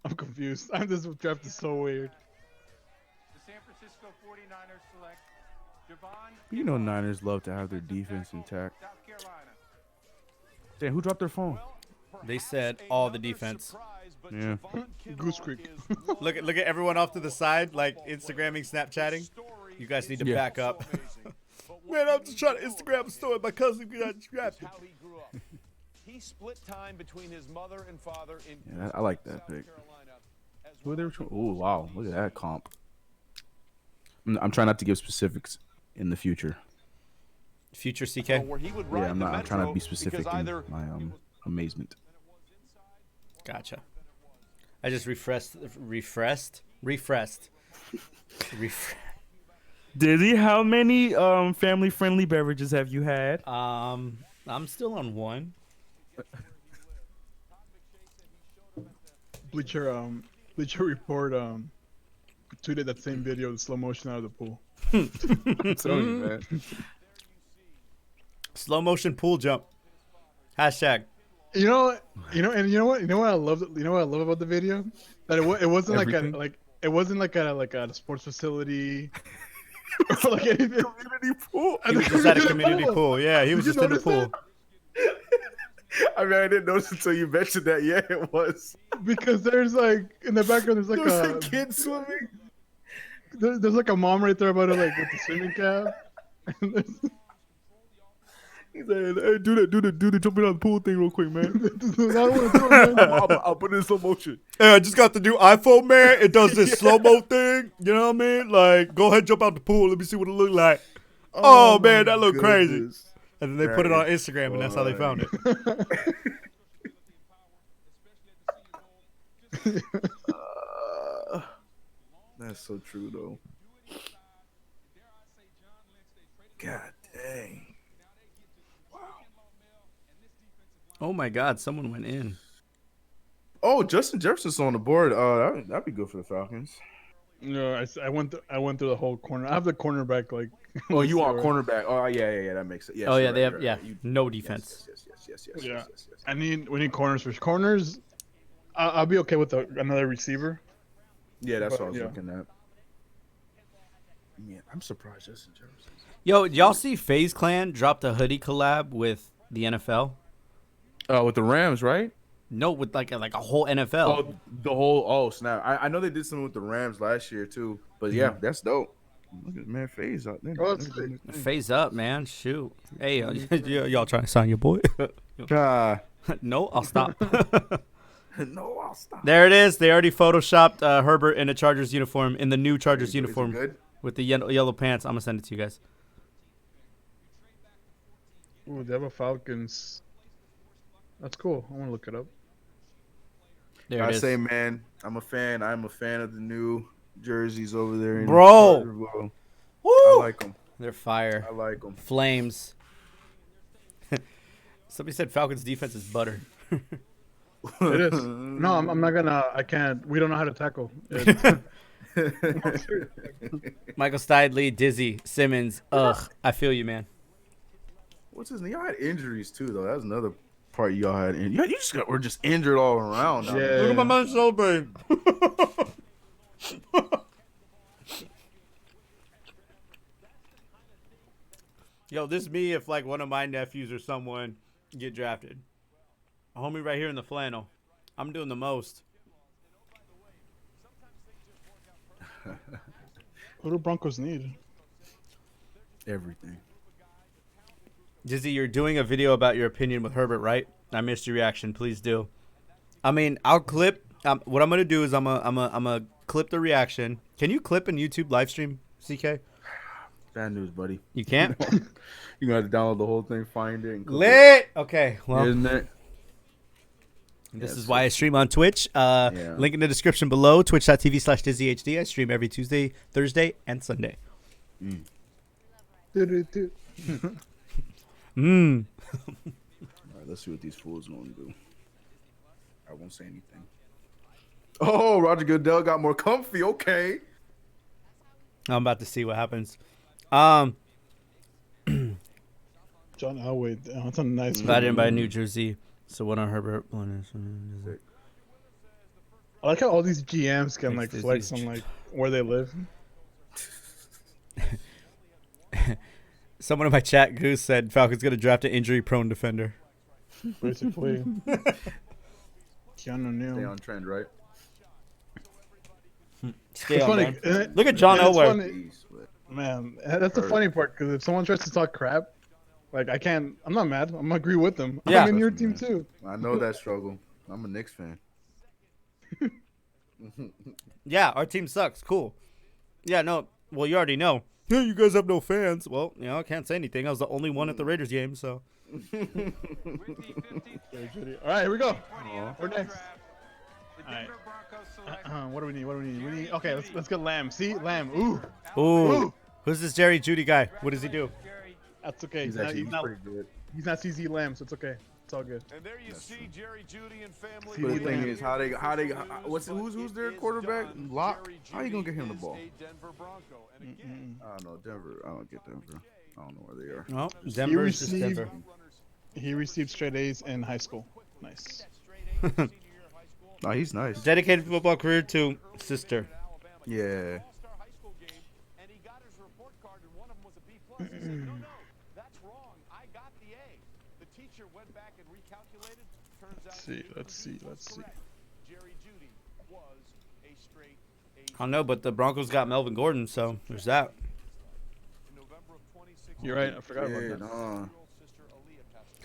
I'm confused. This draft is so weird. The San Francisco 49ers select Javon. You know Niners love to have their defense intact. South Carolina. Damn, who dropped their phone? They said all the defense. Yeah. Goose Creek. Look at everyone off to the side, like Instagramming, Snapchatting. You guys need to back up. Man, I'm just trying to Instagram a story. My cousin got drafted. How he grew up. He split time between his mother and father in Yeah, I like that pick. Who are they? Oh wow, look at that comp. I'm trying not to give specifics in the future. Future CK. where he would Yeah, ride I'm the not. I'm trying to be Metro specific because in either my amazement. Gotcha. I just refreshed. Dizzy, how many family-friendly beverages have you had? I'm still on 1. Bleacher Report tweeted that same video of the slow motion out of the pool. I'm telling you, man. Slow motion pool jump. Hashtag. You know what I love. You know what I love about the video? That it wasn't Everything? it wasn't like a sports facility or like anything. Community pool. He was just at a community pool. Yeah, he was Did just you in the notice pool. I mean, I didn't notice until you mentioned that. Yeah, it was. Because there's like in the background there's like There a was a kid swimming. there's like a mom right there about it, like with the swimming cap. And there's- He's like, hey, do the jumping on the pool thing real quick, man. I don't want to do it, man. I'll put it in slow motion. Hey, I just got the new iPhone, man. It does this slow-mo thing. You know what I mean? Like, go ahead, jump out the pool. Let me see what it look like. Oh man, that look crazy. And then they put it on Instagram, and that's how they found it. That's so true, though. God dang. Oh my God, someone went in. Oh, Justin Jefferson's on the board. That'd be good for the Falcons. No, I went through the whole corner. I have the cornerback like. Oh, you want cornerback? Oh, yeah. That makes it. Yes, Oh yeah, right, they have right. You, no defense. Yes. Yeah. We need corners for corners. I'll be okay with another receiver. Yeah, that's But, what I was yeah. looking at. Man, I'm surprised Justin Jefferson. Yo, y'all see FaZe Clan dropped a hoodie collab with the NFL? With the Rams, right? No, with like a whole NFL. Oh, the whole. Oh, snap! I know they did something with the Rams last year too, but yeah, that's dope. Look at man, FaZe out there. Oh, that's FaZe up, man. Shoot. Hey, y'all trying to sign your boy? No, I'll stop. No, I'll stop. There it is. They already photoshopped Herbert in a Chargers uniform, in the new Chargers Is it uniform good? with the yellow pants. I'm gonna send it to you guys. Ooh, they have a Falcons. That's cool. I want to look it up. There I it is. say, man, I'm a fan. I'm a fan of the new jerseys over there. In Bro. Charlottesville. Woo! I like them. They're fire. I like them. Flames. Somebody said Falcons defense is butter. It is. No, I'm not gonna. I can't. We don't know how to tackle. Michael Stidley, Dizzy, Simmons. Ugh, I feel you, man. What's his name? Y'all had injuries too, though. That's another part y'all had. You just were just injured all around. now. Yeah. Look at my man celebrating. Yo, this is me if like one of my nephews or someone get drafted. A homie right here in the flannel. I'm doing the most. What do Broncos need? Everything. Dizzy, you're doing a video about your opinion with Herbert, right? I missed your reaction. Please do. I mean, I'll clip. What I'm gonna do is I'm gonna clip the reaction. Can you clip in YouTube live stream, CK? Bad news, buddy. You can't. You're gonna have to download the whole thing, find it, and click Lit. Okay. Well, Isn't it? this Yes, is why I stream on Twitch. Yeah. Link in the description below. Twitch.tv/DizzyHD. I stream every Tuesday, Thursday, and Sunday. Mm. Do. All right, let's see what these fools gonna do. I won't say anything. Oh, Roger Goodell got more comfy. Okay. I'm about to see what happens. John Elway. That's a nice. Invited in by New Jersey. So what on Herbert? I like how all these GMs can like Makes flex these- on like where they live. Someone in my chat, Goose, said Falcons gonna draft an injury-prone defender. Basically. Keanu Stay Neal. on trend, right? Stay It's on, funny. man. Look at John and it's Elway. funny- Jeez, but- Man, that's the funny part because if someone tries to talk crap, like I can't. I'm not mad. I'm gonna agree with them. Yeah. I'm in your Trust team me, man. too. I know that struggle. I'm a Knicks fan. Yeah, our team sucks. Cool. Yeah, no. Well, you already know. Yeah, you guys have no fans. Well, I can't say anything. I was the only one at the Raiders game, so. All right, here we go. We're next. The All right. Denver Broncos select What do we need? We need. Okay, let's get Lamb. See, Lamb. Ooh, Ooh. Who's this Jerry Judy guy? What does he do? Jerry. that's okay. He's He's not. pretty good. He's not CZ Lamb, so it's okay. It's all good. And there you see Jerry Judy and family. But But the the thing Lamb. is, who's their quarterback? Lock? How you gonna get him the ball? Denver Bronco. And again, I don't know. Denver. I don't get Denver. I don't know where they are. Oh, Denver is just received- Denver. He received straight A's in high school. Nice. No, he's nice. Dedicated football career to sister. Yeah. All-Star high school game, and he got his report card, and one of them was a B+. He said, no, that's wrong. I got the A. The teacher went back and recalculated. Turns out Let's see. correct. Jerry Judy was a straight A. I don't know, but the Broncos got Melvin Gordon, so there's that. In November of 2016, You're right. I forgot about Yeah, that. sister Aaliyah passed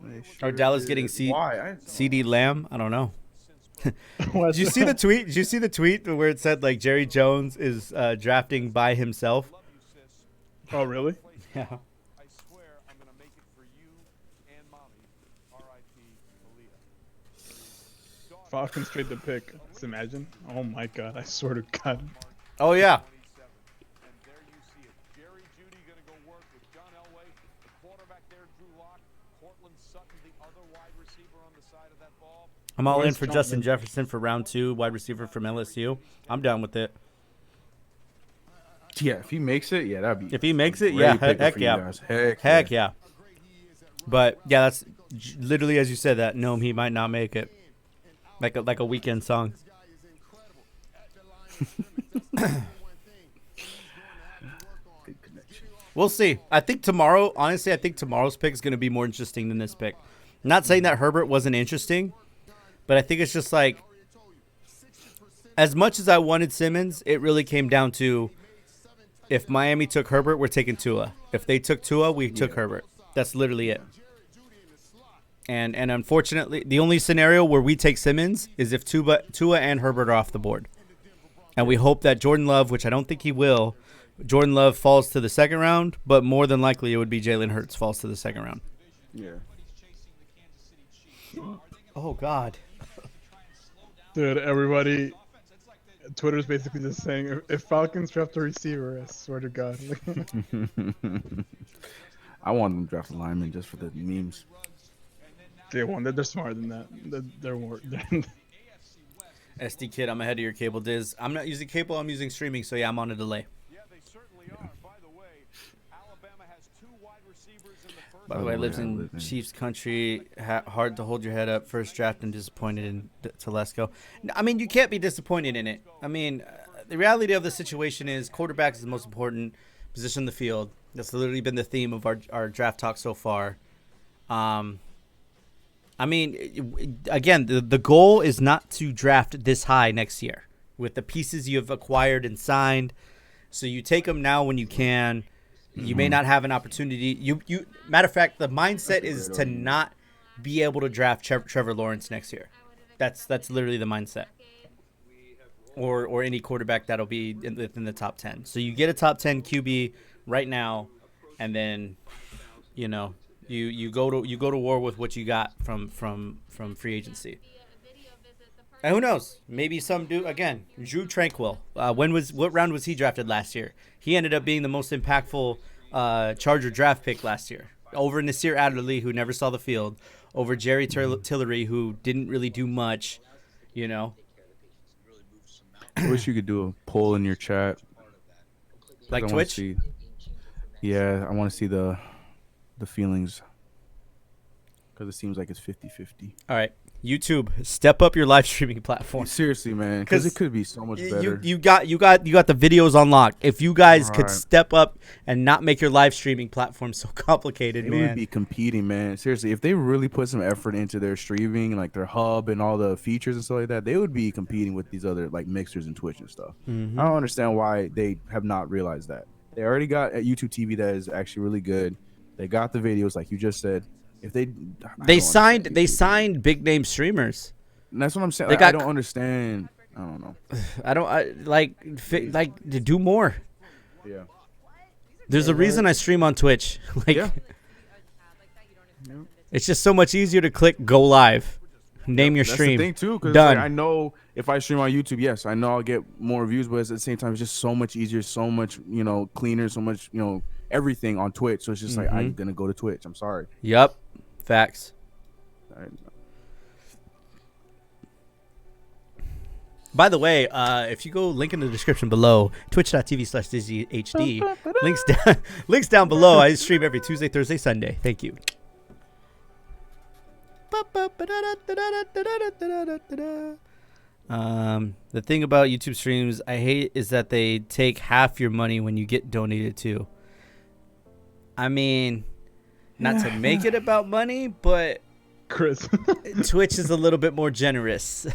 away. Are Dallas getting Why? CD Lamb? I don't know. What? Did you see the tweet? Did you see the tweet where it said like Jerry Jones is drafting by himself? Oh, really? Yeah. I swear I'm gonna Falcons trade the pick. Just imagine. Oh my God! I swear to God. Oh yeah. And there you see it. Jerry Jeudy going to go work with John Elway. The quarterback there, Drew Lock. Cortland Sutton, the other wide receiver on the side of that ball. I'm all in Where's for John Justin Lynn? Jefferson for round 2, wide receiver from LSU. I'm down with it. Yeah, if he makes it, yeah, that'd be. If he makes it, great yeah, pickup heck for you yeah. guys. Heck yeah. But yeah, that's literally as you said that. No, he might not make it. Like a weekend song. We'll see. I think tomorrow, honestly, I think tomorrow's pick is going to be more interesting than this pick. Not saying that Herbert wasn't interesting, but I think it's just like, as much as I wanted Simmons, it really came down to if Miami took Herbert, we're taking Tua. If they took Tua, we took Herbert. That's literally it. And unfortunately, the only scenario where we take Simmons is if Tua and Herbert are off the board. And we hope that Jordan Love, which I don't think he will, Jordan Love falls to the second round, but more than likely it would be Jalen Hurts falls to the second round. Yeah. Oh, God. Dude, everybody, Twitter's basically just saying, if Falcons draft a receiver, I swear to God. I want them to draft a lineman just for the memes. They won't. They're smarter than that. They're more. SD Kid, I'm ahead of your cable, Diz. I'm not using cable, I'm using streaming, so yeah, I'm on a delay. Yeah, they certainly are. By the way, Alabama has 2 wide receivers in the first. By the way, lives in Chiefs country. Hard to hold your head up. First draft and disappointed in Telesco. I mean, you can't be disappointed in it. I mean, the reality of the situation is quarterback is the most important position in the field. That's literally been the theme of our draft talk so far. I mean, again, the goal is not to draft this high next year with the pieces you have acquired and signed. So you take them now when you can. You may not have an opportunity. You matter of fact, the mindset is to not be able to draft Trevor Lawrence next year. That's literally the mindset. Or any quarterback that'll be within the top 10. So you get a top 10 QB right now, and then you go to war with what you got from free agency. And who knows? Maybe some dude again. Drew Tranquil. What round was he drafted last year? He ended up being the most impactful Charger draft pick last year. Over Nasir Adderley, who never saw the field. Over Jerry Tillery, who didn't really do much. I wish you could do a poll in your chat. Like Twitch? Yeah, I want to see the feelings. Because it seems like it's 50-50. All right. YouTube, step up your live streaming platform. Seriously, man, because it could be so much better. You got the videos on lock. If you guys could step up and not make your live streaming platform so complicated, They man. would be competing, man. Seriously, if they really put some effort into their streaming, like their hub and all the features and stuff like that, they would be competing with these other like mixers and Twitch and stuff. Mm-hmm. I don't understand why they have not realized that. They already got a YouTube TV that is actually really good. They got the videos, like you just said. If they signed big name streamers. And that's what I'm saying. They I don't understand. I don't know. To do more. Yeah. There's a reason I stream on Twitch. It's just so much easier to click go live, name your stream. That's the thing too, because done. I know if I stream on YouTube, yes, I know I'll get more views, but at the same time, it's just so much easier, so much cleaner, so much everything on Twitch. So it's just like I'm gonna go to Twitch. I'm sorry. Yep. Facts. By the way, if you go link in the description below, twitch.tv/DizzyHD, links down below. I stream every Tuesday, Thursday, Sunday. Thank you. The thing about YouTube streams I hate is that they take half your money when you get donated to. I mean, not to make it about money, but Chris, Twitch is a little bit more generous.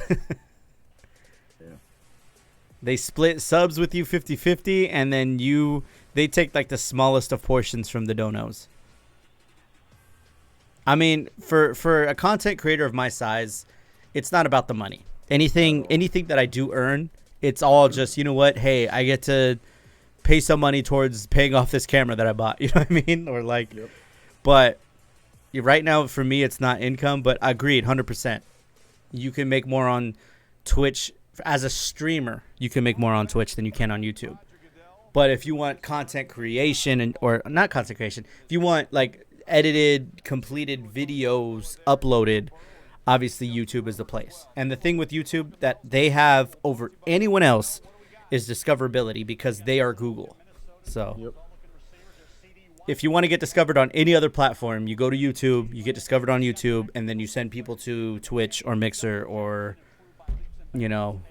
They split subs with you 50-50, and then they take like the smallest of portions from the donos. I mean, for a content creator of my size, it's not about the money. Anything that I do earn, it's all just, you know what? Hey, I get to pay some money towards paying off this camera that I bought. You know what I mean? Or like, but right now for me, it's not income. But I agreed, 100%. you can make more on Twitch as a streamer. You can make more on Twitch than you can on YouTube. But if you want content creation or not content creation, if you want like edited, completed videos uploaded, obviously YouTube is the place. And the thing with YouTube that they have over anyone else is discoverability because they are Google. So if you want to get discovered on any other platform, you go to YouTube, you get discovered on YouTube, and then you send people to Twitch or Mixer or, you know,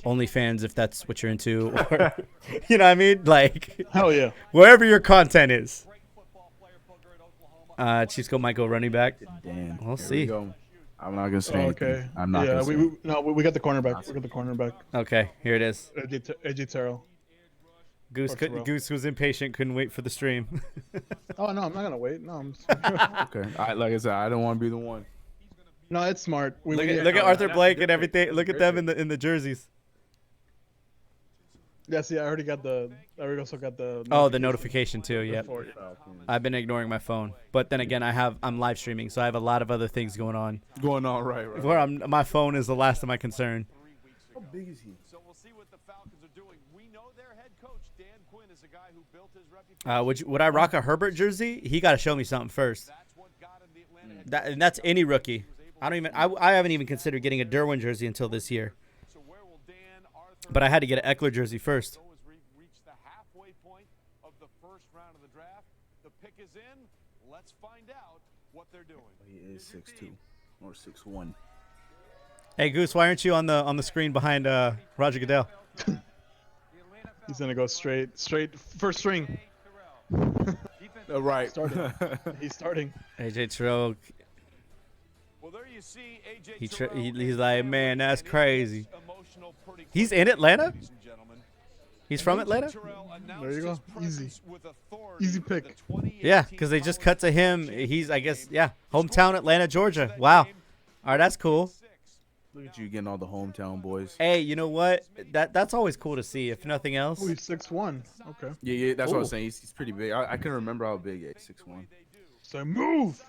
OnlyFans if that's what you're into. Or, you know what I mean? Like, hell yeah. Wherever your content is. Chisco might go running back. Damn. We'll see. I'm not gonna say anything. Okay. I'm not gonna say. We got the cornerback. We got the cornerback. Okay, here it is. AJ Terrell. Goose was impatient, couldn't wait for the stream. Oh no, I'm not gonna wait. No, I'm. Okay. Like I said, I don't want to be the one. No, it's smart. Look at Arthur Blank and everything. Look at them in the jerseys. Yeah, see, I already also got the. Oh, the notification too. Yep. I've been ignoring my phone, but then again, I'm live streaming, so I have a lot of other things going on. Right. Where my phone is the last of my concern. How big is he? So we'll see what the Falcons are doing. We know their head coach Dan Quinn is a guy who built his reputation. Would I rock a Herbert jersey? He got to show me something first. And that's any rookie. I haven't even considered getting a Derwin jersey until this year. But I had to get an Eckler jersey first. Reached the halfway point of the first round of the draft. The pick is in. Let's find out what they're doing. He is 6'2" or 6'1". Hey Goose, why aren't you on the screen behind Roger Goodell? He's gonna go straight first string. Right. He's starting. AJ Terrell. Well, there you see AJ he's like, man, that's crazy. He's in Atlanta? He's from Atlanta? There you go. Easy pick. Yeah, because they just cut to him. He's, I guess, yeah, hometown Atlanta, Georgia. Wow. All right, that's cool. Look at you getting all the hometown boys. Hey, you know what? That's always cool to see, if nothing else. Oh, he's 6'1". Okay. Yeah, that's what I was saying. He's pretty big. I can remember how big he is, 6'1". So move!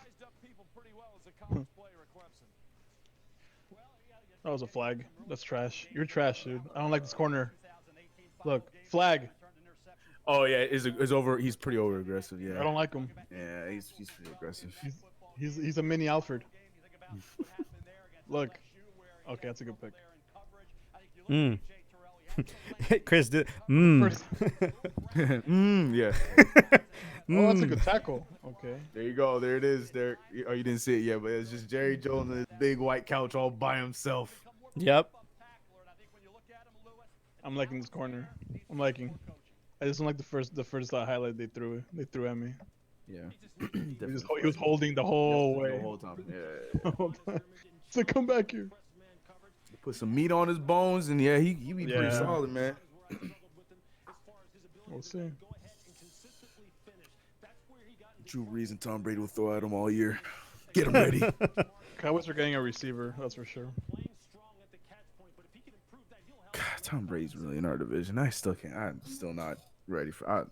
That was a flag. That's trash. You're trash, dude. I don't like this corner. Look, flag. Oh yeah, is over. He's pretty over aggressive. Yeah. I don't like him. Yeah, he's pretty aggressive. He's a mini Alfred. Look. Okay, that's a good pick. Chris did. Yeah. Oh, that's a good tackle. Okay. There you go. There it is. There. Oh, you didn't see it yet, but it's just Jerry Jones on his big white couch all by himself. Yep. I'm liking this corner. I'm liking. I just don't like the first highlight they threw at me. Yeah. He was holding the whole way. The whole time. Yeah. So come back here. Put some meat on his bones, and yeah, he be pretty solid, man. We'll see. Drew Brees and Tom Brady will throw at him all year. Get him ready. Cowboys are getting a receiver, that's for sure. God, Tom Brady's really in our division. I'm still not ready for.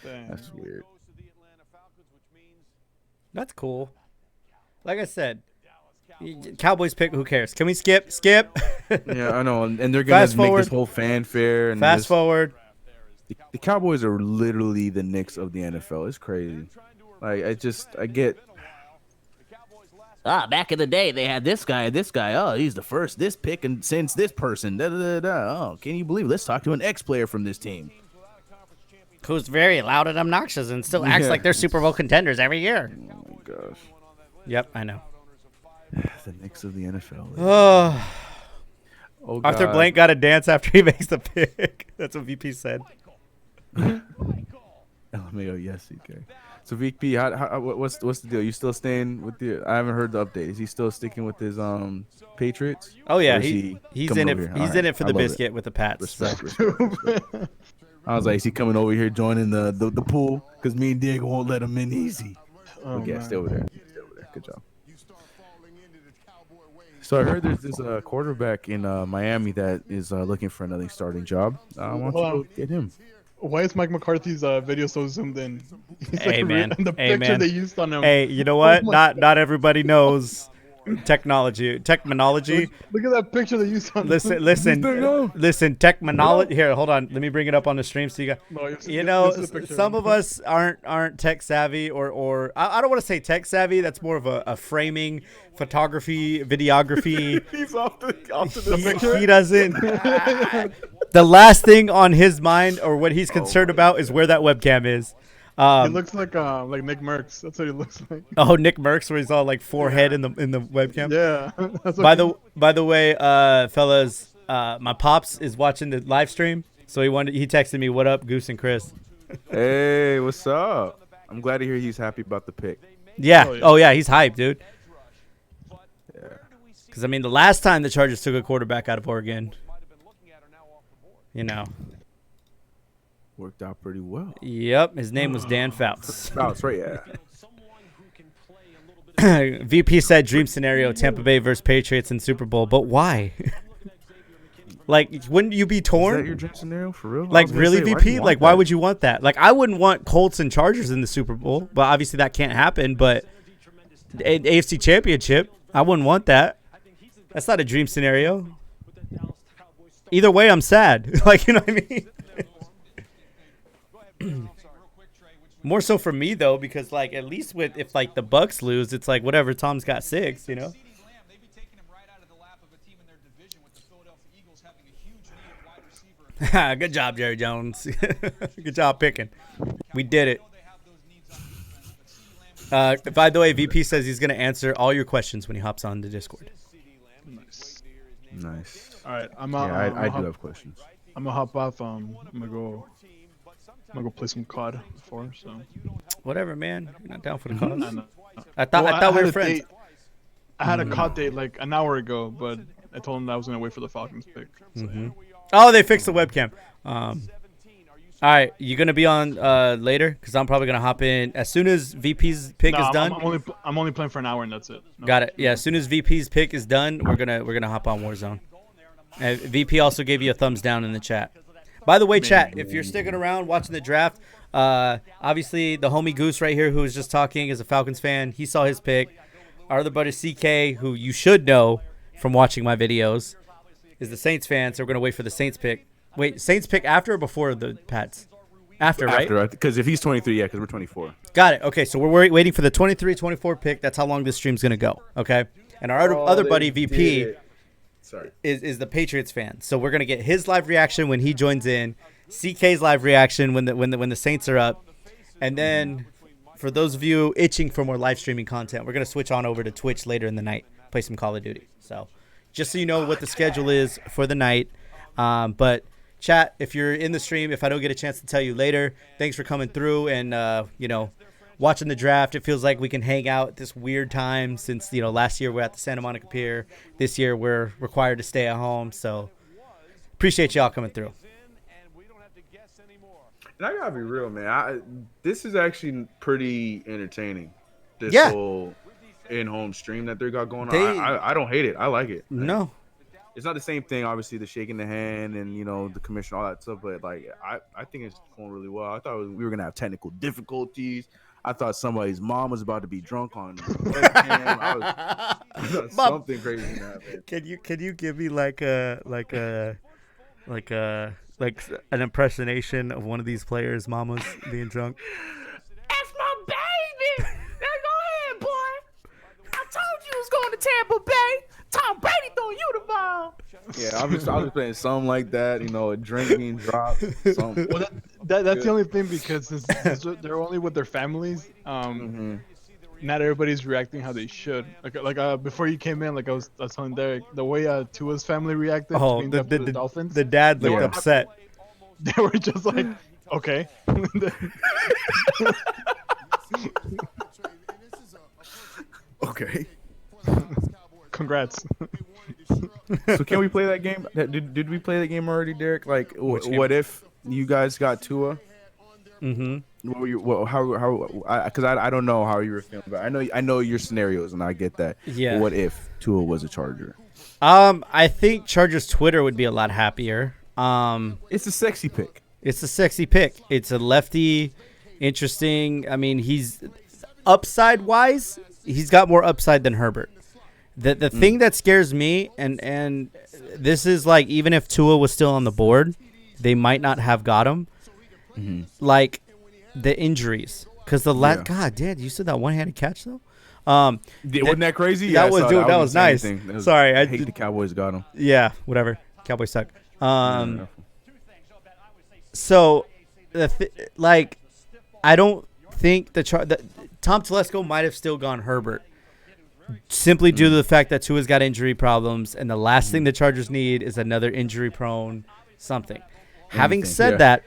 That's weird. That's cool. Like I said, Cowboys pick. Who cares? Can we skip? Skip. Yeah, I know, and they're gonna make this whole fanfare. And fast forward. The Cowboys are literally the Knicks of the NFL. It's crazy. Like I get. Back in the day, they had this guy. Oh, he's the first this pick and since this person. Oh, can you believe it? Let's talk to an ex-player from this team. Who's very loud and obnoxious and still acts like they're Super Bowl contenders every year. Oh my gosh. Yep, I know. The Knicks of the NFL. Oh, Arthur Blank got to dance after he makes the pick. That's what VP said. LMAO, yes, CK. So VP, what's the deal? You still staying with the? I haven't heard the update. Is he still sticking with his Patriots? Oh yeah, he's in it. He's in it for the biscuit with the Pats. Respect. I was like, is he coming over here joining the pool? Because me and Diego won't let him in easy. Oh, yeah, stay over there. Good job. So I heard there's this quarterback in Miami that is looking for another starting job. I want to go get him. Why is Mike McCarthy's video so zoomed in? Hey, man. The picture they used on him. Hey, you know what? Not everybody knows Technology. Look at that picture that you sent. Listen. Technology. Here, hold on. Let me bring it up on the stream so you got. You Some of us aren't tech savvy, or I don't want to say tech savvy. That's more of a framing, photography, videography. He's off the picture. He doesn't. The last thing on his mind or what he's concerned about is where that webcam is. He looks like Nick Merckx. That's what he looks like. Oh, Nick Merckx, where he's all like forehead in the webcam. Yeah. By the way, fellas, my pops is watching the live stream, so he texted me, "What up, Goose and Chris?" Hey, what's up? I'm glad to hear he's happy about the pick. Yeah. Oh yeah, he's hyped, dude. Yeah. Because I mean, the last time the Chargers took a quarterback out of Oregon, worked out pretty well. Yep, his name was Dan Fouts. Fouts, right? Yeah. VP said dream scenario: Tampa Bay versus Patriots in Super Bowl, but why? Like, wouldn't you be torn? Is that your dream scenario for real? Like, really, VP? Like, why would you want that? Like, I wouldn't want Colts and Chargers in the Super Bowl, but obviously that can't happen. But an AFC Championship, I wouldn't want that. That's not a dream scenario. Either way, I'm sad. Like, you know what I mean? More so for me though, because like at least if like the Bucks lose, it's like whatever. Tom's got 6, you know. Good job, Jerry Jones. Good job picking. We did it. By the way, VP says he's gonna answer all your questions when he hops on the Discord. Nice. All right, I do have questions. I'm gonna hop off. I'm gonna go play some COD before. So whatever, man. You're not down for the cause. I Well, thought we were friends. I had a COD date like an hour ago, but I told him that I was gonna wait for the Falcons pick. So. Oh, they fixed the webcam. All right, you gonna be on later? Cause I'm probably gonna hop in as soon as VP's pick is done. I'm only playing for an hour and that's it. No. Got it. Yeah, as soon as VP's pick is done, we're gonna hop on Warzone. And VP also gave you a thumbs down in the chat. By the way, chat, if you're sticking around watching the draft, obviously the homie Goose right here who was just talking is a Falcons fan. He saw his pick. Our other buddy CK, who you should know from watching my videos, is the Saints fan, so we're going to wait for the Saints pick. Wait, Saints pick after or before the Pats? After, right? After, because if he's 23, yeah, because we're 24. Got it. Okay, so we're waiting for the 23-24 pick. That's how long this stream's going to go, okay? And our other buddy, VP, is the Patriots fan. So we're going to get his live reaction when he joins in, CK's live reaction when the Saints are up. And then for those of you itching for more live streaming content, we're going to switch on over to Twitch later in the night, play some Call of Duty. So just so you know what the schedule is for the night. But chat, if you're in the stream, if I don't get a chance to tell you later, thanks for coming through and, watching the draft. It feels like we can hang out at this weird time since, last year we're at the Santa Monica Pier. This year we're required to stay at home. So appreciate y'all coming through. And I gotta be real, man. This is actually pretty entertaining. This whole in-home stream that they got going on. I don't hate it. I like it. No. It's not the same thing, obviously, the shaking the hand and, the commission, all that stuff. But, I think it's going really well. I thought we were going to have technical difficulties. I thought somebody's mom was about to be drunk on webcam. Something crazy happened. Can you give me like an impersonation of one of these players' mamas being drunk? That's my baby. Now go ahead, boy. I told you it was going to Tampa Bay. Tom Brady throwing you the ball. Yeah, I was playing something like that. A drink being dropped. Something. Well, that's the only thing because they're only with their families. Not everybody's reacting how they should. Like before you came in, like I was telling Derek, the way Tua's family reacted. Oh, the Dolphins. The dad looked upset. They were just like, okay. Okay. Congrats. So can we play that game? Did we play that game already, Derek? Like, what if you guys got Tua? Because I don't know how you were feeling, but I know your scenarios, and I get that. Yeah. But what if Tua was a Charger? I think Chargers Twitter would be a lot happier. It's a sexy pick. It's a sexy pick. It's a lefty, interesting. I mean, he's upside wise. He's got more upside than Herbert. The thing that scares me, and this is like, even if Tua was still on the board, they might not have got him. Like the injuries, because God, Dad, you said that one-handed catch though. Wasn't that crazy? That was nice. Sorry, I hate the Cowboys got him. Yeah, whatever. Cowboys suck. So I don't think Tom Telesco might have still gone Herbert, simply due to the fact that Tua's got injury problems, and the last thing the Chargers need is another injury-prone something. Having said that,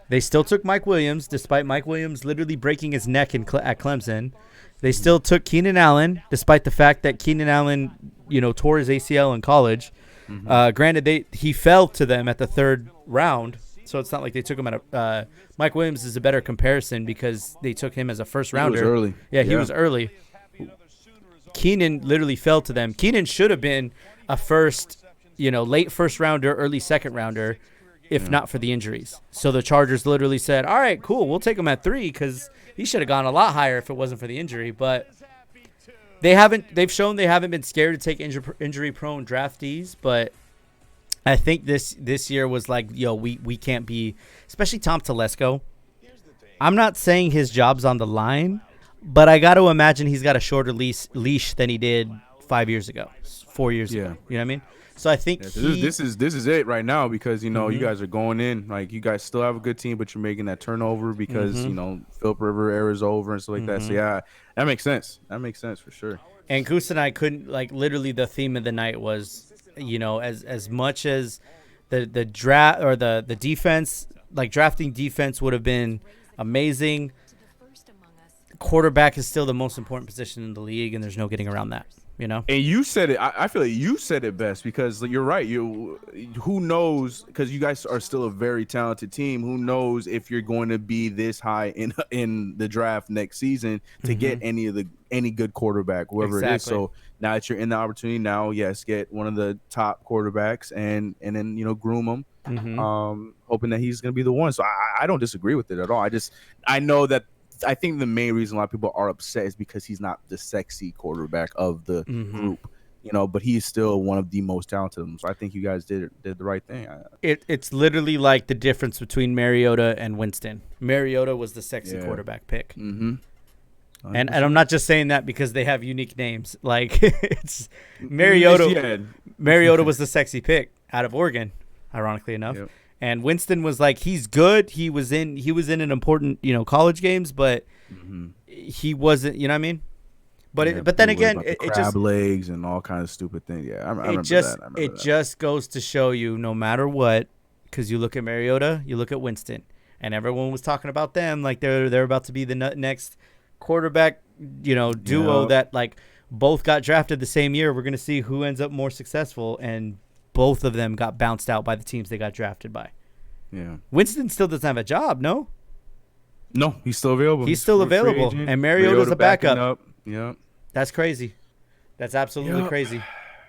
they still took Mike Williams, despite Mike Williams literally breaking his neck at Clemson. They still took Keenan Allen, despite the fact that Keenan Allen, tore his ACL in college. Granted, he fell to them at the third round, so it's not like they took him at Mike Williams is a better comparison because they took him as a first rounder. He was early. Yeah, he was early. Keenan literally fell to them. Keenan should have been a late first rounder, early second rounder, if not for the injuries. So the Chargers literally said, all right, cool, we'll take him at 3 because he should have gone a lot higher if it wasn't for the injury. But they've shown they haven't been scared to take injury-prone draftees, but I think this year was like, we can't be, especially Tom Telesco. I'm not saying his job's on the line, but I got to imagine he's got a shorter leash than he did 5 years ago, 4 years ago. You know what I mean? So I think this is it right now because, you guys are going in. Like, you guys still have a good team, but you're making that turnover because, Philip River era is over and stuff like that. So, yeah, that makes sense. That makes sense for sure. And Goose and I couldn't, literally the theme of the night was, as much as the draft or the defense, drafting defense would have been amazing, quarterback is still the most important position in the league, and there's no getting around that. And you said it. I feel like you said it best because you're right. Who knows? Because you guys are still a very talented team. Who knows if you're going to be this high in the draft next season to get any good quarterback, whoever it is. So now that you're in the opportunity, now get one of the top quarterbacks and then groom him, hoping that he's going to be the one. So I don't disagree with it at all. I know that. I think the main reason a lot of people are upset is because he's not the sexy quarterback of the group, but he's still one of the most talented of them. So I think you guys did the right thing. It's literally like the difference between Mariota and Winston. Mariota was the sexy quarterback pick. And I'm not just saying that because they have unique names. Like, it's Mariota. Mariota was the sexy pick out of Oregon, ironically enough. Yep. And Winston was like, he's good. He was in an important, college games, but he wasn't, you know what I mean? But then again, it just legs and all kinds of stupid things. Yeah, I remember that. It just goes to show you, no matter what, because you look at Mariota, you look at Winston, and everyone was talking about them like they're about to be the next quarterback, duo that both got drafted the same year. We're gonna see who ends up more successful, and both of them got bounced out by the teams they got drafted by. Yeah. Winston still doesn't have a job, no? No, he's still available. He's still available. And Mariota's a backup. Yeah. That's crazy. That's absolutely crazy.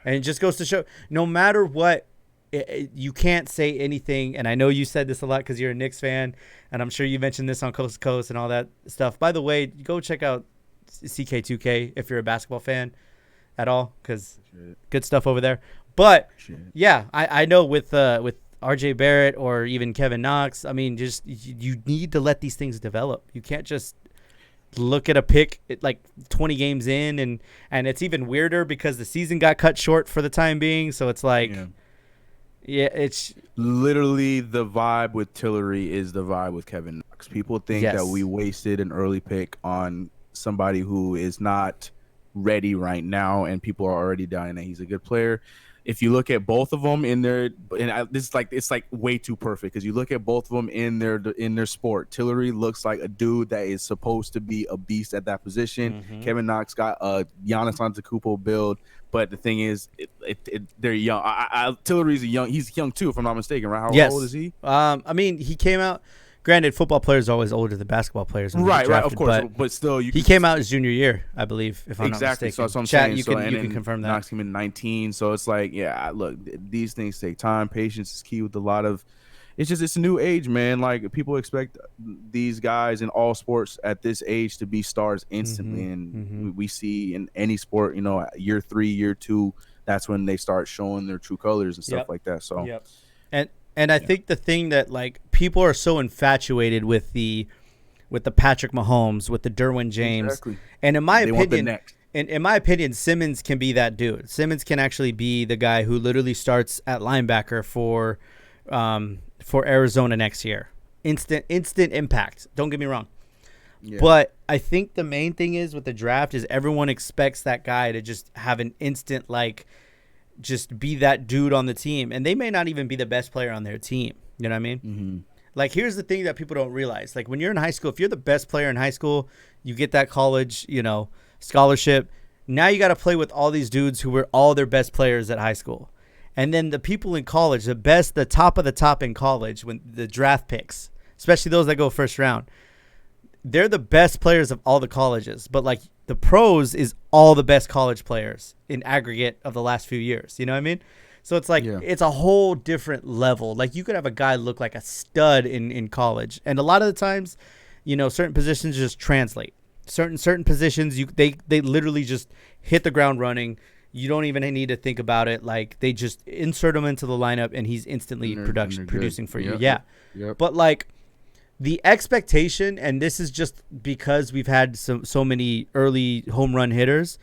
And it just goes to show, no matter what, you can't say anything. And I know you said this a lot because you're a Knicks fan, and I'm sure you mentioned this on Coast to Coast and all that stuff. By the way, go check out CK2K if you're a basketball fan at all, because good stuff over there. But yeah, I know with RJ Barrett or even Kevin Knox, I mean, just you need to let these things develop. You can't just look at a pick 20 games in, and it's even weirder because the season got cut short for the time being. So it's it's literally the vibe with Tillery is the vibe with Kevin Knox. People think that we wasted an early pick on somebody who is not ready right now, and people are already dying that he's a good player. If you look at both of them in their, it's way too perfect because you look at both of them in their sport. Tillery looks like a dude that is supposed to be a beast at that position. Kevin Knox got a Giannis Antetokounmpo build, but the thing is, they're young. Tillery's he's young too, if I'm not mistaken, right? How old is he? I mean, he came out. Granted, football players are always older than basketball players. Right, of course. But still, he came out his junior year, I believe, if I'm not mistaken. So that's what I'm Chat, saying. You can confirm that. Knox came in 19. So it's look, these things take time. Patience is key with a lot of it's a new age, man. Like people expect these guys in all sports at this age to be stars instantly, and we see in any sport, year 3, year 2, that's when they start showing their true colors and stuff like that. So, and I think the thing that like people are so infatuated with the Patrick Mahomes, with the Derwin James, and in my opinion, in my opinion, Simmons can be that dude. Simmons can actually be the guy who literally starts at linebacker for Arizona next year. Instant impact. Don't get me wrong. Yeah. But I think the main thing is with the draft is everyone expects that guy to just have an instant, like, just be that dude on the team. And they may not even be the best player on their team. You know what I mean? Mm-hmm. Like, here's the thing that people don't realize. Like, when you're in high school, if you're the best player in high school, you get that college, scholarship. Now you got to play with all these dudes who were all their best players at high school. And then the people in college, the top of the top in college, when the draft picks, especially those that go first round, they're the best players of all the colleges. But, like, the pros is all the best college players in aggregate of the last few years. You know what I mean? So it's like it's a whole different level. Like, you could have a guy look like a stud in college. And a lot of the times, certain positions just translate. Certain positions, they literally just hit the ground running. You don't even need to think about it. Like, they just insert him into the lineup, and he's instantly producing for you. Yeah. Yep. But, like, the expectation, and this is just because we've had so many early home run hitters.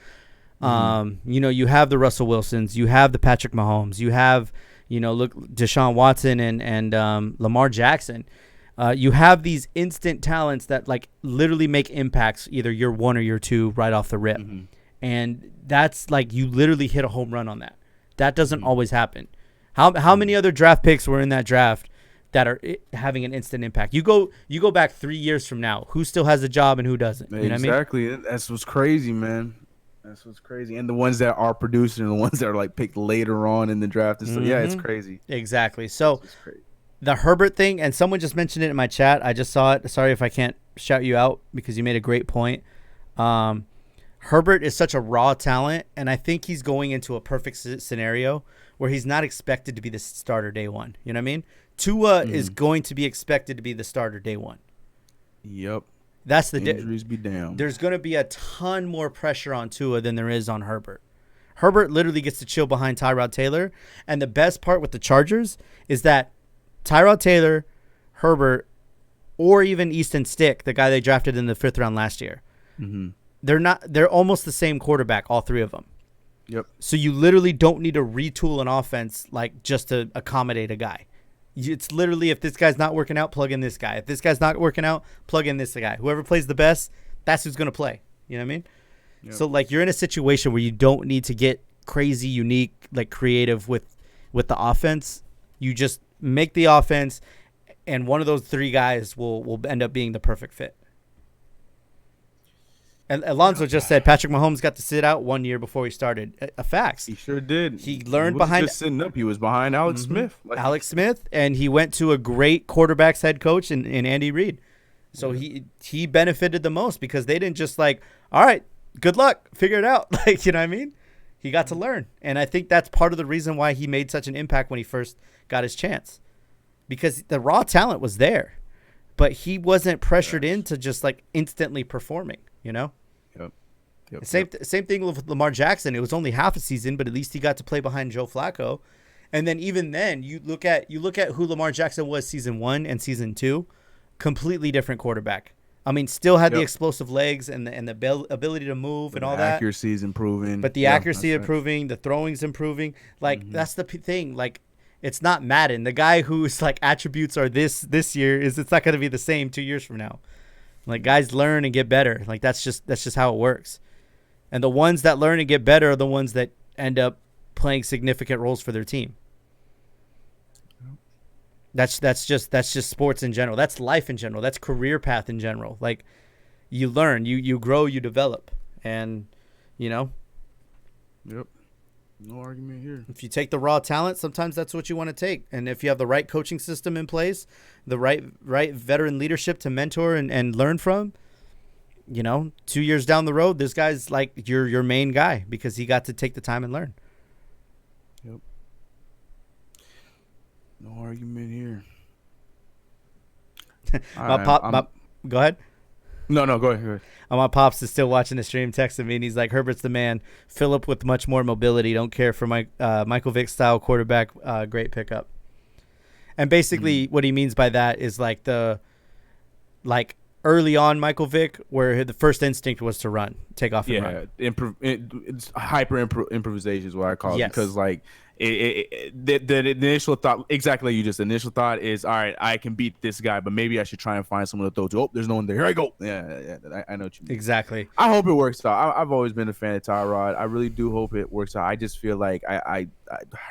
You have the Russell Wilsons, you have the Patrick Mahomes, you have, look, Deshaun Watson and Lamar Jackson. You have these instant talents that, like, literally make impacts either year 1 or year 2 right off the rip. Mm-hmm. And that's like you literally hit a home run on that. That doesn't always happen. How many other draft picks were in that draft that are having an instant impact? You go back 3 years from now, who still has a job and who doesn't? You know what I mean? That's what's crazy, man. That's what's crazy. And the ones that are producing and the ones that are like picked later on in the draft. And yeah, it's crazy. Exactly. So the Herbert thing, and someone just mentioned it in my chat. I just saw it. Sorry if I can't shout you out because you made a great point. Herbert is such a raw talent, and I think he's going into a perfect scenario where he's not expected to be the starter day one. You know what I mean? Tua is going to be expected to be the starter day one. Yep. That's the injuries be damned. There's going to be a ton more pressure on Tua than there is on Herbert. Herbert literally gets to chill behind Tyrod Taylor, and the best part with the Chargers is that Tyrod Taylor, Herbert, or even Easton Stick, the guy they drafted in the 5th round last year, they're almost the same quarterback, all three of them. Yep. So you literally don't need to retool an offense like just to accommodate a guy. It's literally, if this guy's not working out, plug in this guy. If this guy's not working out, plug in this guy. Whoever plays the best, that's who's going to play. You know what I mean? Yep. So, like, you're in a situation where you don't need to get crazy, unique, like, creative with the offense. You just make the offense, and one of those three guys will end up being the perfect fit. And Alonzo just said Patrick Mahomes got to sit out 1 year before he started. A facts. He sure did. He learned behind. Just sitting up. He was behind Alex Smith. Alex Smith, and he went to a great quarterbacks head coach in Andy Reid. So he benefited the most because they didn't just like, all right, good luck, figure it out. Like, you know what I mean? He got to learn, and I think that's part of the reason why he made such an impact when he first got his chance, because the raw talent was there, but he wasn't pressured into just like instantly performing. You know. Yep. Same thing with Lamar Jackson. It was only half a season, but at least he got to play behind Joe Flacco. And then even then, you look at who Lamar Jackson was season 1 and season 2, completely different quarterback. I mean, still had the explosive legs and the ability to move and all that. Accuracy is improving. But the accuracy improving, the throwing's improving. Like that's the thing. Like, it's not Madden. The guy whose like attributes are this year it's not going to be the same 2 years from now. Like, guys learn and get better. Like, that's just how it works. And the ones that learn and get better are the ones that end up playing significant roles for their team. That's just sports in general. That's life in general. That's career path in general. Like, you learn, you grow, you develop, and Yep. No argument here. If you take the raw talent, sometimes that's what you want to take. And if you have the right coaching system in place, the right veteran leadership to mentor and learn from, 2 years down the road, this guy's like your main guy because he got to take the time and learn. Yep. No argument here. Go ahead. No, go ahead. My pops is still watching the stream, texting me, and he's like, Herbert's the man. Phillip with much more mobility. Don't care for Michael Vick style quarterback. Great pickup. And basically what he means by that is like early on Michael Vick, where the first instinct was to run, take off and run. It's improvisation is what I call it, Yes. because like the initial thought, exactly like you just, the initial thought is, all right, I can beat this guy, but maybe I should try and find someone to throw to. Oh, there's no one there. Here I go. Yeah, I know what you mean. Exactly. I hope it works out. I've always been a fan of Tyrod. I really do hope it works out. I just feel like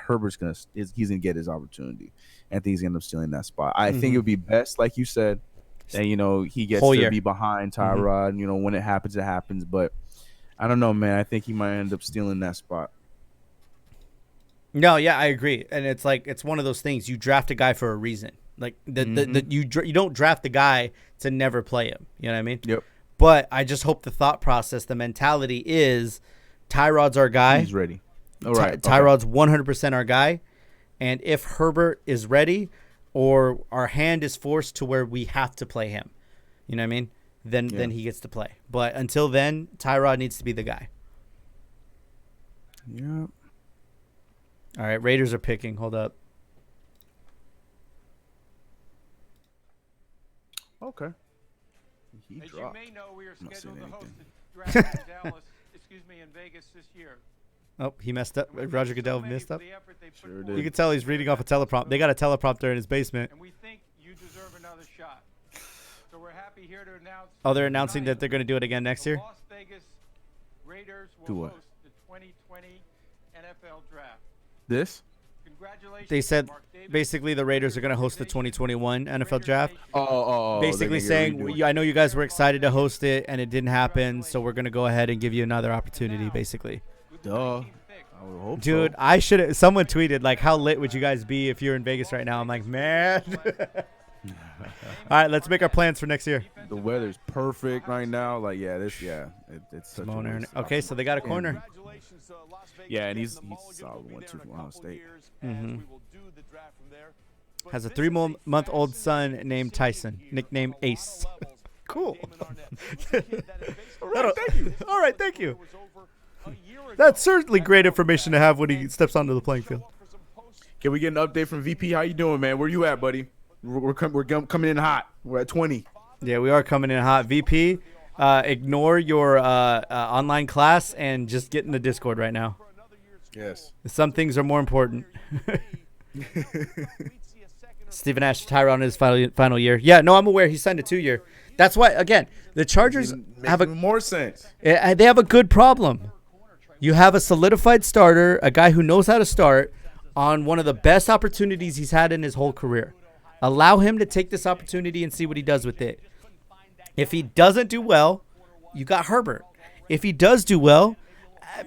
Herbert's he's gonna get his opportunity. I think he's gonna end up stealing that spot. I think it would be best, like you said, that he gets to be behind Tyrod. When it happens, it happens. But I don't know, man. I think he might end up stealing that spot. No, yeah, I agree. And it's like, it's one of those things. You draft a guy for a reason. Like you don't draft the guy to never play him. You know what I mean? Yep. But I just hope the thought process, the mentality is Tyrod's our guy. He's ready. All right. Tyrod's 100% our guy. And if Herbert is ready, or our hand is forced to where we have to play him, you know what I mean? Then he gets to play. But until then, Tyrod needs to be the guy. Yep. All right, Raiders are picking. Hold up. Okay. As you may know, we are scheduled to host the draft in Dallas, in Vegas this year. Oh, he messed up. Roger Goodell messed up. Sure did. You can tell he's reading off a teleprompter. They got a teleprompter in his basement. And we think you deserve another shot. So we're happy here to announce. Oh, they're announcing that they're going to do it again next year? Las Vegas Raiders will host the 2020 NFL Draft. This? Congratulations. They said basically the Raiders are going to host the 2021 NFL Draft. Oh. Basically saying, I know you guys were excited to host it and it didn't happen, so we're going to go ahead and give you another opportunity, basically. Duh. I would hope Dude, so. I should have. Someone tweeted, like, how lit would you guys be if you're in Vegas right now? I'm like, man. All right, let's make our plans for next year. The weather's perfect right now. Like, it's such a waste. Okay, so they got a corner. Yeah, and he's solid 1-2 from Ohio State. Has a 3-month-old son named Tyson, nicknamed Ace. Cool. All right, thank you. That's certainly great information to have when he steps onto the playing field. Can we get an update from VP? How you doing, man? Where you at, buddy? We're coming in hot. We're at 20. Yeah, we are coming in hot. VP, ignore your online class and just get in the Discord right now. Yes. Some things are more important. Stephen Ash, Tyrod in his final year. Yeah, no, I'm aware he signed a 2-year. That's why, again, the Chargers have more sense. They have a good problem. You have a solidified starter, a guy who knows how to start, on one of the best opportunities he's had in his whole career. Allow him to take this opportunity and see what he does with it. If he doesn't do well, you got Herbert. If he does do well,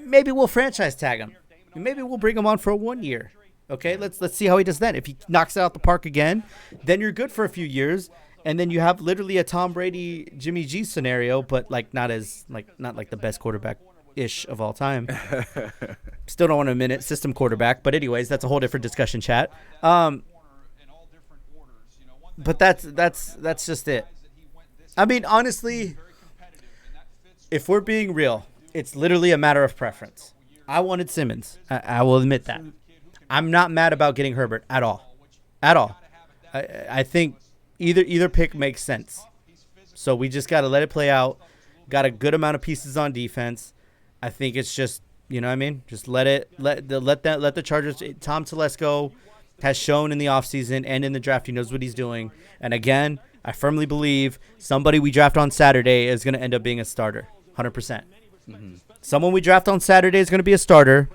maybe we'll franchise tag him. Maybe we'll bring him on for a 1 year. Okay, let's see how he does then. If he knocks it out the park again, then you're good for a few years, and then you have literally a Tom Brady, Jimmy G scenario, but not like the best quarterback-ish of all time. Still don't want to admit it, system quarterback. But anyways, that's a whole different discussion, chat. But that's just it. I mean, honestly, if we're being real, it's literally a matter of preference. I wanted Simmons. I will admit that. I'm not mad about getting Herbert at all. At all. I think either pick makes sense. So we just got to let it play out. Got a good amount of pieces on defense. I think it's just, you know what I mean? Just let the Chargers. Tom Telesco has shown in the offseason and in the draft he knows what he's doing. And again, I firmly believe somebody we draft on Saturday is going to end up being a starter. 100%. Mm-hmm. Someone we draft on Saturday is going to be a starter.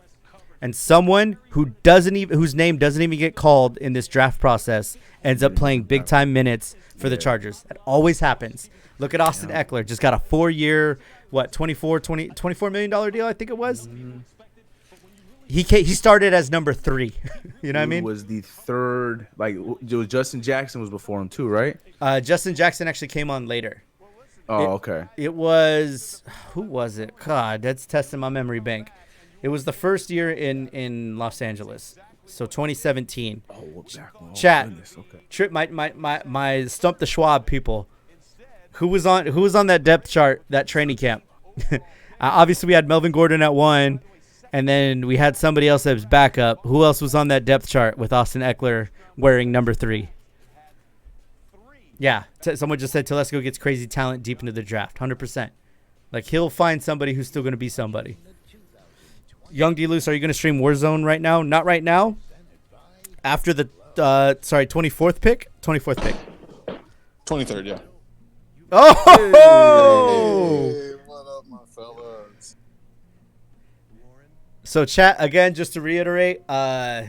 And someone whose name doesn't even get called in this draft process ends up playing big-time minutes for the Chargers. That always happens. Look at Austin Eckler. Just got a 4-year, $24 million deal, I think it was. Mm-hmm. He started as number 3. You know what I mean? Was the third, Justin Jackson was before him too, right? Justin Jackson actually came on later. Oh, okay. It was, who was it? God, that's testing my memory bank. It was the first year in Los Angeles. So 2017. Oh, we're back. Oh, Chat. goodness, okay. Trip my Stump the Schwab people. Who was on that depth chart, that training camp? Obviously we had Melvin Gordon at 1, and then we had somebody else that was backup. Who else was on that depth chart with Austin Eckler wearing number 3? Yeah, someone just said Telesco gets crazy talent deep into the draft. 100%. Like, he'll find somebody who's still going to be somebody. Young D-Loose, are you going to stream Warzone right now? Not right now. After the 24th pick? 24th pick. 23rd, yeah. Oh! Hey, what up, my fellas? So, chat, again, just to reiterate,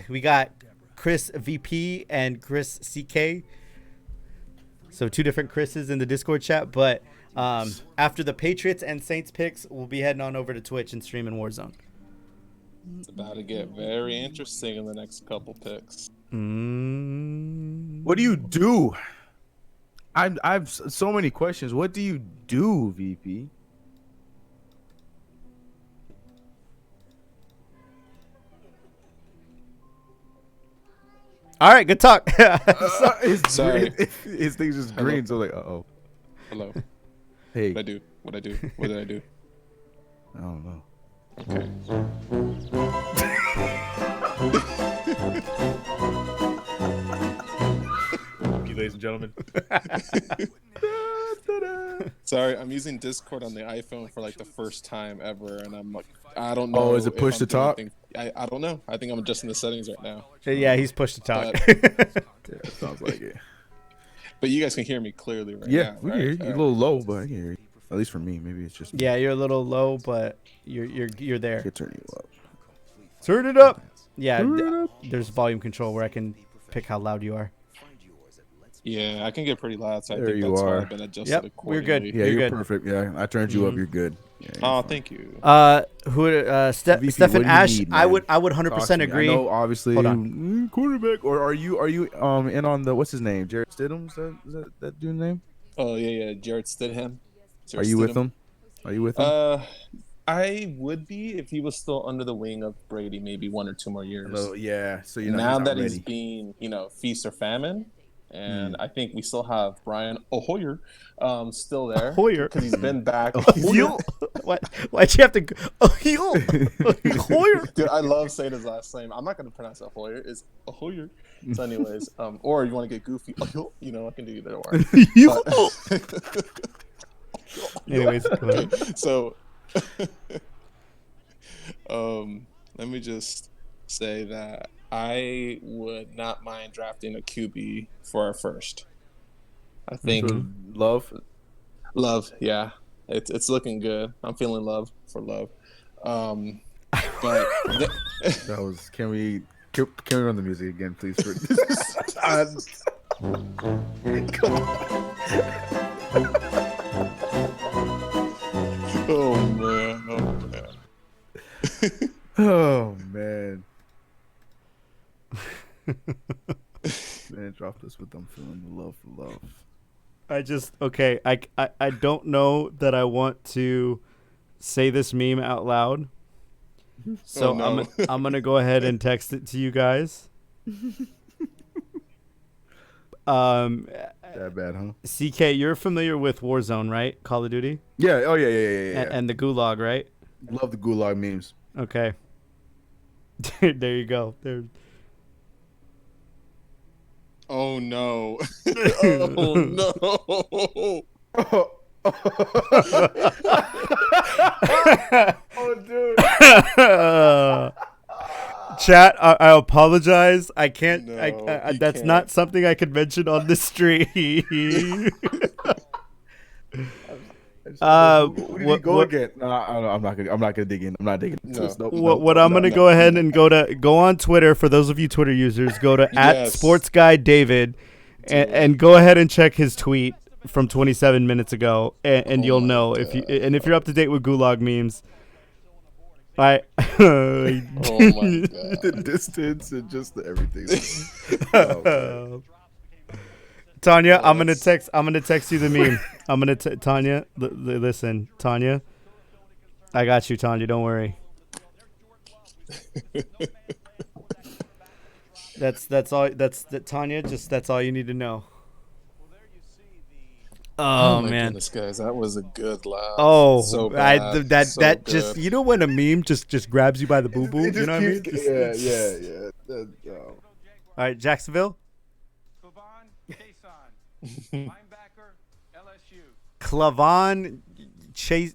we got Chris VP and Chris CK. So, 2 different Chris's in the Discord chat. But after the Patriots and Saints picks, we'll be heading on over to Twitch and streaming Warzone. It's about to get very interesting in the next couple picks. What do you do? I've so many questions. What do you do, VP? All right, good talk. Sorry. His thing's just green, so like, uh-oh. Hello. Hey. What did I do? What did I do? I don't know. Okay. Ladies and gentlemen. Sorry, I'm using Discord on the iPhone for like the first time ever, and I'm like, I don't know. Oh, is it push to talk? I don't know. I think I'm adjusting the settings right now. Yeah, he's push to talk. Yeah, sounds like it. But you guys can hear me clearly right Yeah, now. we right? can hear you. You're a little low, but I can hear you. At least for me, maybe it's just me. Yeah, you're a little low, but you're there. I can turn you up. Turn it up. Yeah, there's volume control where I can pick how loud you are. Yeah, I can get pretty loud, so I There think you that's why are. I've been adjusted Yep, we're good. accordingly. Yeah, You're you're good. perfect. Yeah, I turned you up. You're good. Yeah, Oh, thank you. Stephen VP, what do you Ash, need, I man? would Talk 100% to me. agree. I know, obviously, Hold on. quarterback, or are you in on the what's his name? Jared Stidham? Is that dude's name? Oh yeah, Jared Stidham. Are you with him? Are you with him? I would be if he was still under the wing of Brady, maybe 1 or 2 more years. Yeah. So you know, now he's not that ready. he's being, feast or famine, and I think we still have Brian O'Hoyer still there because he's been back. Why'd you have to? O'Hoyer. Dude, I love saying his last name. I'm not going to pronounce it O'Hoyer. It's O'Hoyer. So, anyways, or you want to get goofy? I can do either or. Anyways, go ahead. So, let me just say that I would not mind drafting a QB for our first. I think Love, yeah, it's looking good. I'm feeling love for love. But that was. Can we run the music again, please? For Come on. Oh man. Oh man. Man, drop this with I'm feeling the love for love. I don't know that I want to say this meme out loud. So no. I'm gonna go ahead and text it to you guys. That bad, huh? CK, you're familiar with Warzone, right? Call of Duty? Yeah. Oh yeah. And the Gulag, right? Love the Gulag memes. Okay. There you go. There. Oh no. Oh no. Oh dude. Chat, I apologize. I can't. No, that's can't. not something I could mention on the stream. Where did he go again? No, I'm not gonna dig in. I'm not digging into this. Nope, I'm gonna go ahead and go on Twitter. For those of you Twitter users, go to @SportsGuyDavid and go ahead and check his tweet from 27 minutes ago, and you'll know if you're up to date with Gulag memes. Oh my god. The distance and just the everything. Tanya, I'm gonna text you the meme. I'm gonna Tanya. Listen, Tanya. I got you, Tanya. Don't worry. That's all. That's Tanya. Just that's all you need to know. Oh Oh my man. goodness, guys, that was a good laugh. Oh, So bad. that so that good. just when a meme just grabs you by the boo boo. You know what I mean? Yeah. All right, Jacksonville. Linebacker, LSU. Clavon Chase.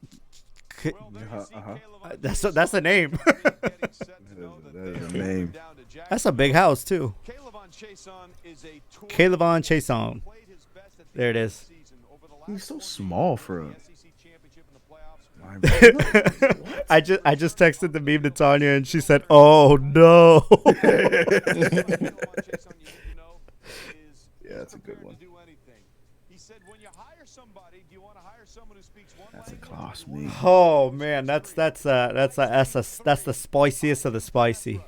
That's the name. That is a name. That's a big house too. Calebon Chason. There it is. He's so small for a. I just texted the meme to Tanya and she said, "Oh no." Yeah, that's a good one. That's a class meme. Oh man, that's the spiciest of the spicy.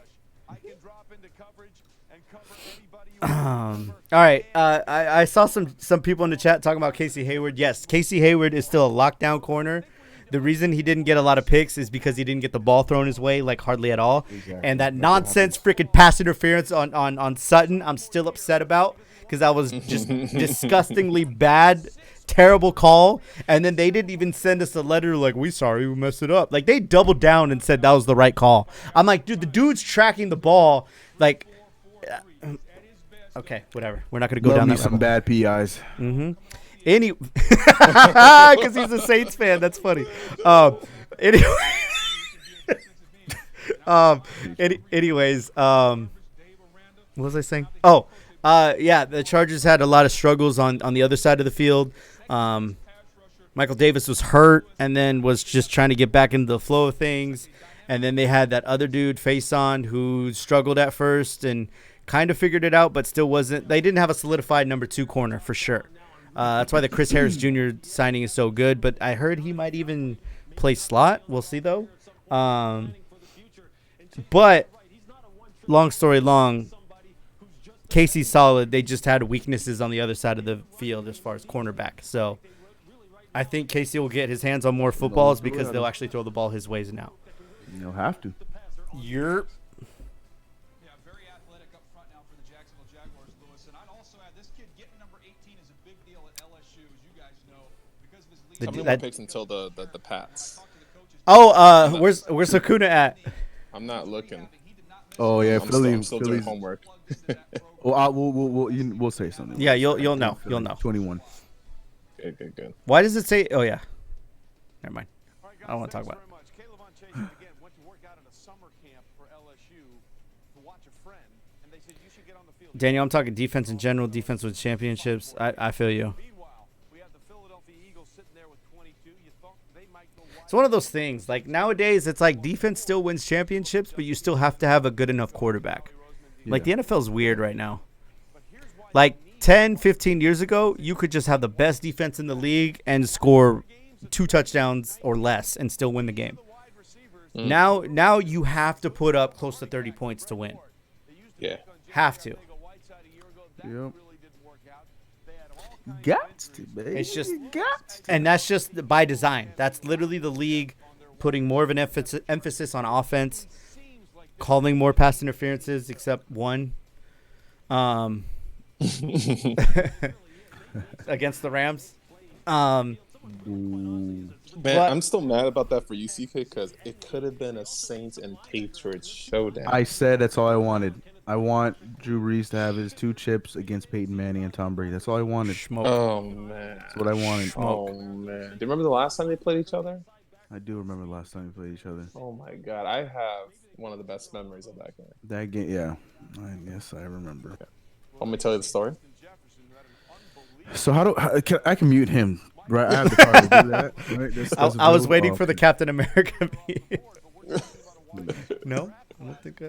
All right, I saw some people in the chat talking about Casey Hayward. Yes, Casey Hayward is still a lockdown corner. The reason he didn't get a lot of picks is because he didn't get the ball thrown his way, like hardly at all. Exactly. And that nonsense freaking pass interference on Sutton, I'm still upset about because that was just disgustingly bad, terrible call. And then they didn't even send us a letter like, "We sorry, we messed it up." Like they doubled down and said that was the right call. I'm like, dude, the dude's tracking the ball. Like, okay, whatever. We're not gonna go down that some rabbit hole. bad PIs. Mm-hmm. Because he's a Saints fan. That's funny. Anyway, anyways, what was I saying? Oh, yeah, the Chargers had a lot of struggles on the other side of the field. Michael Davis was hurt and then was just trying to get back into the flow of things. And then they had that other dude, Faison, who struggled at first and kind of figured it out, but still wasn't. They didn't have a solidified number 2 corner for sure. That's why the Chris Harris Jr. signing is so good. But I heard he might even play slot. We'll see, though. But long story long, Casey's solid. They just had weaknesses on the other side of the field as far as cornerback. So I think Casey will get his hands on more footballs because they'll actually throw the ball his ways now. You'll have to. You're... How many more picks until the Pats? Oh, where's Hakuna at? I'm not looking. Oh yeah, I'm still doing homework. Well, we'll say something. Yeah, you'll know. You'll know. 21. Good. Why does it say? Oh yeah. Never mind. I don't want to talk about it. Daniel, I'm talking defense in general. Defense with championships. I feel you. It's one of those things. Like nowadays, it's like defense still wins championships, but you still have to have a good enough quarterback. Yeah. Like the NFL's weird right now. Like 10, 15 years ago, you could just have the best defense in the league and score 2 touchdowns or less and still win the game. Now you have to put up close to 30 points to win. Yeah. Have to. Yep. Got to, baby. It's just, and that's just by design. That's literally the league putting more of an emphasis on offense, calling more pass interferences, except one, against the Rams. Man, I'm still mad about that for you, CK, because it could have been a Saints and Patriots showdown. I said that's all I wanted. I want Drew Brees to have his 2 chips against Peyton Manning and Tom Brady. That's all I wanted. Smoke. Oh, man. That's what I wanted. Oh, man. Do you remember the last time they played each other? I do remember the last time we played each other. Oh, my God. I have one of the best memories of that game. That game, yeah. Yes, I remember. Okay. Want me to tell you the story? So I can mute him, right? I have the power to do that. Right? That's I was waiting for the Captain America meme. No? I don't think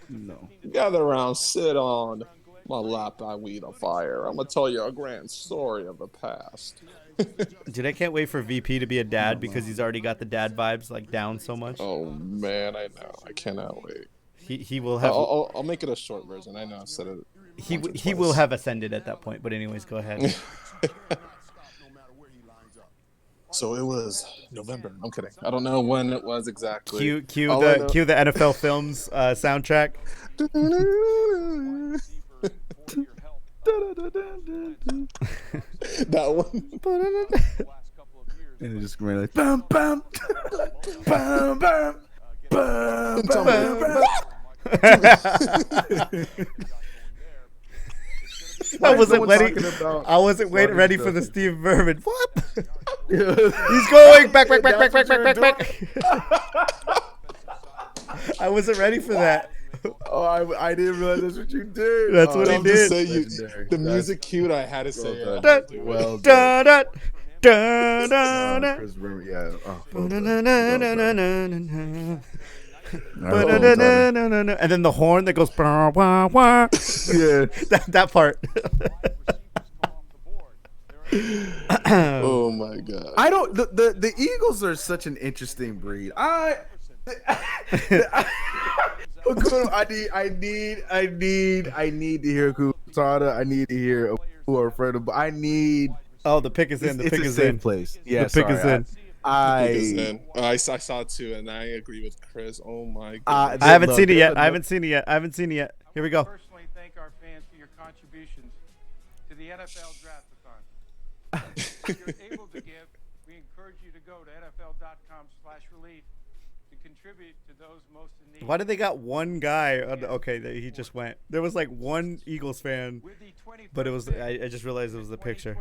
No. Gather around, sit on my lap, I weed a fire. I'm going to tell you a grand story of the past. Dude, I can't wait for VP to be a dad because he's already got the dad vibes like down so much. Oh, man, I know. I cannot wait. He will have... I'll make it a short version. I know I've said it. He will have ascended at that point. But anyways, go ahead. So it was November. I'm kidding. I don't know when it was exactly. Cue the NFL Films soundtrack. That one. And it just ran like bum bum bum bum bum bum bum. I wasn't ready for the Steve Mervin. What? He's going back. I wasn't ready for that. Oh, I didn't realize that's what you did. That's what he did. The music cued. I had to say it. Well done. Chris Bremer, yeah. And then the horn that goes. Yeah, that part. Oh my god! I don't. The Eagles are such an interesting breed. I need to hear Kusada. I need to hear who are afraid of. I need. Oh, the pick is in. The it's pick a is safe in. Place. Yeah, the pick is in. I saw it too, and I agree with Chris. Oh my god! I haven't seen it yet. I haven't seen it yet. Here we go. Personally, thank our fans for your contributions to the NFL Draft-a-thon. If you're able to give, we encourage you to go to NFL.com/relief to contribute to those most in need. Why did they got one guy? Okay, he just went. There was like one Eagles fan, but it was. I just realized it was the picture.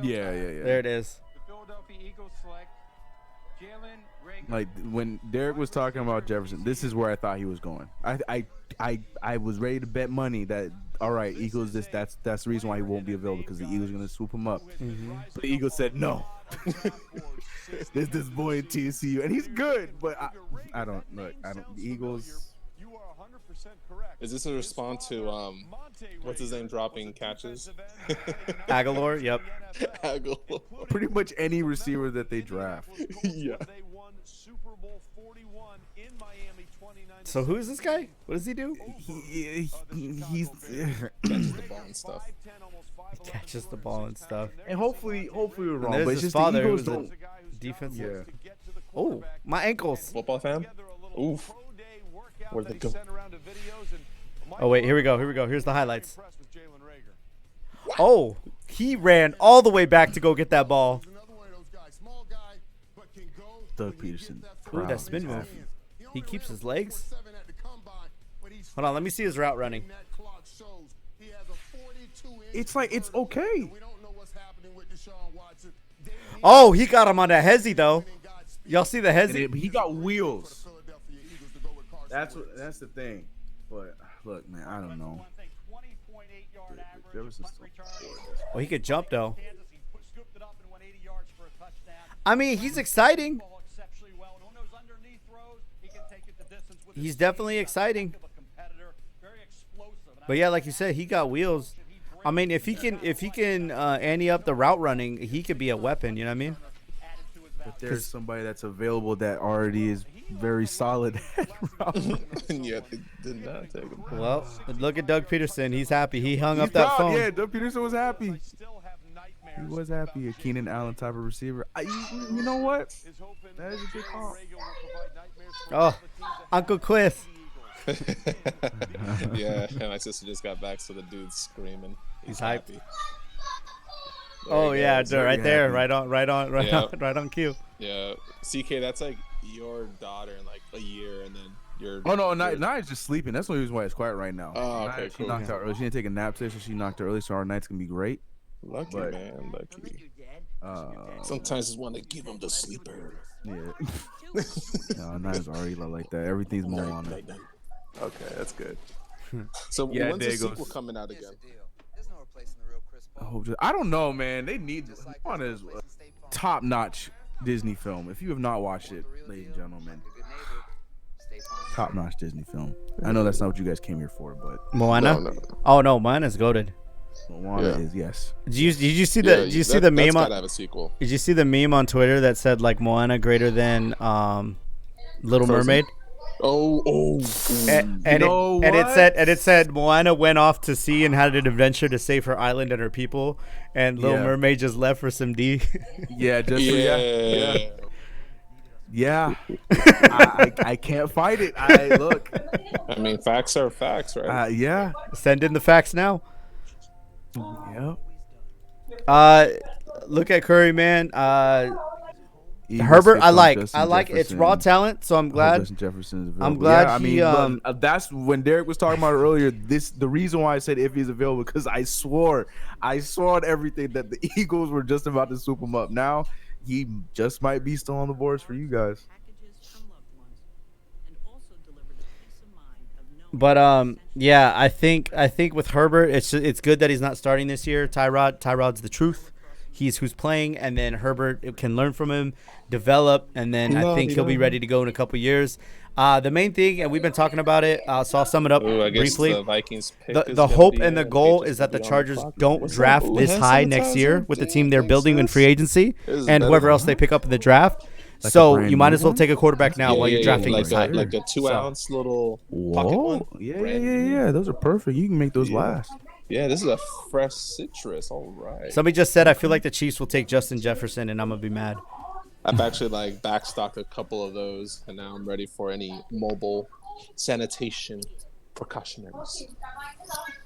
Yeah. There it is. The Philadelphia Eagles select Jalen Reagor. Like when Derek was talking about Jefferson, this is where I thought he was going. I was ready to bet money that all right, Eagles. That's the reason why he won't be available because the Eagles are gonna swoop him up. Mm-hmm. But the Eagles said no. There's this boy in TCU, and he's good, but I don't look. I don't. The Eagles. Is this a response to what's his name dropping catches? Aguilar, yep. Aguilar. Pretty much any receiver that they draft. Yeah. So who is this guy? What does he do? He's catches the ball and stuff. He catches the ball and stuff. And hopefully we're wrong. There's But his it's just father, the Eagles who's a don't. defensive. Yeah. Oh, my ankles. Football fan. Oof. Where'd they go? Oh wait, here we go. Here's the highlights. Oh, he ran all the way back to go get that ball. Doug Peterson. Ooh, that spin move. He keeps his legs. Hold on, let me see his route running. It's like it's okay. Oh, he got him on that hezzy though. Y'all see the hezzy? He got wheels. That's the thing. But look, man, I don't know. Well, he could jump though. I mean, he's exciting. He's definitely exciting. But yeah, like you said, he got wheels. I mean, if he can ante up the route running, he could be a weapon. You know what I mean? But there's somebody that's available that already is very solid at route. Yeah, they did not take him. Well, look at Doug Peterson. He's happy. He hung up He's that proud. phone. Yeah, Doug Peterson was happy. He was happy. A Keenan Allen type of receiver. You know what? That is a good call. Oh, Uncle Quiz. Yeah, and my sister just got back, so the dude's screaming. He's hyped. There Oh yeah, goes. right there, right on cue. Yeah, CK, that's like your daughter in like a year, and then your. Oh no, Nia's just sleeping. That's the reason why it's quiet right now. Oh, okay, Nia, cool. She knocked out early. She didn't take a nap today, so she knocked early. So our night's gonna be great. Lucky But, man, lucky. Sometimes just want to give him the sleeper. Yeah. No, Nia's already like that. Everything's more on her. Okay, that's good. So Yeah, when's there the goes. sequel coming out again? I don't know, man. They need this. On is a top-notch Disney film. If you have not watched it, ladies and gentlemen, top-notch Disney film. I know that's not what you guys came here for, but Moana. No. Oh no, Moana's goated. Moana is yes. Did you see the meme that's on? gotta have a sequel. Did you see the meme on Twitter that said like Moana greater than Little Frozen? Mermaid? And it said Moana went off to sea and had an adventure to save her island and her people, and Little Mermaid just left for some D. Yeah, just yeah. I can't fight it. Look. I mean, facts are facts, right? Yeah. Send in the facts now. Yep. Look at Curry, man. Eagles Herbert, picked I up like. Justin I like. It's raw Jefferson. talent, so I'm I hope glad. Justin Jefferson is available. I'm glad yeah, I he. mean, but that's when Derek was talking about it earlier. The reason why I said if he's available because I swore on everything that the Eagles were just about to swoop him up. Now he just might be still on the boards for you guys. But yeah, I think with Herbert, it's good that he's not starting this year. Tyrod's the truth. He's who's playing, and then Herbert can learn from him, develop, and then I think he'll be ready to go in a couple years. The main thing, and we've been talking about it, so I'll sum it up briefly. The Vikings pick The hope and the goal is that the Chargers don't draft this high next year with the team they're building in free agency and whoever else they pick up in the draft. Like so you might as well take a quarterback now while you're drafting like this high. like a 2-ounce little pocket one. Yeah. Those are perfect. You can make those last. Yeah, this is a fresh citrus. All right. Somebody just said I feel like the Chiefs will take Justin Jefferson, and I'm gonna be mad. I've actually backstocked a couple of those, and now I'm ready for any mobile sanitation precautionaries.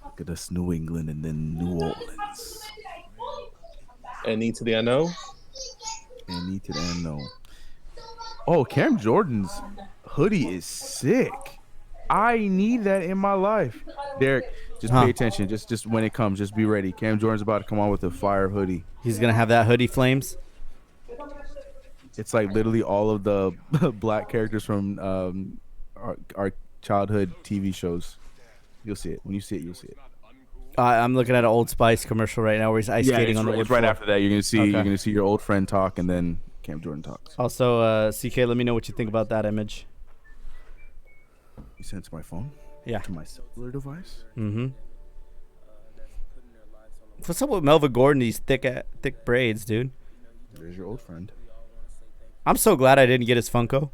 Look at us, New England, and then New Orleans. NE to the NO. NE to the NO. Oh, Cam Jordan's hoodie is sick. I need that in my life. Derek, just pay attention. Just when it comes, just be ready. Cam Jordan's about to come on with a fire hoodie. He's gonna have that hoodie flames. It's like literally all of the black characters from our childhood TV shows. You'll see it. When you see it, you'll see it. I'm looking at an Old Spice commercial right now where he's ice skating on the wood it's right floor. after that. You're gonna see your old friend talk, and then Cam Jordan talks. Also, CK, let me know what you think about that image. You sent it to my phone? Yeah. To my cellular device? Mm-hmm. What's up with Melvin Gordon? These thick braids, dude. There's your old friend. I'm so glad I didn't get his Funko.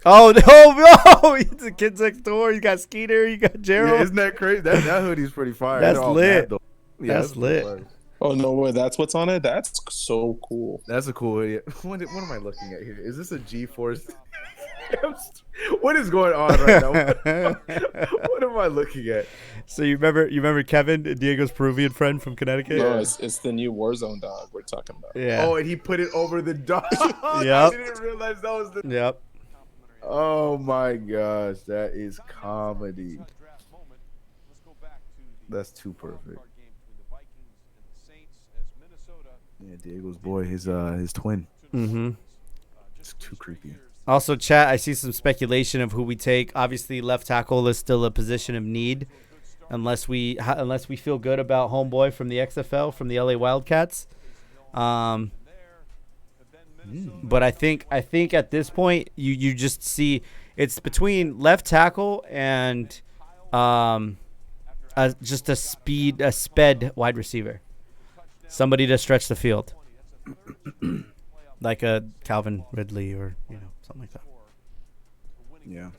Oh no! It's the kids next door. You got Skeeter. You got Gerald. Yeah, isn't that crazy? That hoodie's pretty fire. That's They're all lit. mad, yeah, That's lit. Oh no way! That's what's on it. That's so cool. That's a cool hoodie. What am I looking at here? Is this a G-Force? What is going on right now? What am I looking at? So you remember Kevin, Diego's Peruvian friend from Connecticut? No, it's the new Warzone dog we're talking about. Yeah. Oh, and he put it over the dog. Yep. I didn't realize that was the. Yep. Oh my gosh, that is comedy. That's too perfect. Yeah, Diego's boy, his twin. Mm-hmm. It's too creepy. Also, chat, I see some speculation of who we take. Obviously, left tackle is still a position of need, unless we feel good about homeboy from the XFL from the LA Wildcats. But I think at this point you just see it's between left tackle and just a sped wide receiver, somebody to stretch the field, like a Calvin Ridley or something like that. Yeah.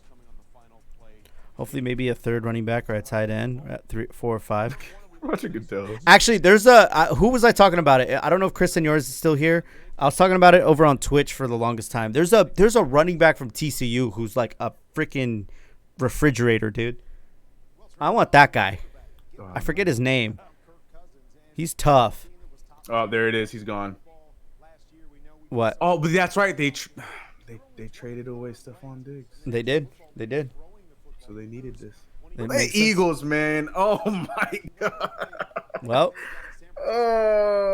Hopefully, maybe a third running back or a tight end at 3, 4, or 5. Roger Goodell. Actually, there's who was I talking about it? I don't know if Chris Seniors is still here. I was talking about it over on Twitch for the longest time. There's a running back from TCU who's like a freaking refrigerator, dude. I want that guy. I forget his name. He's tough. Oh, there it is. He's gone. What? Oh, but that's right. They traded away Stephon Diggs. They did. So they needed this. It Eagles, man. Oh my god. Well,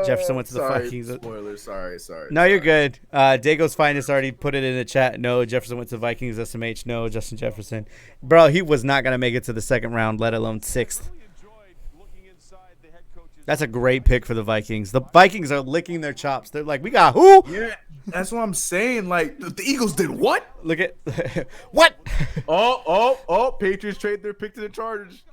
Jefferson went to the Vikings. Spoilers. Sorry. No, you're good. Dago's Finest already put it in the chat. No, Jefferson went to the Vikings. SMH. No, Justin Jefferson. Bro, he was not gonna make it to the second round, let alone 6th. That's a great pick for the Vikings. The Vikings are licking their chops. They're like, we got who? Yeah, that's what I'm saying. Like, the Eagles did what? Look at what? Oh! Patriots trade their pick to the Chargers.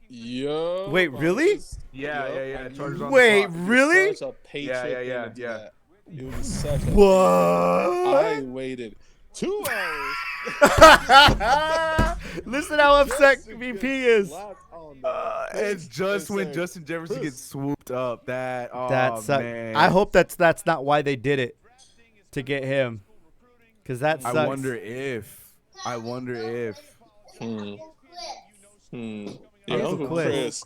Yo. Wait, really? Yeah. Chargers on Wait, the clock. really? Such a Patriot Yeah. It was such a What? I waited 2 hours. Listen how upset VP is. It's just when Justin Jefferson gets swooped up. Man. I hope that's not why they did it, to get him, because that sucks. I wonder if. Yeah, Uncle Chris.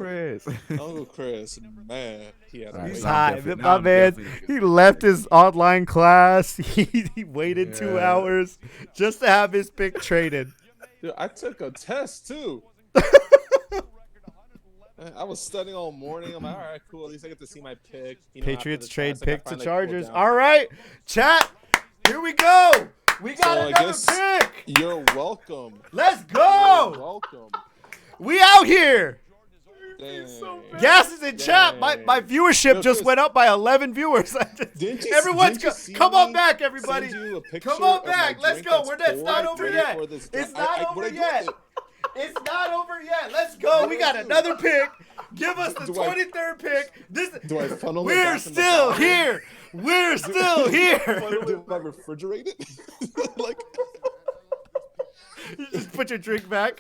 Uncle Chris, man, he had a He's wait. high. My man, he left his online class. He waited 2 hours just to have his pick traded. Dude, I took a test too. I was studying all morning. I'm like, all right, cool. At least I get to see my pick. You know, Patriots trade test, I pick to finally Chargers. cooled down. All right, chat. Here we go. We got another pick. You're welcome. Let's go. You're welcome. We out here. Dang. Gas is in chat. My viewership just went up by 11 viewers. Everyone's come on back, everybody. Come on back. Let's go. It's not over yet. It's not over yet. It's not over yet. Let's go. We got another pick. Give us the 23rd pick. Do I funnel it We're back in the still bottom? here. We're still here. Do I refrigerate it? Like, you just put your drink back.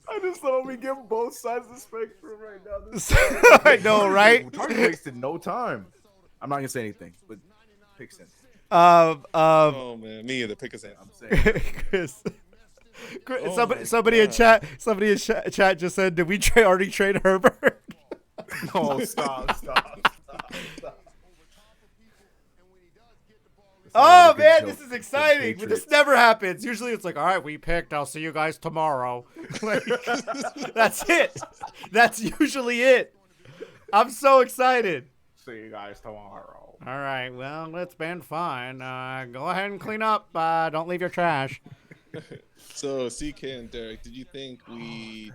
I just thought we give both sides of the spectrum right now. I know, right? Target wasted no time. I'm not gonna say anything, but pick sense. oh man, me either. Pick a sense. I'm saying. Chris. Oh Somebody in chat just said, "Did we already trade Herbert?" Oh, stop. Oh man, this is exciting. But this never happens. Usually it's like, all right, we picked. I'll see you guys tomorrow. Like, that's it. That's usually it. I'm so excited. See you guys tomorrow. All right. Well, it's been fun. Go ahead and clean up. Don't leave your trash. So, CK and Derek, did you think we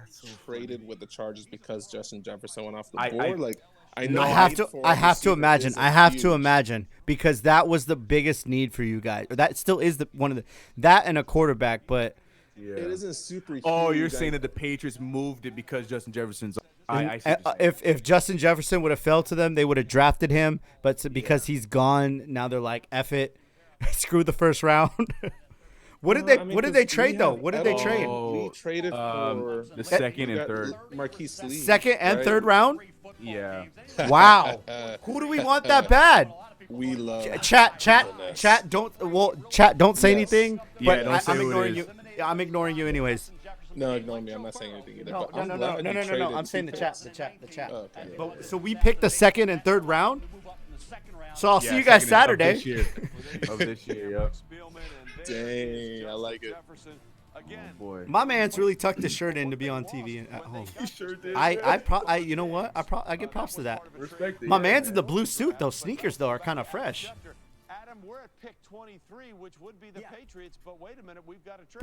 traded with the Chargers because Justin Jefferson went off the board? I have to imagine because that was the biggest need for you guys. Or that still is that and a quarterback, but it isn't super huge. Oh, you're saying that the Patriots moved it because Justin Jefferson's if Justin Jefferson would have fell to them, they would have drafted him, but because he's gone, now they're like, F it. Screw the first round. What did they trade though? What did they trade? We traded for the second and third. Marquise Lee. Second and third round? Yeah. Wow. Who do we want that bad? We love chat. Don't say anything. Yeah, but I'm ignoring you. I'm ignoring you anyways. No, ignore me. I'm not saying anything either. No. I'm saying the chat. Oh, okay. But, so we picked the second and third round. So I'll see you guys Saturday. Of this year, yep. Dang, I like it. Oh, boy. My man's really tucked his shirt in to be on TV at home. He sure did. You know what? I give props to that. Respect it. My man's in the blue suit. Those sneakers though are kind of fresh. Adam, we're at pick 23, which would be the Patriots, but wait a minute, we've got a trade.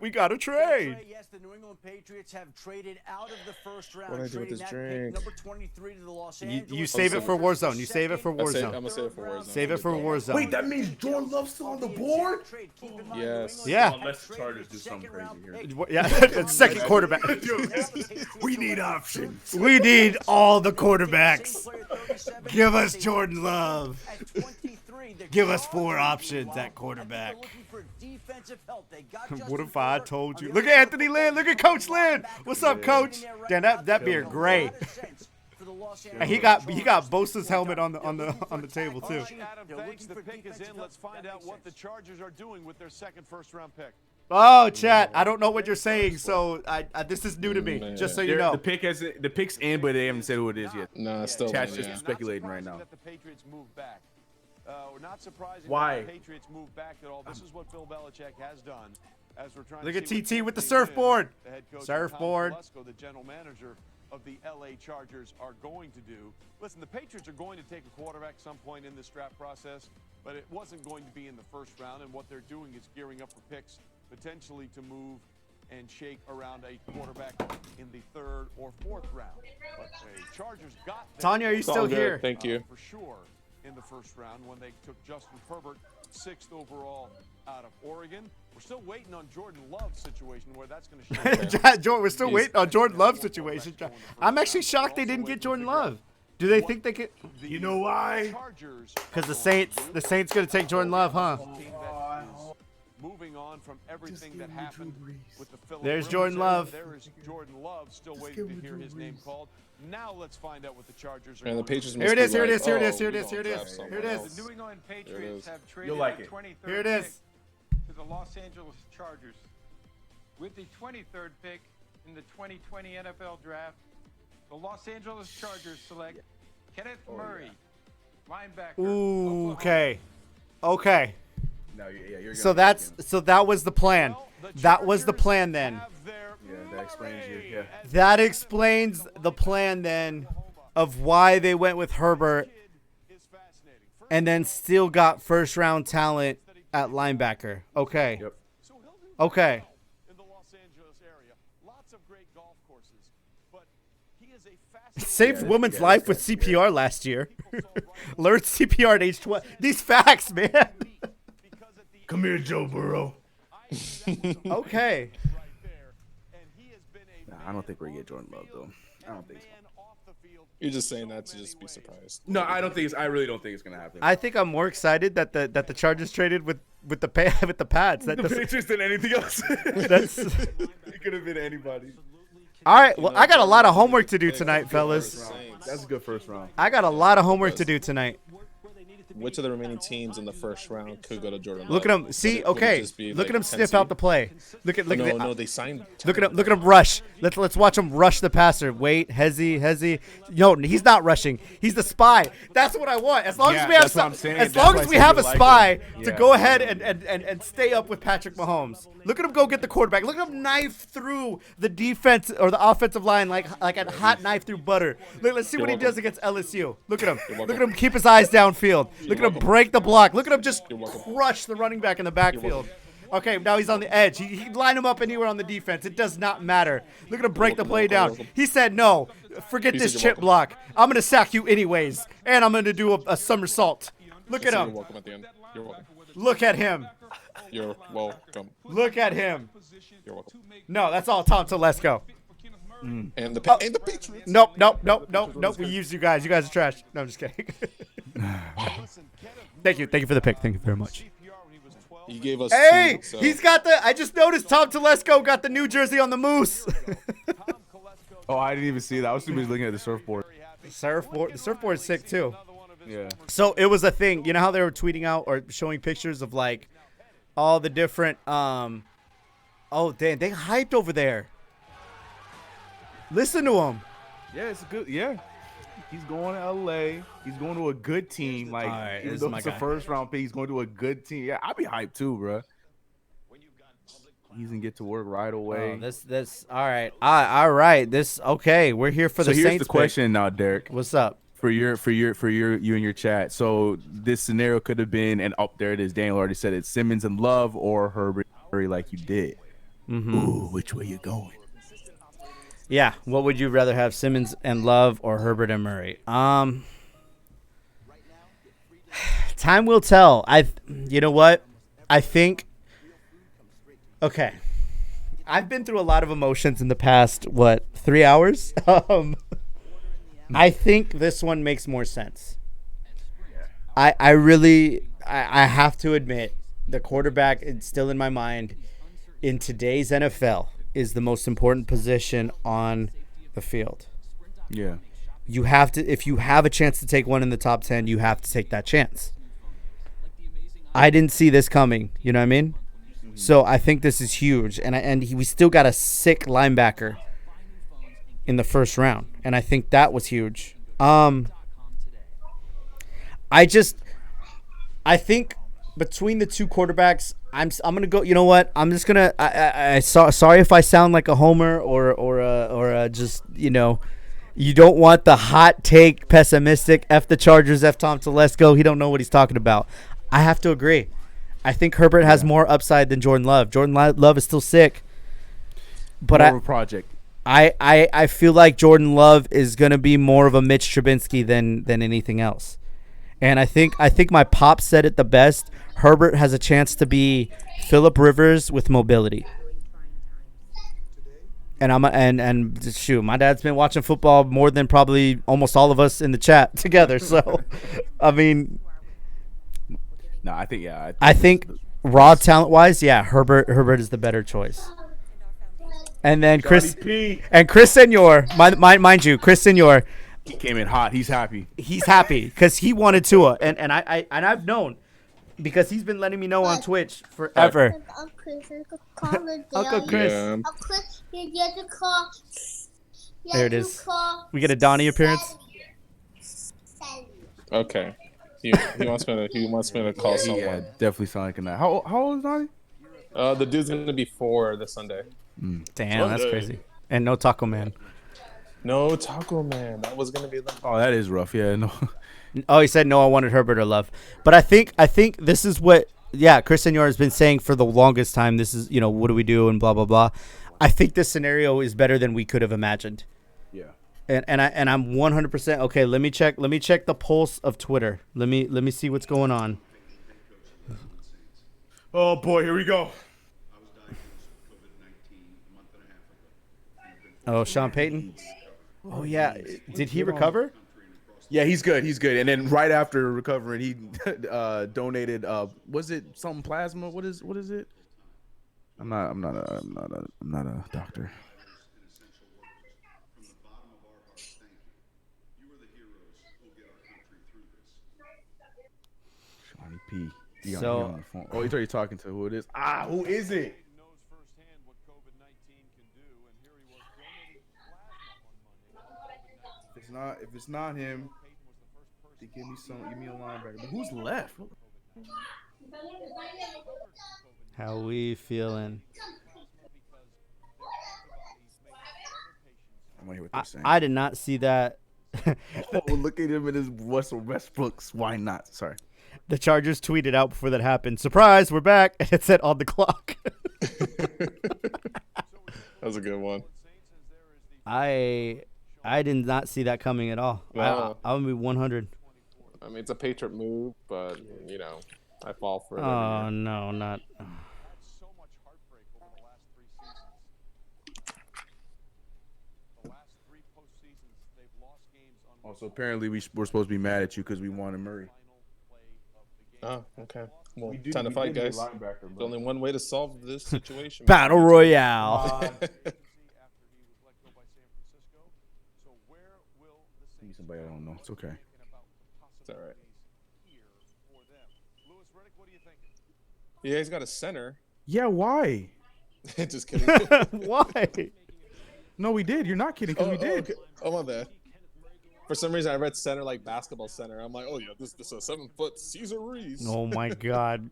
We got a trade. Yes, the New England Patriots have traded out of the first round. What do I do with this drink? Number 23 to the Los Angeles. You save it for Warzone. You save it for Warzone. I'm gonna save it for Warzone. Save it for Warzone. Wait, that means Jordan Love's still on the board? Yes. Yeah. Unless the Chargers do something crazy here. Yeah. Second quarterback. We need options. We need all the quarterbacks. Give us Jordan Love. Give us 4 options at quarterback. What if I told you? Look at Anthony Lynn. Look at Coach Lynn. What's up, Coach? Damn, that beard great. And he got Bosa's helmet on the table too. Adam, thanks. The pick is in. Let's find out what the Chargers are doing with their second first-round pick. Oh, chat. I don't know what you're saying, so this is new to me. Just so you know. The pick's in, but they haven't said who it is yet. No, still. Chat's just speculating right now. That the Patriots moved back. We're not surprising Why? that the Patriots moved back at all. This is what Bill Belichick has done. As we're trying Look to at see TT what with the Anthony surfboard. Lynn, the head coach, Surfboard. and Tom Telesco, the general manager of the LA Chargers, are going to do. Listen, the Patriots are going to take a quarterback some point in this draft process, but it wasn't going to be in the first round, and what they're doing is gearing up for picks potentially to move and shake around a quarterback in the 3rd or 4th round. But the Chargers got them. Tanya, are you still here? Thank you. For sure in the first round when they took Justin Herbert, 6th overall out of Oregon. We're still waiting on Jordan Love's situation where that's going to shake out. We're still waiting on Jordan Love's situation. I'm actually shocked they didn't get Jordan Love. Do they think they could? You know why? Because the Saints going to take Jordan Love, huh? Moving on from everything that happened with the Philip There's Rivers Jordan era, Love. There is Jordan Love, still waiting to hear his name called. Now let's find out what the Chargers are And the going Patriots. to do. Here it is. Here it like, is. Here it oh, is. Here it we is. Here gonna it draft is. someone Here it else. is. The New England Patriots have traded You'll like the it. 23rd Here it is. pick to the Los Angeles Chargers. With the 23rd pick, In the 2020 NFL Draft, the Los Angeles Chargers select Kenneth Murray, linebacker. Ooh, okay. Okay. No, you're So that was the plan. That was the plan then. Yeah, that explains you. Yeah. That explains the plan then of why they went with Herbert and then still got first round talent at linebacker. Okay. Yep. Okay. In the Los Angeles area, lots of great golf courses, but he is a Saved woman's life with CPR last year. Learned CPR at age 12. These facts, man. Come here, Joe Burrow. Okay. Nah, I don't think we're gonna get Jordan Love though. I don't think so. You're just saying that to just be surprised. No, I really don't think it's gonna happen. I think I'm more excited that the Chargers traded with the Pats. That the Patriots than anything else. That's It could have been anybody. all right. Well, I got a lot of homework to do tonight, fellas. That's a good first round. I got a lot of homework to do tonight. Which of the remaining teams in the first round could go to Jordan Love? Look at him. See, okay. Look at him sniff out the play. Look at No, they signed. Look at him rush. Let's watch him rush the passer. Wait, hezzy. No, he's not rushing. He's the spy. That's what I want. As long as we have a spy to go ahead and stay up with Patrick Mahomes. Look at him go get the quarterback. Look at him knife through the defense or the offensive line like a hot knife through butter. Let's see what he does against LSU. Look at him. Look at him keep his eyes downfield. Look at him break the block. Look at him just crush the running back in the backfield. Okay, now he's on the edge. He can line him up anywhere on the defense. It does not matter. Look at him break the play down. He said, no, forget this chip block. I'm going to sack you anyways, and I'm going to do a somersault. Look at him. You're welcome at the end. You're welcome. Look at him. You're welcome. Look at him. You're welcome. No, that's all Tom Telesco. And the Patriots. Nope. We use you guys. You guys are trash. No, I'm just kidding. Thank you for the pick. Thank you very much. He gave us. Hey, two, so. he's got the. I just noticed Tom Telesco got the New Jersey on the moose. Oh, I didn't even see that. I was too busy looking at the surfboard. The surfboard's sick too. Yeah. So it was a thing. You know how they were tweeting out or showing pictures of like all the different. Oh, damn, they hyped over there. Listen to him. Yeah, it's good. Yeah. He's going to L.A. He's going to a good team. Like, right, even though it's a first-round pick, he's going to a good team. Yeah, I'd be hyped too, bro. He's going to get to work right away. Oh, this. All right. All right. Okay. We're here for the Saints. So here's the question now, Derek. What's up? For you and your chat. So this scenario could have been, and up there it is. Daniel already said it. Simmons and Love or Herbert like you did. Mm-hmm. Ooh, which way you going? Yeah, what would you rather have, Simmons and Love or Herbert and Murray? Time will tell. You know what? I think. Okay, I've been through a lot of emotions in the past 3 hours. I think this one makes more sense. I have to admit, the quarterback is still in my mind. In today's NFL, is the most important position on the field. Yeah. You have to, if you have a chance to take one in the top 10, you have to take that chance. I didn't see this coming, you know what I mean? So I think this is huge, we still got a sick linebacker in the first round, and I think that was huge. I think between the two quarterbacks, I'm gonna go. You know what? I'm just gonna. Sorry if I sound like a homer or just you don't want the hot take, pessimistic. F the Chargers, F Tom Telesco. He don't know what he's talking about. I have to agree. I think Herbert has more upside than Jordan Love. Jordan Love is still sick, but more of a project. I feel like Jordan Love is gonna be more of a Mitch Trubisky than anything else. And I think my pop said it the best. Herbert has a chance to be Phillip Rivers with mobility. And shoot, my dad's been watching football more than probably almost all of us in the chat together. So, I mean, no, I think I think raw talent wise, yeah, Herbert is the better choice. And then Chris Senor, mind you, Chris Senor. He came in hot. He's happy. He's happy because he wanted Tua, and I've known Because he's been letting me know on Twitch forever. Uncle Chris. Yeah. There it is. We get a Donnie appearance. Okay. He wants me to call someone. Yeah, definitely sound like a night. How old is Donnie? The dude's gonna be 4 this Sunday. Damn, that's crazy. And no Taco Man. No Taco Man. That was gonna be the. Oh, that is rough. Yeah, no. Oh, he said no. I wanted Herbert or Love, but I think this is what Chris Senor has been saying for the longest time. This is what do we do and blah blah blah. I think this scenario is better than we could have imagined. Yeah. And I'm 100% okay. Let me check the pulse of Twitter. Let me see what's going on. Oh boy, here we go. Oh, Sean Payton. Oh yeah, did he recover? Yeah, he's good. He's good. And then right after recovering, he donated. Was it some plasma? What is it? I'm not a doctor. Shawnee P. He on the phone. Oh, he's already talking to who it is. Who is it? If it's not him, they give me a linebacker. But who's left? How we feeling? I want to hear what they're saying. I did not see that. Oh, look at him in his Russell Westbrook's. Why not? Sorry. The Chargers tweeted out before that happened. Surprise, we're back. And it said on the clock. That was a good one. I did not see that coming at all. No. I would be 100. I mean, it's a Patriot move, but I fall for it. Oh no, not. Also, apparently we're supposed to be mad at you because we wanted Murray. Oh, okay. Well, time to fight, guys. There's only one way to solve this situation. Battle Royale. Somebody I don't know. It's okay. It's all right. Yeah, he's got a center. Yeah, why? Just kidding. Why? No, we did. You're not kidding because we did. Okay. Oh, my bad. For some reason, I read center like basketball center. I'm like, oh, yeah, this is a 7-foot Cesar Ruiz. Oh, my God.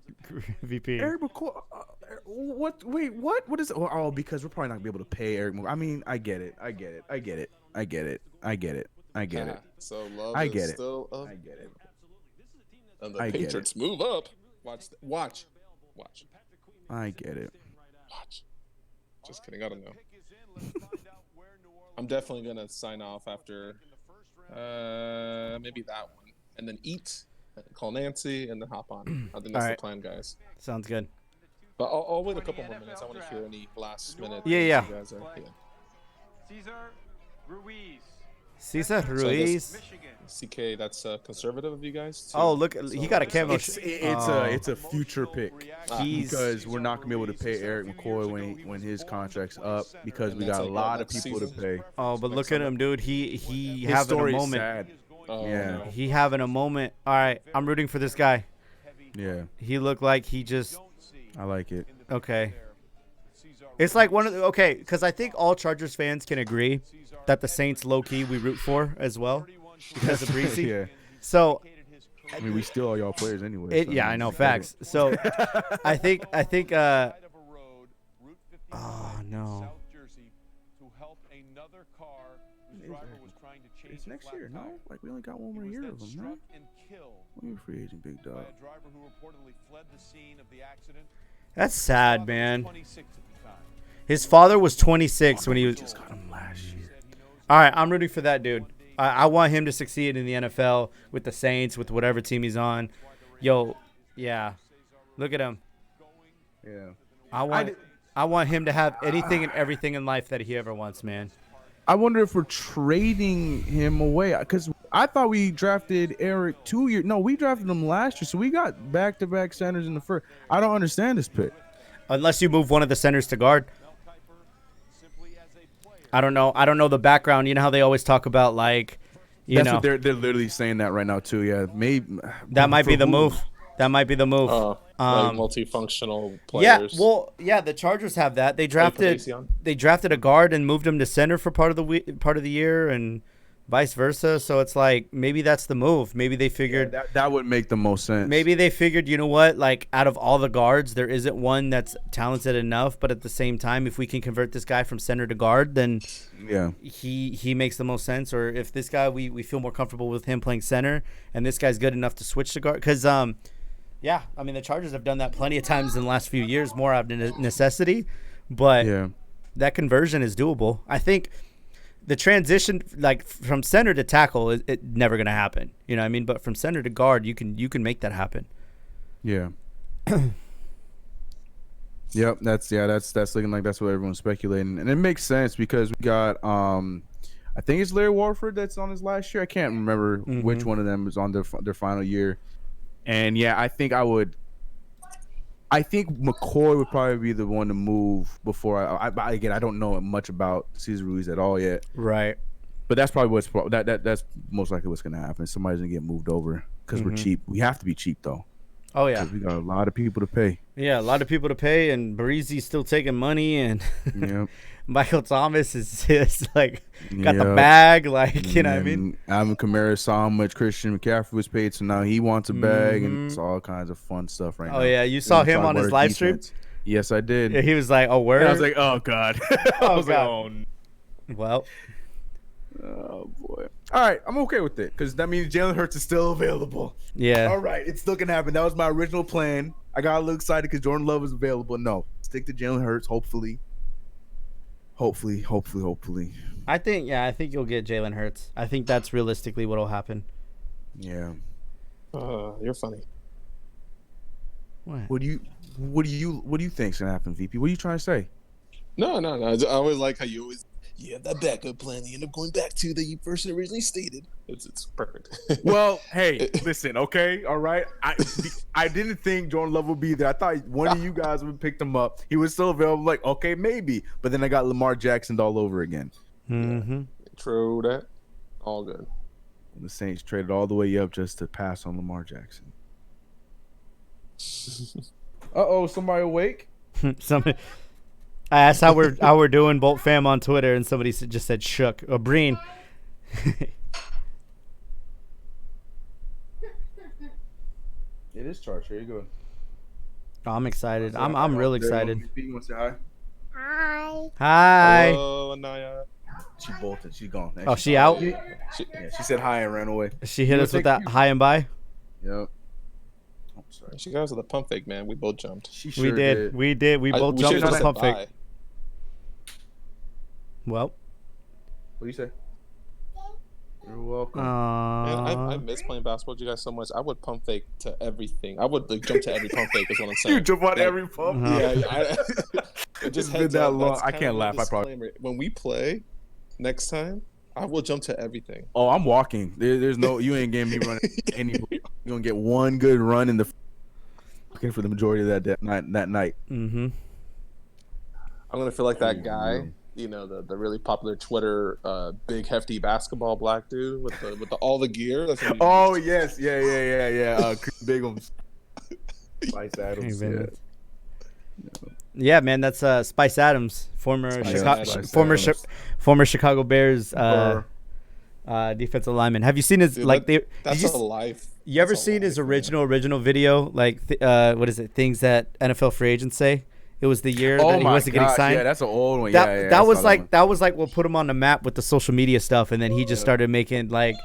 VP. Eric McCoy. What? Wait, what? What is it? Oh, because we're probably not going to be able to pay Eric McCoy. I mean, I get it. So Love I is get it. still up. I get it. And the I get Patriots move up. Watch. I get it. Watch. Just kidding. I don't know. I'm definitely going to sign off after maybe that one. And then eat, call Nancy, and then hop on. I think that's the plan, guys. Sounds good. But I'll wait a couple more minutes. I want to hear any last minute. Yeah. You guys are, Cesar Ruiz. Cesar Ruiz. CK, that's conservative of you guys. Oh, look, he got a camo. It's a future pick because we're not gonna be able to pay Eric McCoy when his contract's up because we got a lot of people to pay. Oh, but look at him, dude. He having a moment. Sad. Yeah, he having a moment. All right, I'm rooting for this guy. Yeah, he looked like he just. I like it. Okay. It's like one of the because I think all Chargers fans can agree that the Saints low key we root for as well because of Breezy. Yeah. So I mean, we steal all y'all players anyway. Yeah, I know, facts. So I think oh no. It's next year, no? Like we only got one more year of them, no? We're free agent, big dog. That's sad, man. His father was 26 when he was. Just got him last year. All right, I'm rooting for that dude. I want him to succeed in the NFL with the Saints, with whatever team he's on. Yo, yeah, look at him. Yeah, I want him to have anything and everything in life that he ever wants, man. I wonder if we're trading him away because I thought we drafted Eric 2 years. No, we drafted him last year, so we got back-to-back centers in the first. I don't understand this pick. Unless you move one of the centers to guard. I don't know. I don't know the background. You know how they always talk about like, That's what they're literally saying that right now too. Yeah, maybe that might be the move. That might be the move. Like multifunctional Yeah, players. well, yeah, the Chargers have that. They drafted Davion? a guard and moved him to center for part of the year, and vice versa. So it's like maybe that's the move. Maybe they figured that would make the most sense. Maybe they figured, you know what? Like out of all the guards, there isn't one that's talented enough. But at the same time, if we can convert this guy from center to guard, then he makes the most sense. Or if this guy we feel more comfortable with him playing center, and this guy's good enough to switch to guard, because yeah, I mean the Chargers have done that plenty of times in the last few years, more out of necessity. But that conversion is doable. I think the transition, like from center to tackle, it never gonna happen. You know what I mean? But from center to guard, you can make that happen. Yeah. Yep. That's looking like that's what everyone's speculating, and it makes sense because we got I think it's Larry Warford that's on his last year. I can't remember which one of them is on their final year, and I think McCoy would probably be the one to move before I don't know much about Cesar Ruiz at all yet. Right. But that's probably that's most likely what's going to happen. Somebody's going to get moved over because we're cheap. We have to be cheap though. Oh yeah. We got a lot of people to pay. Yeah, a lot of people to pay, and Barizi's still taking money, and Michael Thomas is like got the bag, like you know what I mean. Alvin Kamara saw how much Christian McCaffrey was paid, so now he wants a bag, and it's all kinds of fun stuff right now. Oh yeah, you saw him on his live stream. Yes, I did. Yeah, he was like, "Oh, where?" I was like, "Oh God." I was God. like, well. Oh boy! All right, I'm okay with it because that means Jalen Hurts is still available. Yeah. All right, it's still gonna happen. That was my original plan. I got a little excited because Jordan Love is available. No, stick to Jalen Hurts. Hopefully. I think you'll get Jalen Hurts. I think that's realistically what'll happen. Yeah. You're funny. What do you think's gonna happen, VP? What are you trying to say? No. I always like how you always. You have that backup plan you end up going back to that you first originally stated. It's perfect. Well, hey, listen, okay, all right. I didn't think Jordan Love would be there. I thought one of you guys would pick him up. He was still available. Like, okay, maybe. But then I got Lamar Jackson all over again. Mm-hmm. True that. All good. And the Saints traded all the way up just to pass on Lamar Jackson. Somebody awake? Somebody. I asked how we're doing, Bolt Fam on Twitter, and somebody just said shook. Breen. It is charged. Here you go. Oh, I'm excited. I'm real excited. You want to say hi? Hi. Hi. Hello, Anaya. She bolted. She's gone. Oh, she out? She said hi and ran away. She hit us with that hi and bye? Yep. Oh, sorry. She got us with a pump fake, man. We both jumped. We did. We both jumped with a pump fake. Well. What do you say? You're welcome. Man, I miss playing basketball with you guys so much. I would pump fake to everything. I would jump to every pump fake is what I'm saying. You jump on every pump? Yeah. It's been that long. I can't laugh. I probably. When we play next time, I will jump to everything. Oh, I'm walking. There's no. You ain't getting me running any. You're gonna get one good run in the. For the majority of that night. Mm-hmm. I'm gonna feel like that guy. You know, the really popular Twitter big hefty basketball black dude with all the gear. That's oh yes, yeah. Chris Bigums, Spice Adams. Hey, yeah, man, that's Spice Adams, former Chicago Bears defensive lineman. Have you seen his That's a life. You ever seen his original video? Like what is it? Things that NFL free agents say. It was the year that he wasn't getting signed. Yeah, that's an old one. That was like what put him on the map with the social media stuff, and then he just started making like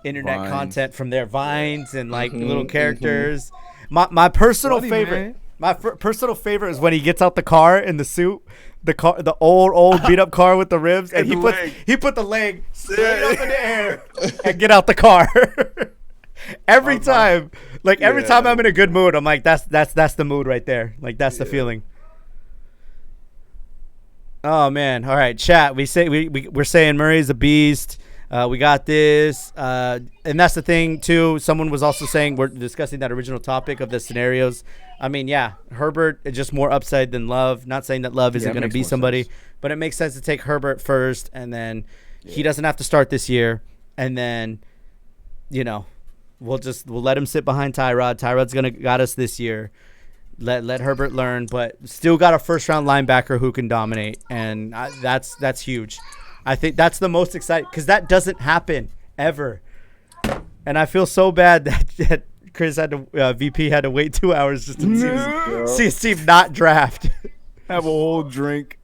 internet content from their vines and like little characters. My personal favorite. My personal favorite is when he gets out the car in the suit, the old beat up car with the ribs, and he put the leg straight up in the air and get out the car. Every time I'm in a good mood, I'm like, that's the mood right there. Like that's the feeling. Oh man! All right, chat. We're saying Murray's a beast. We got this, and that's the thing too. Someone was also saying we're discussing that original topic of the scenarios. I mean, yeah, Herbert is just more upside than Love. Not saying that Love isn't going to be somebody, but it makes sense to take Herbert first, and then he doesn't have to start this year, and then, We'll let him sit behind Tyrod. Tyrod's got us this year. Let Herbert learn, but still got a first-round linebacker who can dominate, and that's huge. I think that's the most exciting because that doesn't happen ever, and I feel so bad that Chris VP had to wait 2 hours just to see his team not draft. Have a whole drink.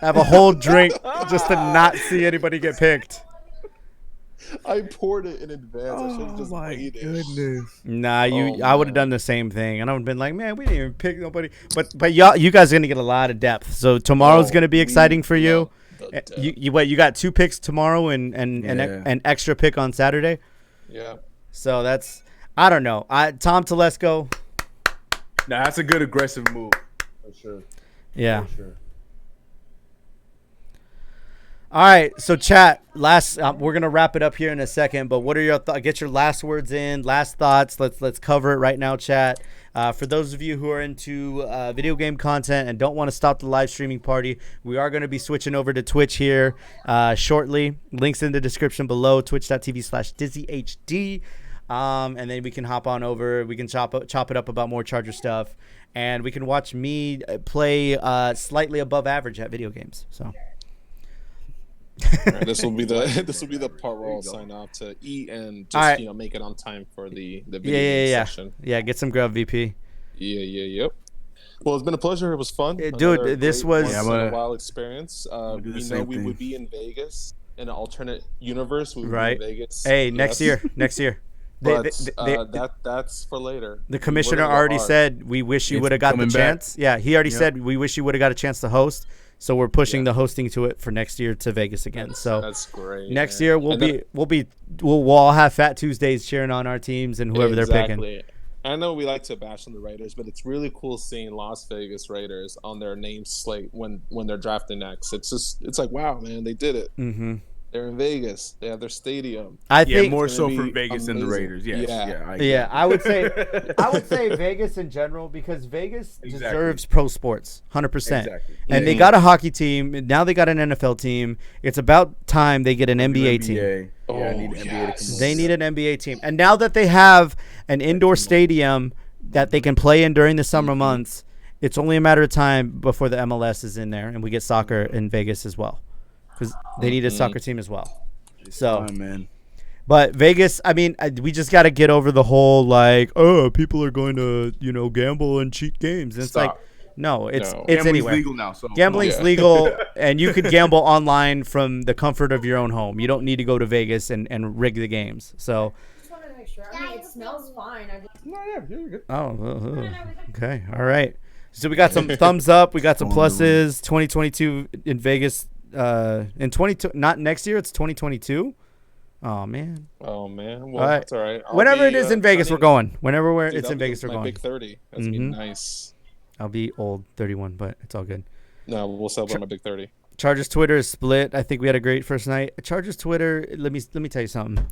Just to not see anybody get picked. I poured it in advance. I should have just waited. Goodness. Nah, I would have done the same thing, and I would have been like, man, we didn't even pick nobody. But you guys are gonna get a lot of depth. So tomorrow's gonna be exciting for you. You got 2 picks tomorrow and an extra pick on Saturday. Yeah. So I don't know. Tom Telesco. Nah, that's a good aggressive move. For sure. Yeah. For sure. All right, so chat. We're gonna wrap it up here in a second. But what are your thoughts? Get your last words in, last thoughts. Let's cover it right now, chat. For those of you who are into video game content and don't want to stop the live streaming party, we are going to be switching over to Twitch here shortly. Links in the description below. Twitch.tv/DizzyHD. And then we can hop on over. We can chop it up about more Charger stuff, and we can watch me play slightly above average at video games. So. Right, this will be the part where I'll sign off to eat and just make it on time for the video session. Yeah, get some grub, VP. Yep. Well, it's been a pleasure. It was fun, dude. This was a wild experience. We know we would be in Vegas in an alternate universe. We would be in Vegas. Hey, next year. But that's for later. The commissioner already said we wish you would have got the chance. Yeah, he already said we wish you would have got a chance to host. So we're pushing the hosting to it for next year to Vegas again. So that's great. Next year we'll all have Fat Tuesdays cheering on our teams and whoever they're picking. I know we like to bash on the Raiders, but it's really cool seeing Las Vegas Raiders on their name slate when they're drafting next. It's like, wow, man, they did it. Mm-hmm. They're in Vegas. They have their stadium. I think more so for Vegas than the Raiders. Yes. I would say Vegas in general because Vegas deserves pro sports 100%. Exactly. And they got a hockey team. Now they got an NFL team. It's about time they get an NBA team. They need an NBA team. And now that they have an indoor stadium that they can play in during the summer months, it's only a matter of time before the MLS is in there and we get soccer in Vegas as well. Because they need a soccer team as well. So, but Vegas, I mean, we just got to get over the whole people are going to gamble and cheat games. And it's like, no, it's anywhere. Legal now. So gambling's legal, and you could gamble online from the comfort of your own home. You don't need to go to Vegas and rig the games. So. Just wanted to make sure. I mean, it smells fine. You're good. Okay, all right. So we got some thumbs up. We got some pluses. 2022 in Vegas. In 22, not next year. It's 2022. Oh man. Well, that's all right. Whenever it is in Vegas, we're going. Whenever it's in Vegas, we're going. Big 30. That's gonna be nice. I'll be old 31, but it's all good. No, we'll celebrate my big 30. Chargers Twitter is split. I think we had a great first night. Chargers Twitter. Let me tell you something.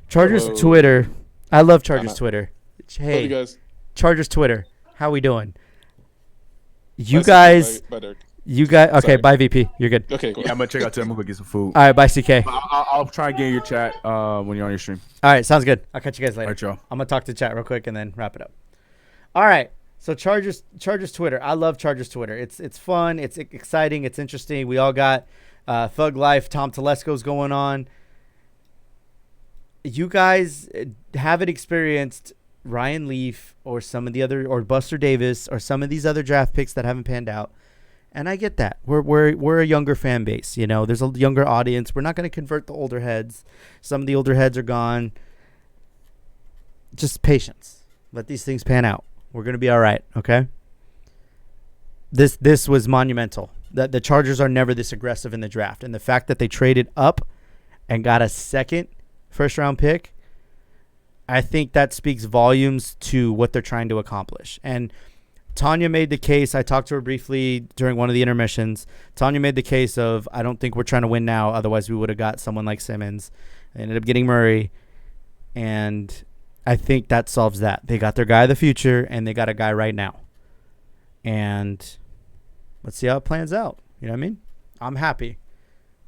Chargers Twitter. I love Chargers Twitter. Hey, love you guys. Chargers Twitter. How we doing? You guys. Okay, Sorry. bye VP. You're good. Okay, cool. Yeah, I'm gonna check out Tim. I'm gonna get some food. All right, bye CK. I'll try and get in your chat when you're on your stream. All right, sounds good. I'll catch you guys later. All right, y'all. I'm gonna talk to chat real quick and then wrap it up. All right, so Chargers Twitter. I love Chargers Twitter. It's fun. It's exciting. It's interesting. We all got Thug Life. Tom Telesco's going on. You guys haven't experienced Ryan Leaf or some of the other or Buster Davis or some of these other draft picks that haven't panned out. And I get that. We're a younger fan base, There's a younger audience. We're not going to convert the older heads. Some of the older heads are gone. Just patience. Let these things pan out. We're going to be all right, okay? This was monumental. The Chargers are never this aggressive in the draft, and the fact that they traded up and got a second first-round pick, I think that speaks volumes to what they're trying to accomplish. And Tanya made the case. I talked to her briefly during one of the intermissions. Tanya made the case of, I don't think we're trying to win now. Otherwise, we would have got someone like Simmons. They ended up getting Murray. And I think that solves that. They got their guy of the future, and they got a guy right now. And let's see how it plans out. You know what I mean? I'm happy.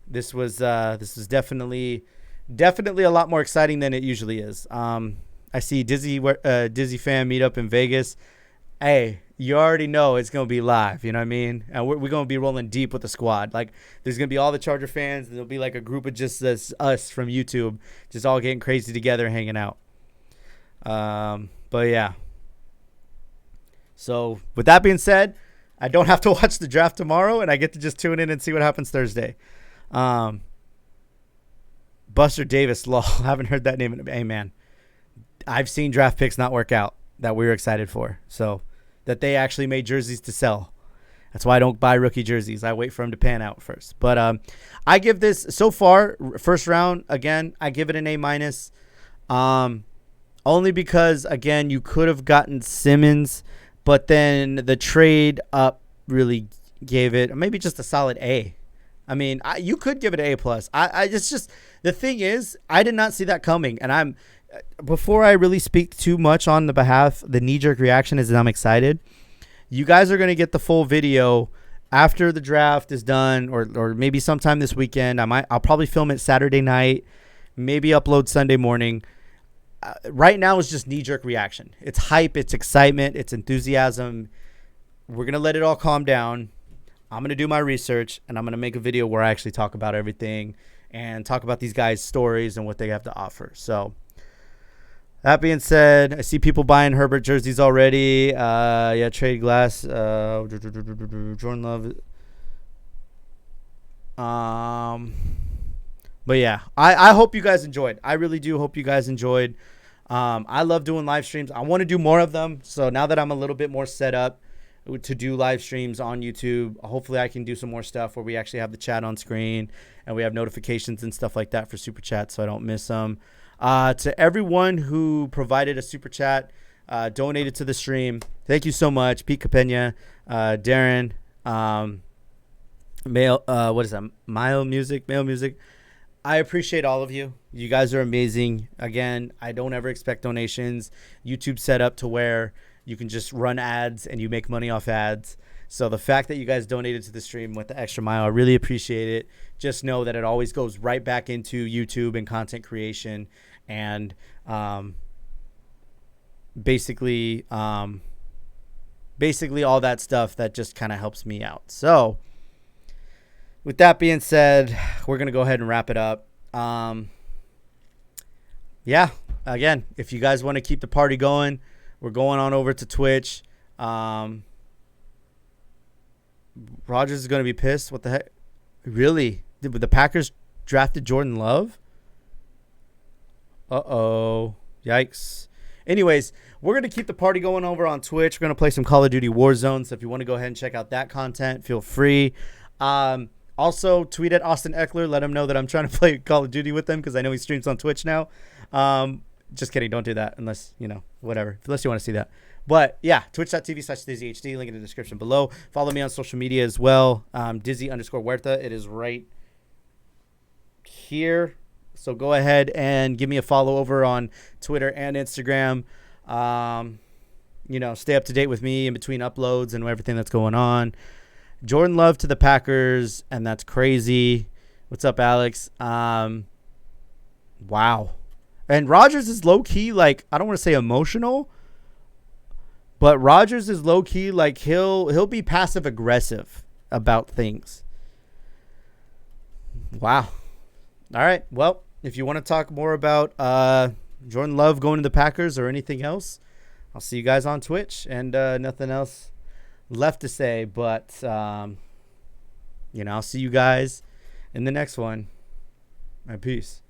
This was definitely a lot more exciting than it usually is. I see Dizzy fan meet up in Vegas. Hey, you already know it's going to be live. You know what I mean? And we're going to be rolling deep with the squad. Like, there's going to be all the Charger fans. There'll be like a group of just us from YouTube just all getting crazy together, hanging out. But yeah. So with that being said, I don't have to watch the draft tomorrow, and I get to just tune in and see what happens Thursday. Buster Davis, lol. Haven't heard that name. Hey, man. I've seen draft picks not work out that we were excited for. So that they actually made jerseys to sell. That's why I don't buy rookie jerseys. I wait for them to pan out first. But I give this, so far, first round, again, I give it an A-. Only because, again, you could have gotten Simmons, but then the trade up really gave it maybe just a solid A. I mean, you could give it an A+. It's just, the thing is, I did not see that coming. And before I really speak too much on the behalf, the knee-jerk reaction is that I'm excited. You guys are going to get the full video after the draft is done, or maybe sometime this weekend. I'll probably film it Saturday night, maybe upload Sunday morning. Right now is just knee-jerk reaction. It's hype, it's excitement, it's enthusiasm. We're going to let it all calm down. I'm going to do my research, and I'm going to make a video where I actually talk about everything and talk about these guys' stories and what they have to offer. So that being said, I see people buying Herbert jerseys already. Yeah, trade glass. Jordan Love. But yeah, I hope you guys enjoyed. I really do hope you guys enjoyed. I love doing live streams. I want to do more of them. So now that I'm a little bit more set up to do live streams on YouTube, hopefully I can do some more stuff where we actually have the chat on screen and we have notifications and stuff like that for super chats so I don't miss them. To everyone who provided a super chat, donated to the stream, thank you so much. Pete Capena, Darren, what is that? Mail Music. I appreciate all of you. You guys are amazing. Again, I don't ever expect donations. YouTube set up to where you can just run ads and you make money off ads. So the fact that you guys donated to the stream with the extra mile, I really appreciate it. Just know that it always goes right back into YouTube and content creation and basically all that stuff that just kind of helps me out. So with that being said, we're going to go ahead and wrap it up. Yeah, again, if you guys want to keep the party going, we're going on over to Twitch. Rogers is going to be pissed. What the heck? Really? The Packers drafted Jordan Love? Uh-oh. Yikes. Anyways, we're going to keep the party going over on Twitch. We're going to play some Call of Duty Warzone. So if you want to go ahead and check out that content, feel free. Also, tweet at Austin Eckler. Let him know that I'm trying to play Call of Duty with him because I know he streams on Twitch now. Just kidding. Don't do that unless, whatever. Unless you want to see that. But, yeah, twitch.tv/DizzyHD. Link in the description below. Follow me on social media as well. Dizzy_Huerta. It is right here. So go ahead and give me a follow over on Twitter and Instagram. Stay up to date with me in between uploads and everything that's going on. Jordan Love to the Packers, and that's crazy. What's up, Alex? Wow. And Rodgers is low-key, I don't want to say emotional, but Rodgers is low-key, he'll be passive-aggressive about things. Wow. All right. Well, if you want to talk more about Jordan Love going to the Packers or anything else, I'll see you guys on Twitch. And nothing else left to say, but, I'll see you guys in the next one. All right, peace.